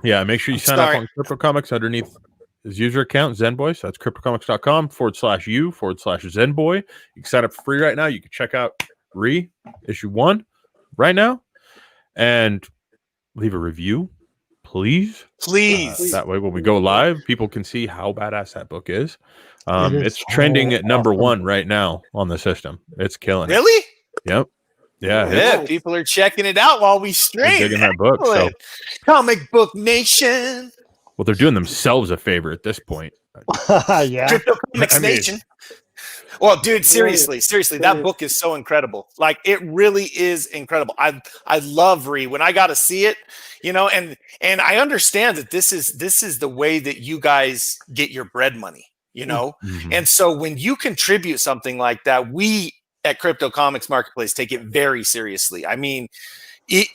Yeah, make sure you sign up on CryptoComics underneath his user account, ZenBoy. So that's CryptoComics.com/u/ZenBoy. You can sign up for free right now. You can check out issue 1 right now and leave a review, please. That way, when we go live, people can see how badass that book is. It's trending at number 1 right now on the system. It's killing it. Really? Yep. Yeah. Yeah, people are checking it out while we stream. Digging that book. So. Comic Book Nation. Well, they're doing themselves a favor at this point. CryptoComics Nation. Well, dude, seriously, that book is so incredible. Like, it really is incredible. I love when I got to see it, you know, and I understand that this is the way that you guys get your bread money, you know, and so when you contribute something like that, we at CryptoComics Marketplace take it very seriously. I mean,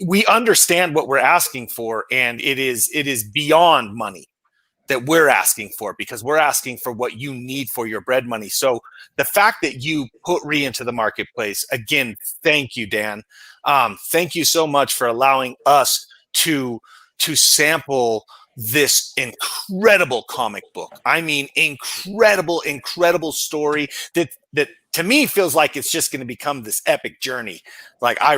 we understand what we're asking for, and it is beyond money that we're asking for, because we're asking for what you need for your bread money. So the fact that you put into the marketplace, again, thank you, Dan. Thank you so much for allowing us to sample this incredible comic book. I mean, incredible story that to me feels like it's just going to become this epic journey. Like, I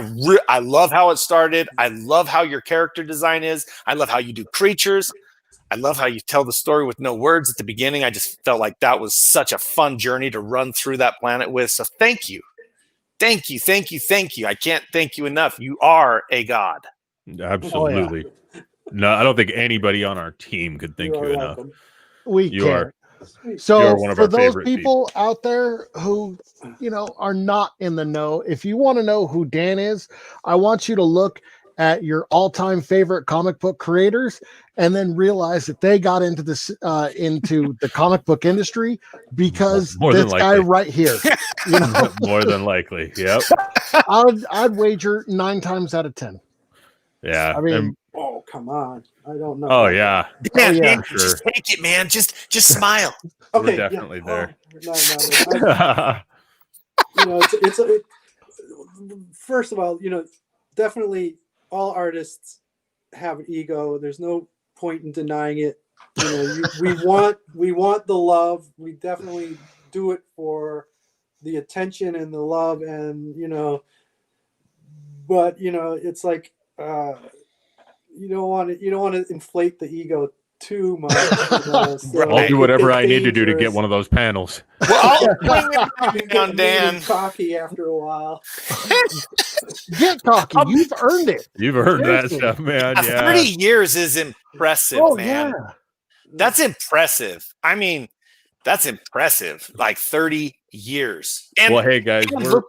love how it started. I love how your character design is. I love how you do creatures. I love how you tell the story with no words at the beginning. I just felt like that was such a fun journey to run through that planet with. So thank you. I can't thank you enough. You are a god. Absolutely. No, I don't think anybody on our team could thank you enough. We you are So You're one of for our those favorite people out there who, are not in the know, if you want to know who Dan is, I want you to look at your all-time favorite comic book creators and then realize that they got into this into the comic book industry because More than this guy likely. right here, More than likely. Yep. I'd wager 9 times out of 10. Yeah. I mean, Oh, come on. I don't know. oh about yeah. Dan, yeah. Dan, For just sure. take it, man. Just smile. that. We're Okay, definitely there. Oh, no, first of all, definitely all artists have an ego. There's no point in denying it. We want the love. We definitely do it for the attention and the love, and but it's like you don't want to inflate the ego too much. So I'll do whatever it's I need to do to get dangerous. one of those panels. Well, You get down, mean Dan. and cocky after a while. Get cocky. You've earned it. You've heard that Seriously. stuff, man. Yeah. 30 years is impressive, Oh man. yeah. That's impressive. I mean, that's impressive. Like 30 years. And Well, hey guys, and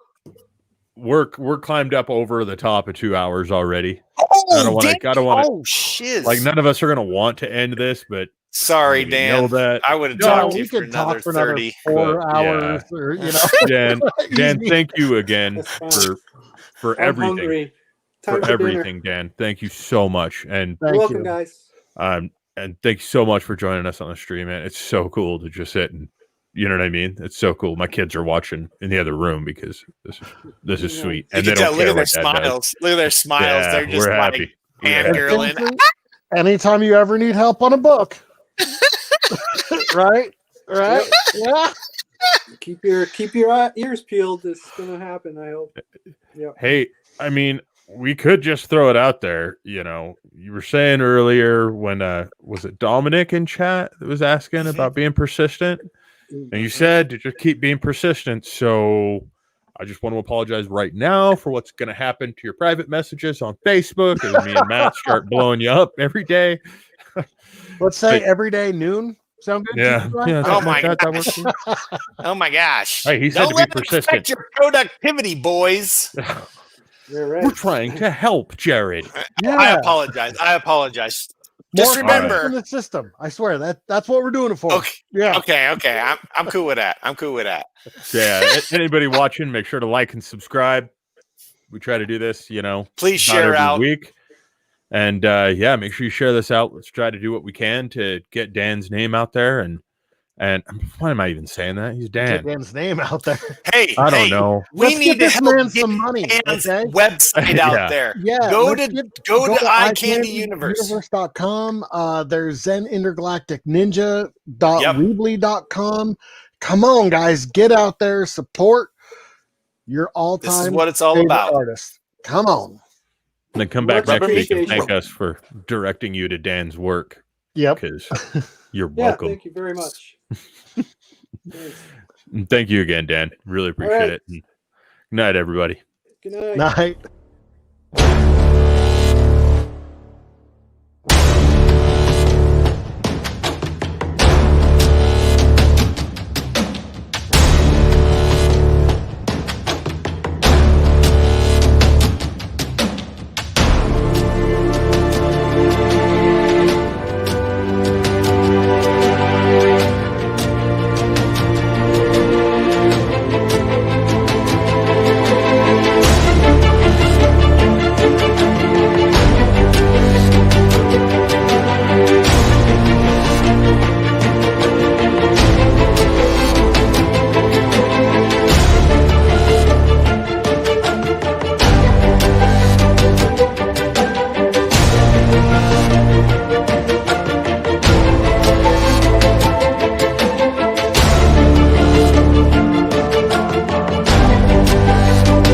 we're climbed up over the top of 2 hours already. I don't want to. oh shiz. Like none of us are going to want to end this, but Sorry, we Dan. know that. I would have No, talked to we you for could talk another for another 30. 4 but, hours, or Dan, Dan, Easy. thank you again That's fine. for I'm everything. hungry. Time For for everything, Dan. Thank you so much, and Thank You're welcome, you. guys. and thank you so much for joining us on the stream, man. It's so cool to just sit and you know what I mean. It's so cool. My kids are watching in the other room because this is sweet, and they don't Look care at their what Dad does. smiles. Look at their smiles. Yeah, They're just we're like happy. We're happy. fangirling. Seriously, anytime you ever need help on a book, right? Yep. Yeah. Keep your ears peeled. It's gonna happen. I hope. Yep. Hey, I mean, we could just throw it out there. You were saying earlier when was it Dominic in chat that was asking about being persistent, and you said to just keep being persistent. So I just want to apologize right now for what's going to happen to your private messages on Facebook as me and Matt start blowing you up every day. Let's say every day noon. Sound good? Yeah, yeah. Oh something my like that gosh. works for you? Oh my gosh. Hey, he said Don't to be let them persistent. affect your productivity, boys. You're right. We're trying to help, Jared. Yeah. I apologize. More Just focus remember. in the system. I swear that's what we're doing it for. Okay. Yeah. Okay. I'm cool with that. Yeah. Anybody watching, make sure to like and subscribe. We try to do this, Please about share every out. week. And make sure you share this out. Let's try to do what we can to get Dan's name out there. And why am I even saying that? He's Get Dan. Dan's name out there. Hey, I don't know. We Let's need get to this man help get some money. Dan's Okay? website Yeah. out there. Yeah. Go to Eye Candy Universe. Universe.com. There's Zen Intergalactic Ninja.weebly.com. Come on, guys. Get out there. Support your all-time This is what it's all favorite about. artist. Come on. And then come back Much next week and appreciation. thank us for directing you to Dan's work. Yep. Because you're Yeah. welcome. Thank you very much. Thanks. And thank you again, Dan. Really appreciate right. it. And good night, everybody. Good night. Night.